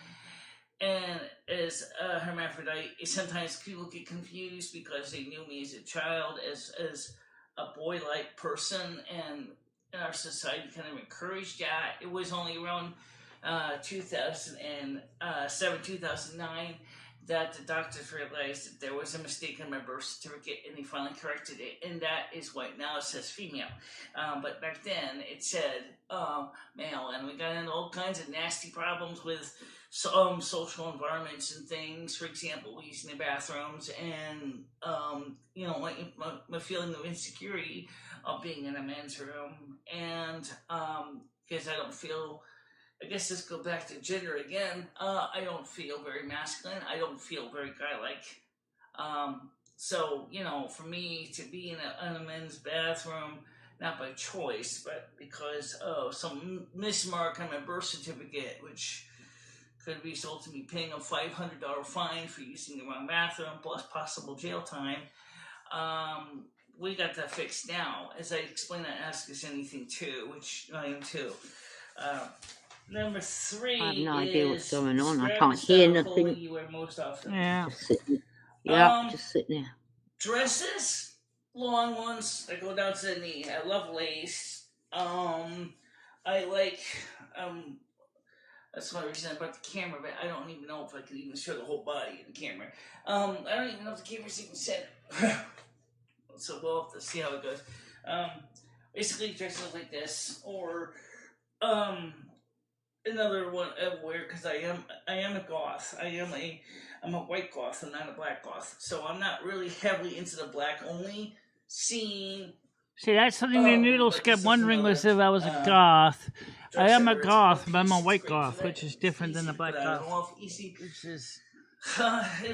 and as a hermaphrodite, sometimes people get confused because they knew me as a child as a boy-like person, and in our society kind of encouraged that. It was only around 2007, 2009 that the doctors realized that there was a mistake in my birth certificate, and they finally corrected it, and that is why now it says female. But back then it said male, and we got into all kinds of nasty problems with social environments and things. For example, we used in the bathrooms, and my feeling of insecurity of being in a men's room, and because I don't feel. I guess let's go back to gender again. I don't feel very masculine. I don't feel very guy-like. So, for me to be in a men's bathroom, not by choice, but because of some mismark on my birth certificate, which could result in me paying a $500 fine for using the wrong bathroom, plus possible jail time. We got that fixed now. As I explain that, Ask Us Anything too, which I am too. Number 3 I have no idea what's going on. I describe can't the hear style of clothing nothing. you wear most often. Yeah. Just sitting. Yeah, just sitting there. Dresses, long ones that go down to the knee. I love lace. I like. That's one reason I brought the camera, but I don't even know if I could even show the whole body in the camera. I don't even know if the camera's even set. So we'll have to see how it goes. Basically, dresses like this, or another one I wear because I am a goth. I'm a white goth and not a black goth. So I'm not really heavily into the black only scene. See, that's something the noodles kept wondering was if I was a goth. I am a goth, but I'm a white goth, which is different than the black goth. If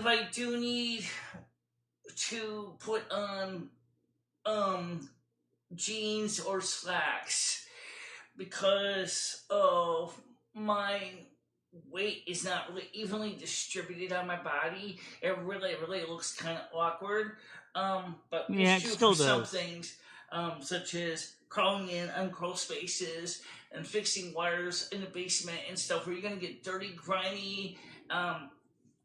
I do need to put on jeans or slacks because of my weight is not really evenly distributed on my body, it really looks kind of awkward. But yeah, it still for some does. things, such as crawling in uncrawl spaces and fixing wires in the basement and stuff where you're going to get dirty, grimy,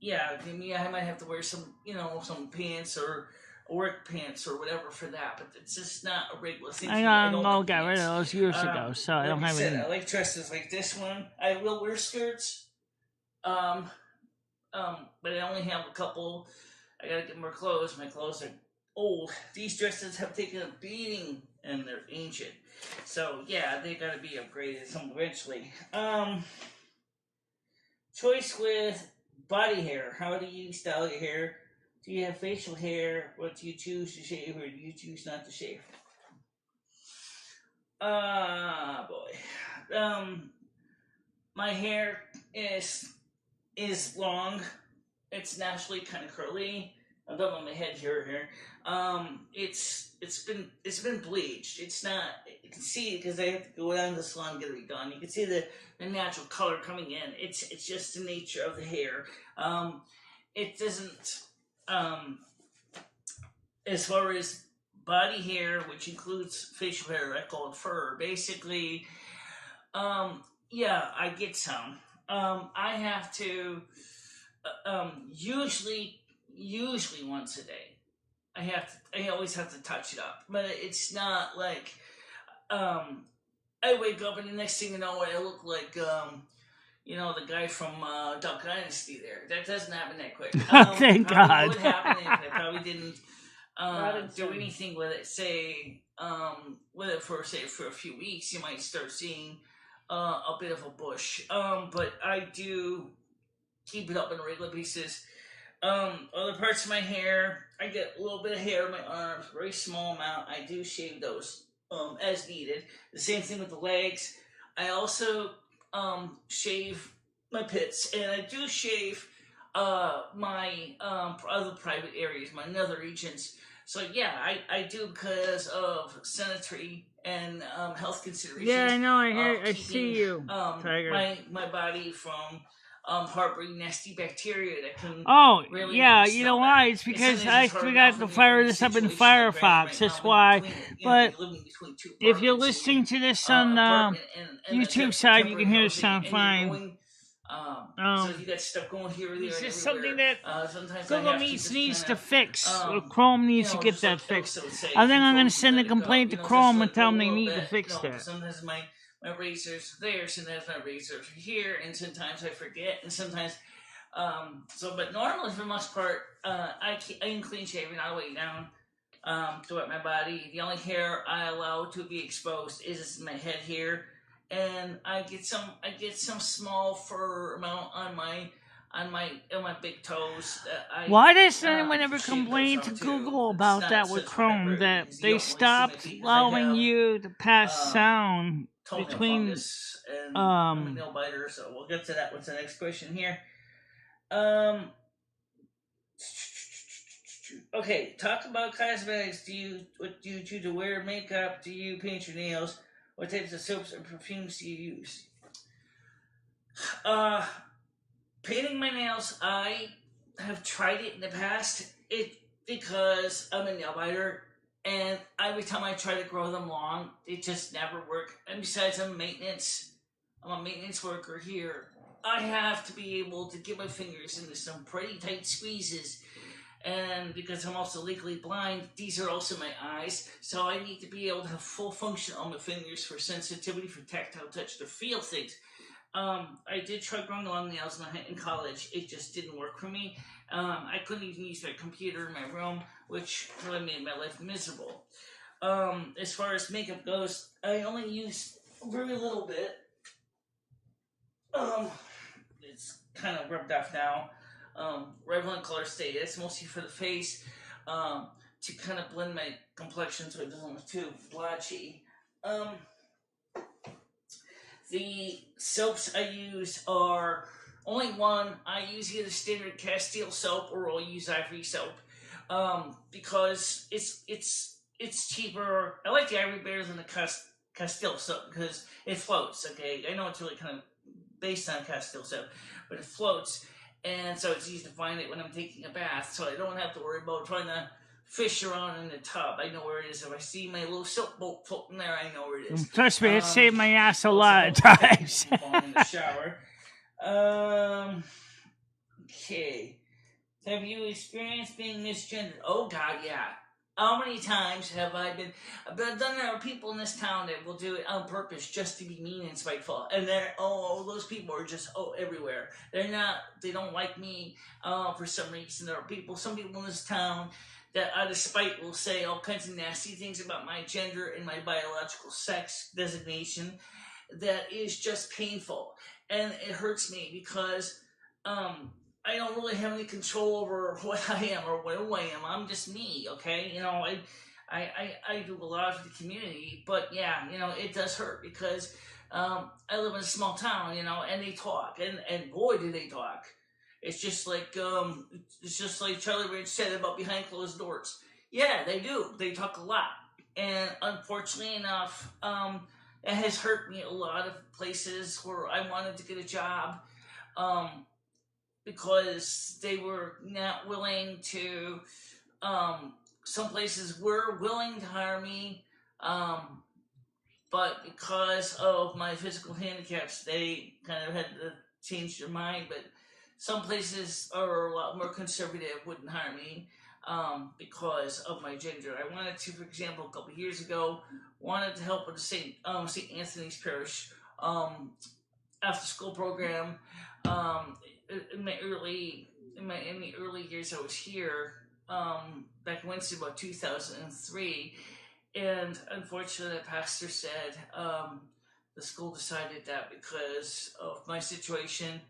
yeah, I mean, I might have to wear some, some pants or work pants or whatever for that, but it's just not a regular thing. I got rid of those years ago, so I don't like have I said, any. I like dresses like this one. I will wear skirts, but I only have a couple. I gotta get more clothes. My clothes are old. These dresses have taken a beating and they're ancient. So yeah, they gotta be upgraded eventually. Choice with body hair. How do you style your hair? Do you have facial hair? What do you choose to shave or do you choose not to shave? Boy. My hair is long. It's naturally kind of curly. I'm done on my head here. It's been bleached. It's not. You can see because I have to go down to the salon and get it redone. You can see the natural color coming in. It's just the nature of the hair. It doesn't. As far as body hair, which includes facial hair, I call it fur. Basically, yeah, I get some. I have to. Usually once a day. I always have to touch it up, but it's not like I wake up and the next thing you know I look like the guy from Duck Dynasty there. That doesn't happen that quick. Thank God. Would happen if I probably didn't do anything with it. Say for a few weeks, you might start seeing a bit of a bush. But I do keep it up on a regular basis. Other parts of my hair, I get a little bit of hair on my arms, very small amount. I do shave those as needed. The same thing with the legs. I also shave my pits, and I do shave my other private areas, my nether regions. So yeah, I do because of sanitary and health considerations. Yeah, I know. I see you, Tiger. My body from harboring nasty bacteria that can. Oh, really yeah, you know why? It's because I forgot to fire this up in Firefox. That's why. But if you're listening to this on YouTube side, you can hear the sound fine. So you got stuff going here, there, This and is something that sometimes Google Meets needs to fix. Or Chrome needs to get that fixed. I think I'm going to send a complaint to Chrome and tell them they need to fix that. Sometimes my razors are there, sometimes my razors are here, and sometimes I forget, and sometimes but normally for the most part, I am clean shaven all the way down throughout my body. The only hair I allow to be exposed is my head here, and I get some small fur amount on my big toes. Why does anyone ever complain to Google about that with Chrome, that they stopped allowing you to pass sound between I'm a nail biter, so we'll get to that. What's the next question here? Okay, talk about cosmetics. What do you choose to wear? Makeup? Do you paint your nails? What types of soaps or perfumes do you use? Painting my nails, I have tried it in the past. Because I'm a nail biter, and every time I try to grow them long, it just never works. And besides, I'm a maintenance worker here. I have to be able to get my fingers into some pretty tight squeezes. And because I'm also legally blind, these are also my eyes. So I need to be able to have full function on my fingers for sensitivity, for tactile touch, to feel things. I did try growing long nails in college. It just didn't work for me. I couldn't even use my computer in my room, which really made my life miserable. As far as makeup goes, I only use a very little bit. It's kind of rubbed off now. Revlon Color Stay. That's mostly for the face, to kind of blend my complexion so it doesn't look too blotchy. The soaps I use are only one. I use either standard Castile soap or I'll use Ivory soap, because it's cheaper. I like the Ivory better than the Castile soap because it floats. Okay, I know it's really kind of based on Castile soap, but it floats, and so it's easy to find it when I'm taking a bath. So I don't have to worry about trying to fish around in the tub. I know where it is. If I see my little soap boat floating there, I know where it is. Trust me, it saved my ass a lot of times. In the shower. Okay. Have you experienced being misgendered? Oh God, yeah. How many times have I been? But then there are people in this town that will do it on purpose just to be mean and spiteful, and they're those people are just everywhere. They're not. They don't like me for some reason. There are some people in this town that out of spite will say all kinds of nasty things about my gender and my biological sex designation. That is just painful, and it hurts me because I don't really have any control over what I am or who I am. I'm just me, okay? I do a lot for the community, but yeah, it does hurt because I live in a small town, and they talk, and boy, do they talk. It's just like Charlie Rich said about behind closed doors. Yeah, they do. They talk a lot, and unfortunately enough, it has hurt me a lot of places where I wanted to get a job. Because they were not willing to, some places were willing to hire me, but because of my physical handicaps, they kind of had to change their mind. But some places are a lot more conservative, wouldn't hire me because of my gender. I wanted to, for example, a couple years ago, wanted to help with the St. Anthony's Parish after school program. In the early years I was here, back when it's about 2003, and unfortunately the pastor said the school decided that because of my situation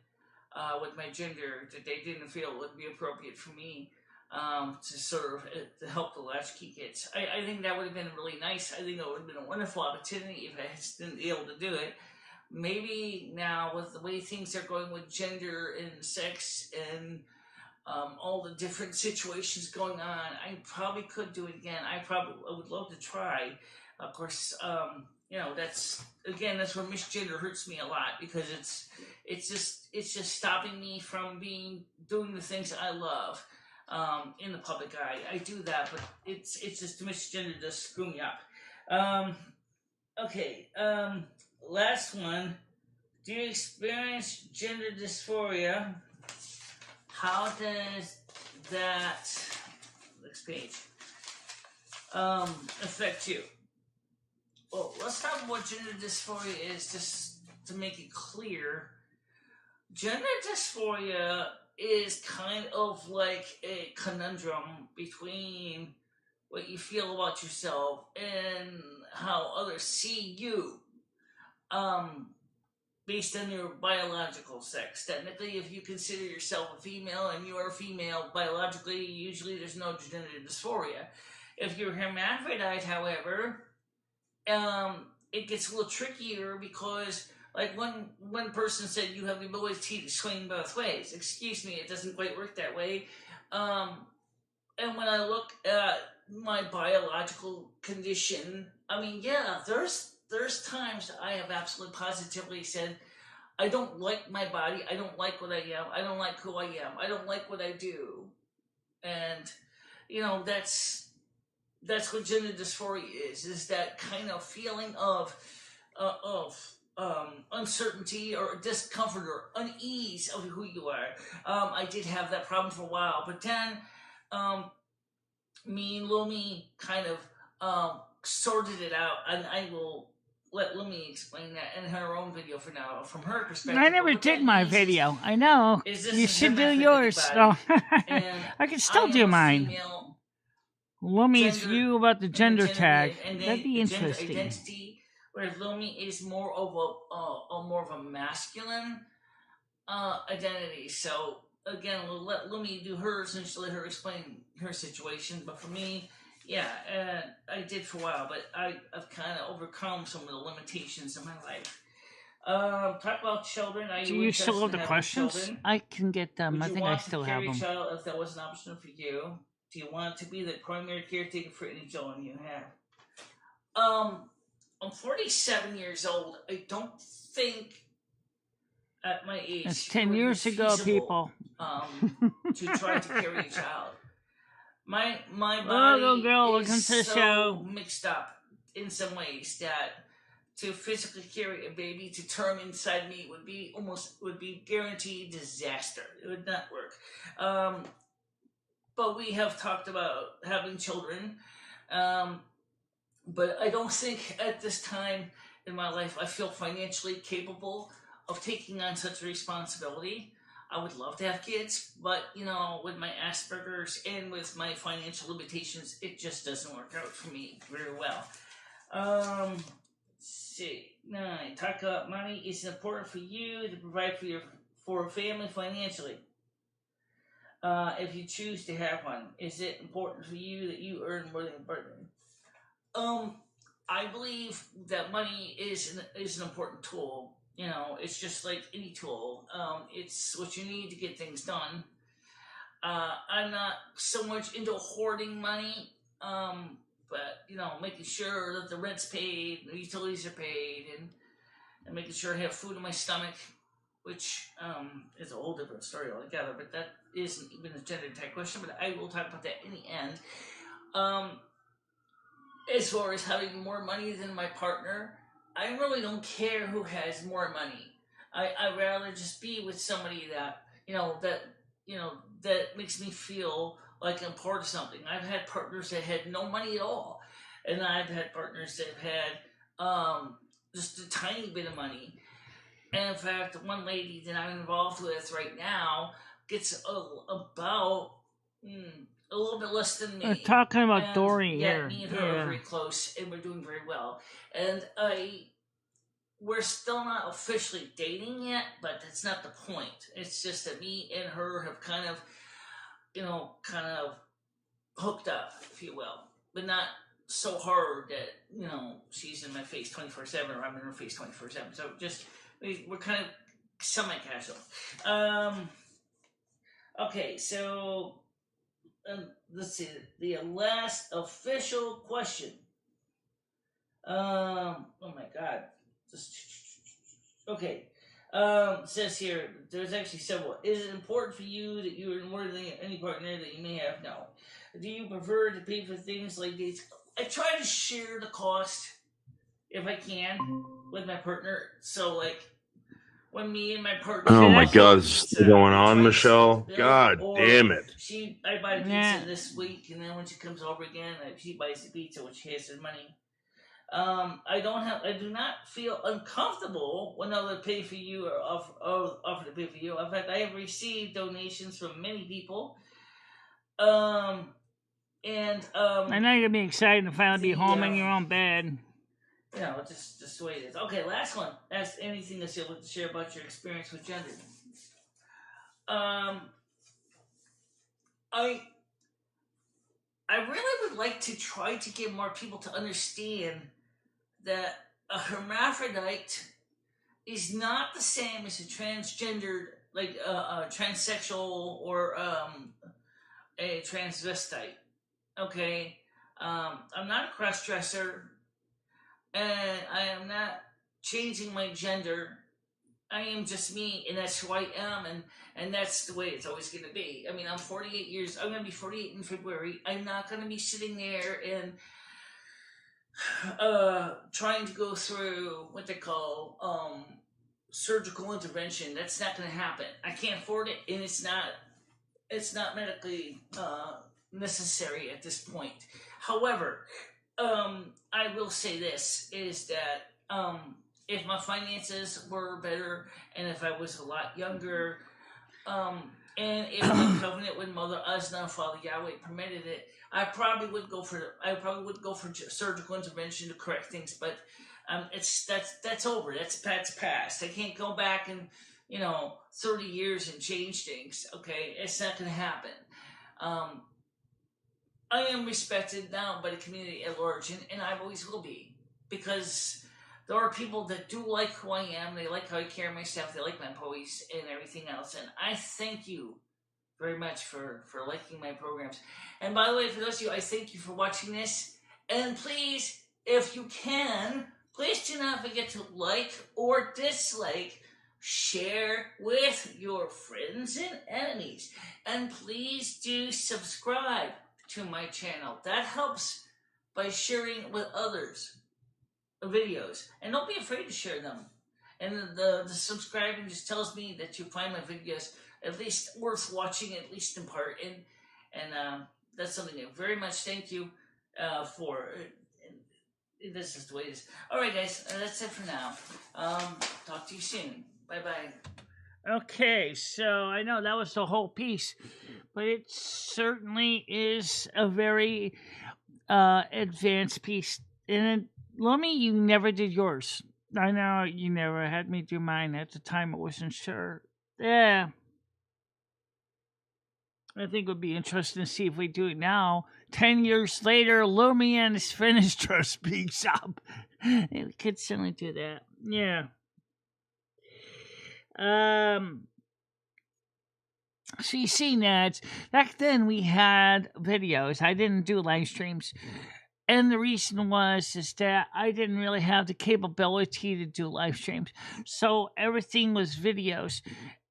with my gender, that they didn't feel it would be appropriate for me to serve to help the latchkey kids. I think that would have been really nice. I think it would have been a wonderful opportunity if I had been able to do it. Maybe now with the way things are going with gender and sex and all the different situations going on, I probably could do it again. I would love to try. Of course, that's where misgender hurts me a lot because it's just stopping me from doing the things I love in the public eye. I do that, but it's just misgender does screw me up. Okay. Last one. Do you experience gender dysphoria? How does that, next page, affect you? Well, let's talk about what gender dysphoria is, just to make it clear. Gender dysphoria is kind of like a conundrum between what you feel about yourself and how others see you. Based on your biological sex. Technically, if you consider yourself a female and you are a female, biologically, usually there's no gender dysphoria. If you're hermaphrodite, however, it gets a little trickier because, like, one person said you have the ability to swing both ways. Excuse me, it doesn't quite work that way. And when I look at my biological condition, I mean, yeah, there's times I have absolutely positively said, I don't like my body, I don't like what I am, I don't like who I am, I don't like what I do. And, that's what gender dysphoria is that kind of feeling of uncertainty or discomfort or unease of who you are. I did have that problem for a while, but then me and Lumi kind of sorted it out, and I will let Lumi explain that in her own video for now, from her perspective. I never did my video. I know. You should do yours. So I can still do mine. Lumi's view about the gender tag. That'd be interesting. Identity, whereas Lumi is more of a masculine identity. So again, we'll let Lumi do hers and she'll let her explain her situation. But for me, yeah, I did for a while, but I've kind of overcome some of the limitations in my life. Talk about children. Do you still have the questions? Children? I can get them. Would I you think I want still to have carry them. a child if that was an option for you? Do you want to be the primary caretaker for any children you have? I'm 47 years old. I don't think at my age That's it 10 would be years ago, feasible, people. to try to carry a child. My Oh, body little girl, is welcome to the so show. mixed up in some ways that to physically carry a baby to term inside me would be guaranteed disaster. It would not work. But we have talked about having children. But I don't think at this time in my life I feel financially capable of taking on such a responsibility. I would love to have kids, but with my Asperger's and with my financial limitations, it just doesn't work out for me very well. Let's see. 9. Talk about money. Is it important for you to provide for a family financially? If you choose to have one, is it important for you that you earn more than your partner? I believe that money is an important tool. It's just like any tool. It's what you need to get things done. I'm not so much into hoarding money, but making sure that the rent's paid, the utilities are paid, and making sure I have food in my stomach, which is a whole different story altogether. But that isn't even a gender type question. But I will talk about that in the end. As far as having more money than my partner, I really don't care who has more money. I'd rather just be with somebody that that makes me feel like I'm part of something. I've had partners that had no money at all, and I've had partners that had just a tiny bit of money. And in fact, one lady that I'm involved with right now gets about a little bit less than me. We're talking about And Dory yeah, here. me and her are very close, and we're doing very well. And we're still not officially dating yet, but that's not the point. It's just that me and her have kind of hooked up, if you will, but not so hard that she's in my face 24/7 or I'm in her face 24/7. So just we're kind of semi-casual. Okay, so. Let's see, the last official question. Oh my god. Okay. Says here, there's actually several. Is it important for you that you earn more than any partner that you may have? No. Do you prefer to pay for things like dates? I try to share the cost if I can with my partner. So like when me and my partner. Oh my God, is this still going on, Michelle? God damn it! I buy pizza this week, and then when she comes over again, she buys the pizza when she has her money. I do not feel uncomfortable when others pay for you or offer to pay for you. In fact, I have received donations from many people. I know you're gonna be excited to finally be home in your own bed. Just the way it is. Okay, last one. Ask anything that you'd like to share about your experience with gender. I really would like to try to get more people to understand that a hermaphrodite is not the same as a transgendered, like a transsexual or a transvestite. Okay, I'm not a cross-dresser. And I am not changing my gender. I am just me, and that's who I am, and that's the way it's always going to be. I mean, I'm 48 years. I'm going to be 48 in February. I'm not going to be sitting there and trying to go through what they call surgical intervention. That's not going to happen. I can't afford it, and it's not medically necessary at this point. However, I will say this, is that if my finances were better and if I was a lot younger, and if the covenant with Mother Uzna and Father Yahweh permitted it, I probably would go for surgical intervention to correct things, but that's over. That's past. I can't go back and 30 years and change things. Okay, it's not going to happen. I am respected now by the community at large, and I always will be, because there are people that do like who I am. They like how I carry myself. They like my poise and everything else. And I thank you very much for liking my programs. And by the way, for those of you, I thank you for watching this. And please, if you can, please do not forget to like or dislike, share with your friends and enemies. And please do subscribe to my channel. That helps by sharing with others. videos, and don't be afraid to share them. And the subscribing just tells me that you find my videos at least worth watching, at least in part, and that's something I very much thank you for. And this is the way it is. All right, guys, that's it for now. Talk to you soon. Bye bye. Okay, so I know that was the whole piece, but it certainly is a very advanced piece. And Lummy, you never did yours. I know you never had me do mine at the time. I wasn't sure. Yeah. I think it would be interesting to see if we do it now. 10 years later, Lumian is finished her speaks up. We could certainly do that. Yeah. So you see, Nads, back then we had videos. I didn't do live streams. And the reason was is that I didn't really have the capability to do live streams. So everything was videos.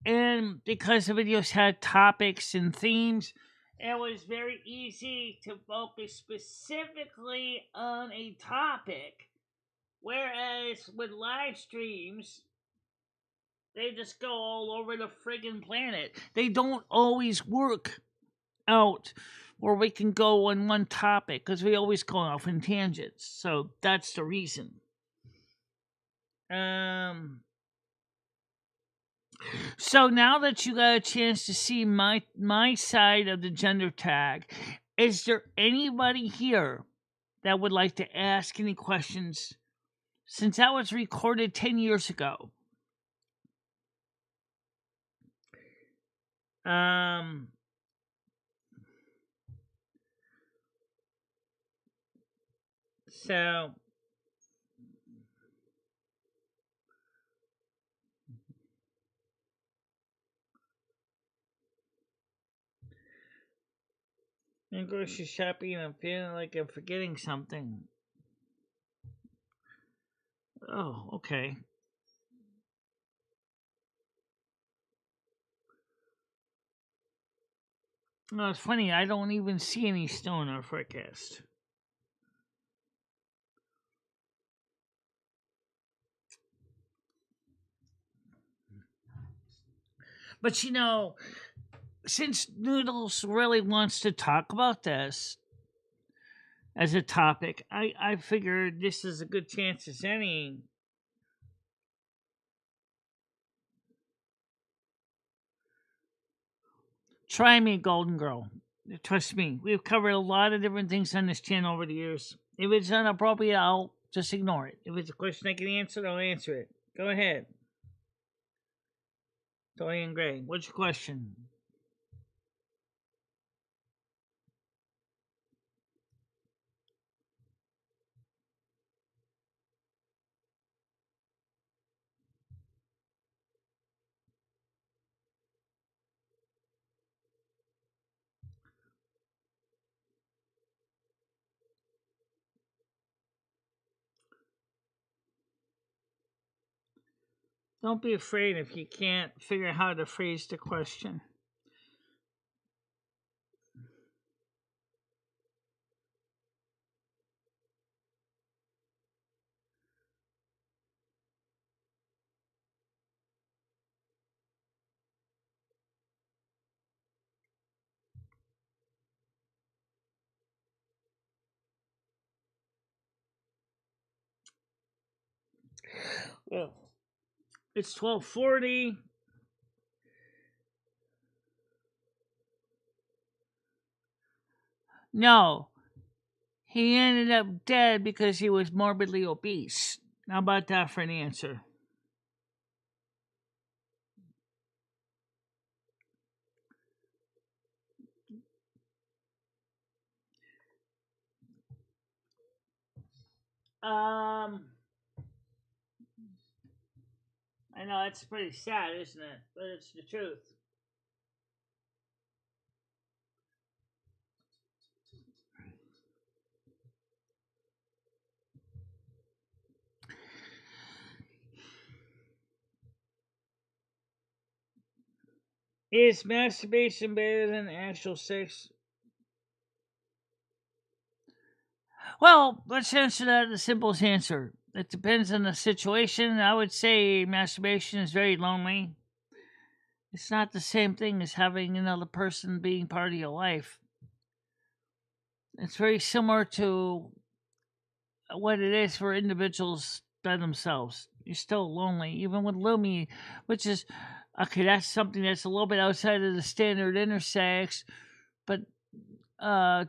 And because the videos had topics and themes, it was very easy to focus specifically on a topic. Whereas with live streams, they just go all over the friggin' planet. They don't always work out where we can go on one topic because we always go off in tangents. So that's the reason. So now that you got a chance to see my side of the gender tag, is there anybody here that would like to ask any questions? Since that was recorded 10 years ago. So I'm grocery shopping and I'm feeling like I'm forgetting something. Oh, okay. No, it's funny. I don't even see any snow in our forecast. But you know, since Noodles really wants to talk about this as a topic, I figured this is a good chance as any. Try me, Golden Girl. Trust me, we've covered a lot of different things on this channel over the years. If it's inappropriate, I'll just ignore it. If it's a question I can answer, I'll answer it. Go ahead. Dorian Gray, what's your question? Don't be afraid if you can't figure out how to phrase the question. Well, it's 12:40. No, he ended up dead because he was morbidly obese. How about that for an answer? I know it's pretty sad, isn't it? But it's the truth. Is masturbation better than actual sex? Well, let's answer that the simplest answer. it depends on the situation. I would say masturbation is very lonely. It's not the same thing as having another person being part of your life. It's very similar to what it is for individuals by themselves. You're still lonely, even with Lumi, which is okay. That's something that's a little bit outside of the standard intersex, but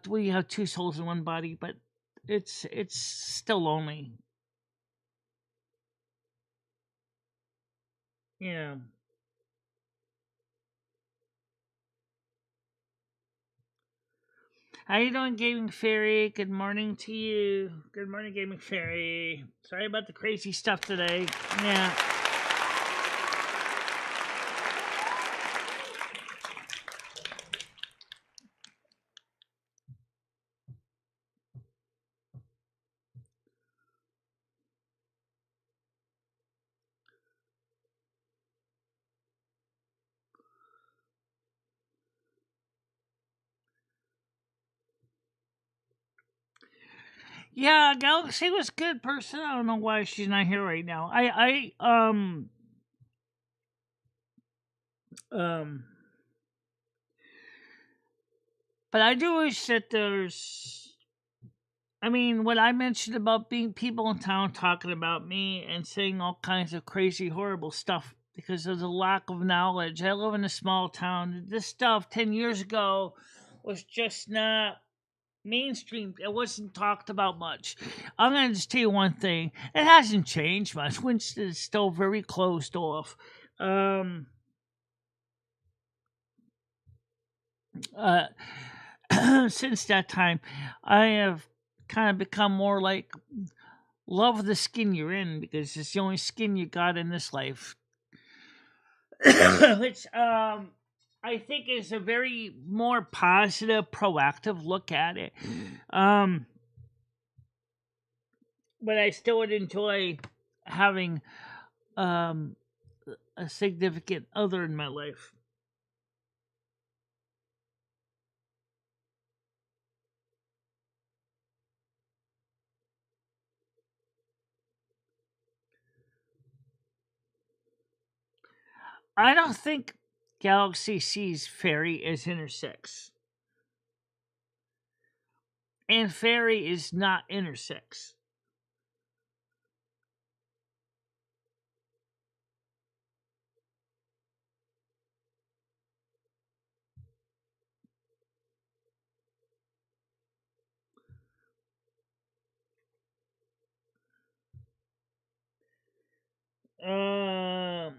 we have two souls in one body. But it's still lonely. Yeah. How you doing, Gaming Fairy? Good morning to you. Good morning, Gaming Fairy. Sorry about the crazy stuff today. Yeah. Yeah, Galaxy was good person. I don't know why she's not here right now. But I do wish that there's. I mean, what I mentioned about being people in town talking about me and saying all kinds of crazy, horrible stuff because there's a lack of knowledge. I live in a small town. This stuff 10 years ago was just not mainstream. It wasn't talked about much. I'm going to just tell you one thing. It hasn't changed much. Winston is still very closed off. Since that time, I have kind of become more like love the skin you're in because it's the only skin you got in this life. Which I think is a very more positive, proactive look at it. But I still would enjoy having a significant other in my life. I don't think Galaxy sees fairy as intersex. And fairy is not intersex.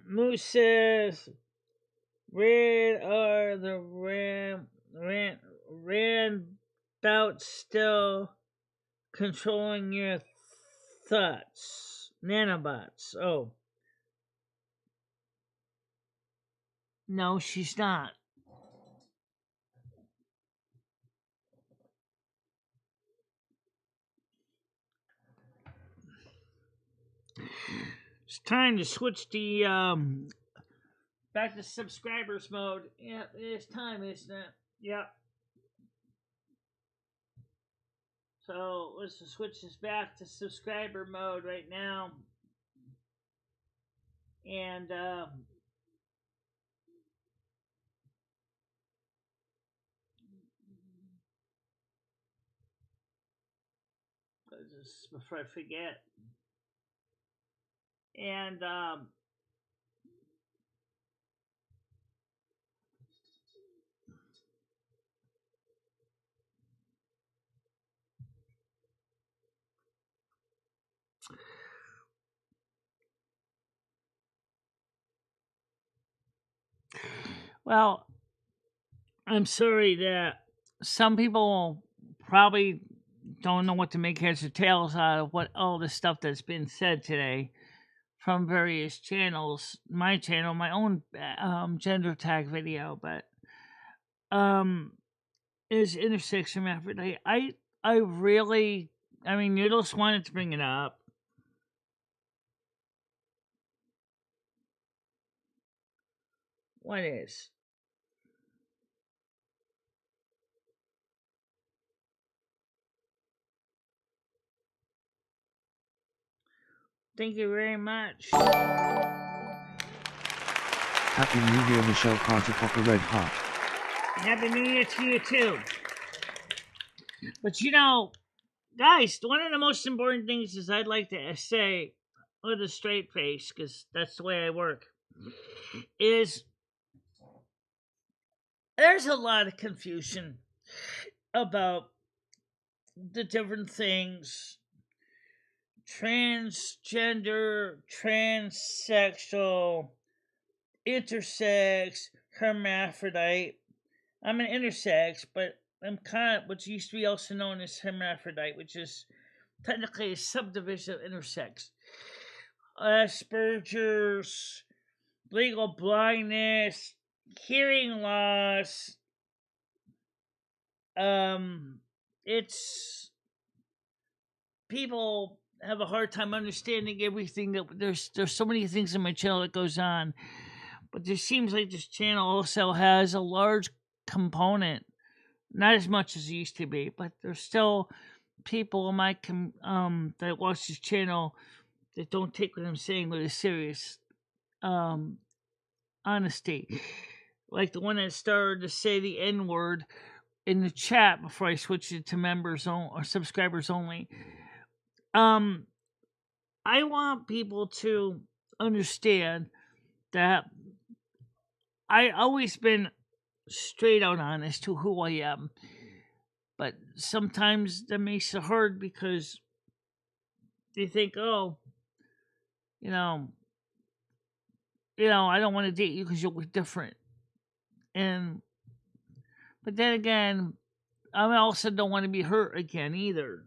Moose says, red are the randouts still controlling your thoughts. Nanobots. Oh. No, she's not. It's time to switch the back to subscribers mode. Yeah, it is time, isn't it? Yep. So let's just switch this back to subscriber mode right now. And just before I forget. And well, I'm sorry that some people probably don't know what to make heads or tails out of what all the stuff that's been said today from various channels. My channel, my own gender tag video, but is intersex hermaphrodite. I really, I mean, Noodles wanted to bring it up. What is? Thank you very much. Happy New Year, Michelle Carter Popper Red Hot. Happy New Year to you too. But you know, guys, one of the most important things is I'd like to say with a straight face, because that's the way I work, is there's a lot of confusion about the different things: transgender, transsexual, intersex, hermaphrodite. I'm an intersex, but I'm kind of what used to be also known as hermaphrodite, which is technically a subdivision of intersex. Asperger's, legal blindness, hearing loss. It's people have a hard time understanding everything that there's so many things in my channel that goes on, but it seems like this channel also has a large component, not as much as it used to be, but there's still people in my that watch this channel that don't take what I'm saying with a serious honesty, like the one that started to say the N-word in the chat before I switched it to members or subscribers only. I want people to understand that I always been straight out honest to who I am, but sometimes that makes it hard because they think, oh, you know, I don't want to date you because you're different, but then again, I also don't want to be hurt again either.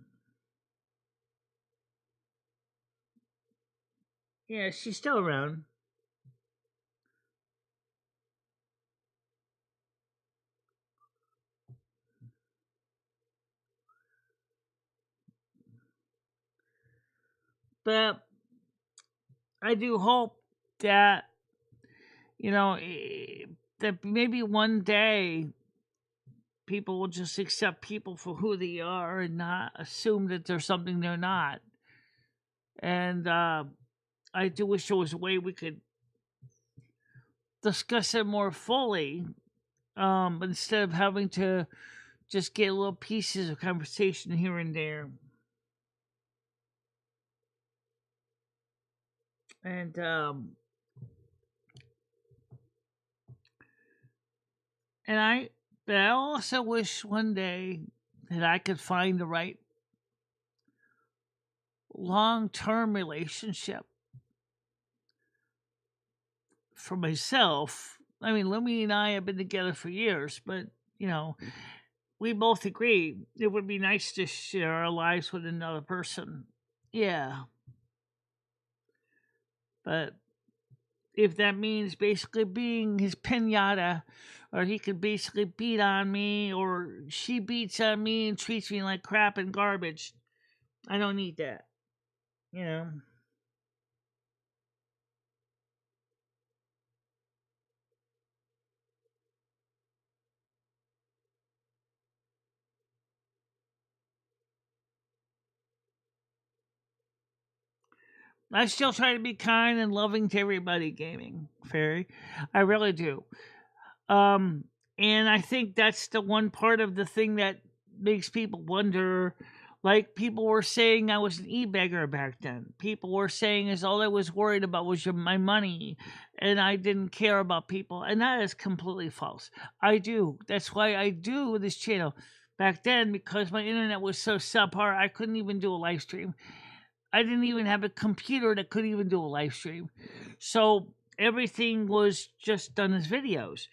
Yeah, she's still around. But I do hope that, that maybe one day people will just accept people for who they are and not assume that they're something they're not. And I do wish there was a way we could discuss it more fully, instead of having to just get little pieces of conversation here and there. And but I also wish one day that I could find the right long-term relationship for myself. I mean, Lumi and I have been together for years, but, we both agree it would be nice to share our lives with another person. Yeah. But if that means basically being his pinata, or he could basically beat on me, or she beats on me and treats me like crap and garbage, I don't need that. I still try to be kind and loving to everybody gaming, Fairy. I really do. And I think that's the one part of the thing that makes people wonder. Like, people were saying I was an e-beggar back then. People were saying is all I was worried about was my money, and I didn't care about people. And that is completely false. I do. That's why I do this channel. Back then, because my internet was so subpar, I couldn't even do a live stream. I didn't even have a computer that could even do a live stream. So everything was just done as videos.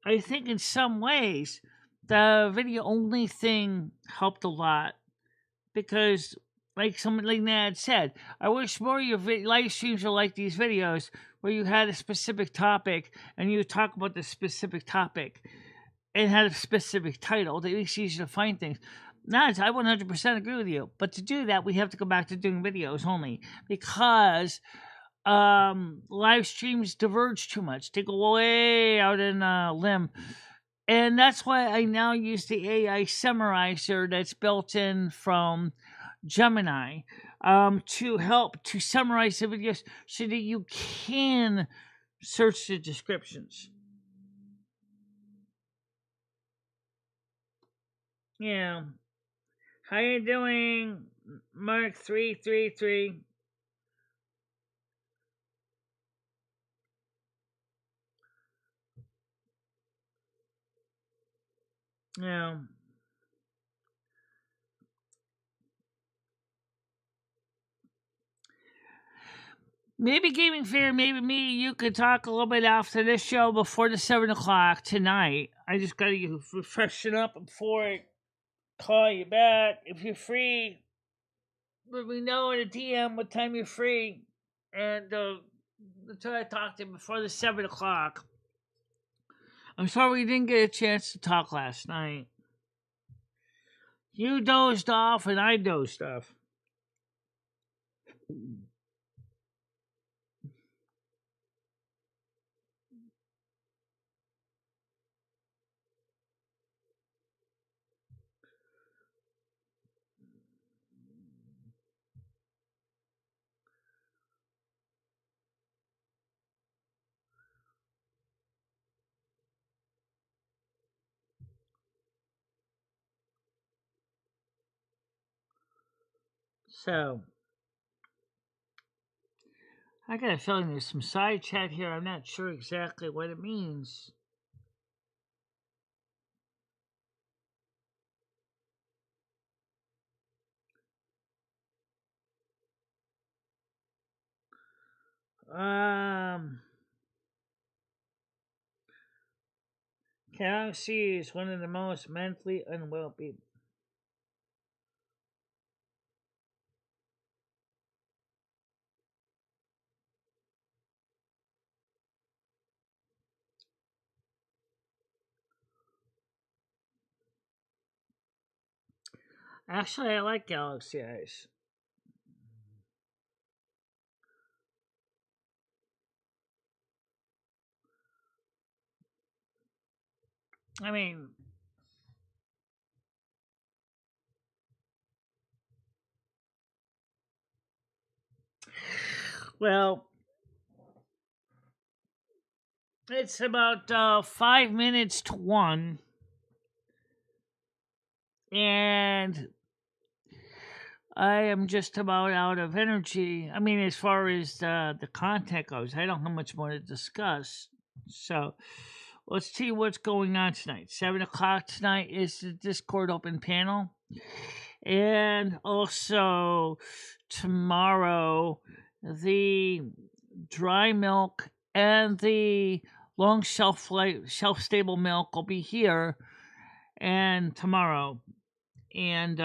I think in some ways, the video only thing helped a lot. Because, like Nad said, I wish more of your live streams were like these videos, where you had a specific topic, and you would talk about the specific topic, and had a specific title that makes it easier to find things. I 100% agree with you. But to do that, we have to go back to doing videos only, because live streams diverge too much. They go way out in a limb. And that's why I now use the AI summarizer that's built in from Gemini. to help to summarize the videos so that you can search the descriptions. Yeah. How you doing, Mark 333? Yeah. Maybe Gaming Fair, maybe me, you could talk a little bit after this show before the 7 o'clock tonight. I just gotta get freshen up before I call you back. If you're free, let me know in a DM what time you're free. And that's what I talked to before the 7 o'clock. I'm sorry we didn't get a chance to talk last night. You dozed off and I dozed off. So, I got a feeling there's some side chat here. I'm not sure exactly what it means. Galaxy is one of the most mentally unwell people. Actually, I like Galaxy Eyes. I mean, well, it's about 5 minutes to 1. And I am just about out of energy. I mean, as far as the content goes, I don't have much more to discuss. So, let's see what's going on tonight. 7 o'clock tonight is the Discord open panel. And also, tomorrow, the dry milk and the long shelf stable milk will be here and tomorrow. And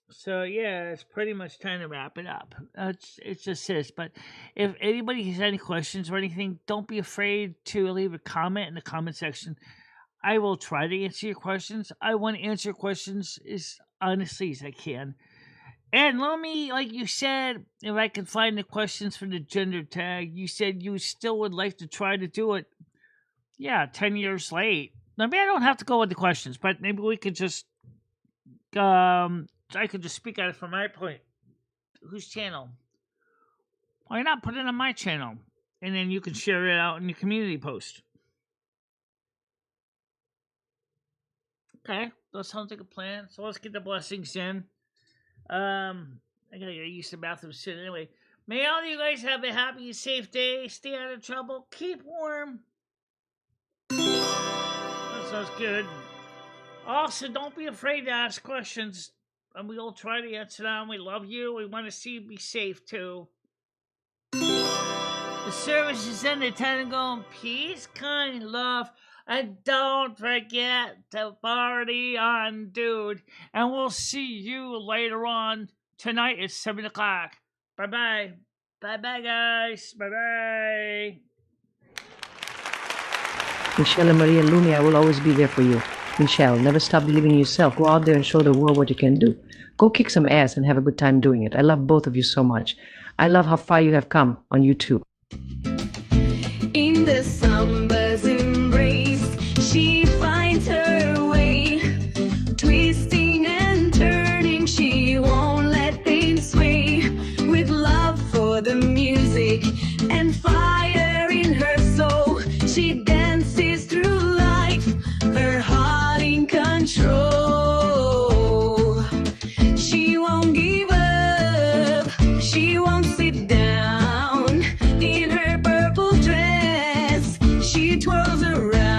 so yeah, it's pretty much time to wrap it up. It's just this. But if anybody has any questions or anything, don't be afraid to leave a comment in the comment section. I will try to answer your questions. I want to answer questions as honestly as I can. And let me, like you said, if I can find the questions for the gender tag, you said you still would like to try to do it. Yeah, 10 years late. I mean, I don't have to go with the questions, but maybe we could just, I could just speak out from my point. Whose channel? Why not put it on my channel? And then you can share it out in your community post. Okay, that sounds like a plan. So let's get the blessings in. I gotta use the bathroom soon. Anyway, may all of you guys have a happy and safe day. Stay out of trouble. Keep warm. That sounds good. Also, don't be afraid to ask questions. And we'll try to answer them. We love you. We want to see you be safe, too. The service is ended. Time to go in peace, kind love. And don't forget to party on, dude. And we'll see you later on tonight at 7 o'clock. Bye-bye. Bye-bye, guys. Bye-bye. Michelle and Maria Lumia will always be there for you. Michelle, never stop believing in yourself. Go out there and show the world what you can do. Go kick some ass and have a good time doing it. I love both of you so much. I love how far you have come on YouTube. In the summer's embrace, she finds her way, twisting and turning, she won't let around.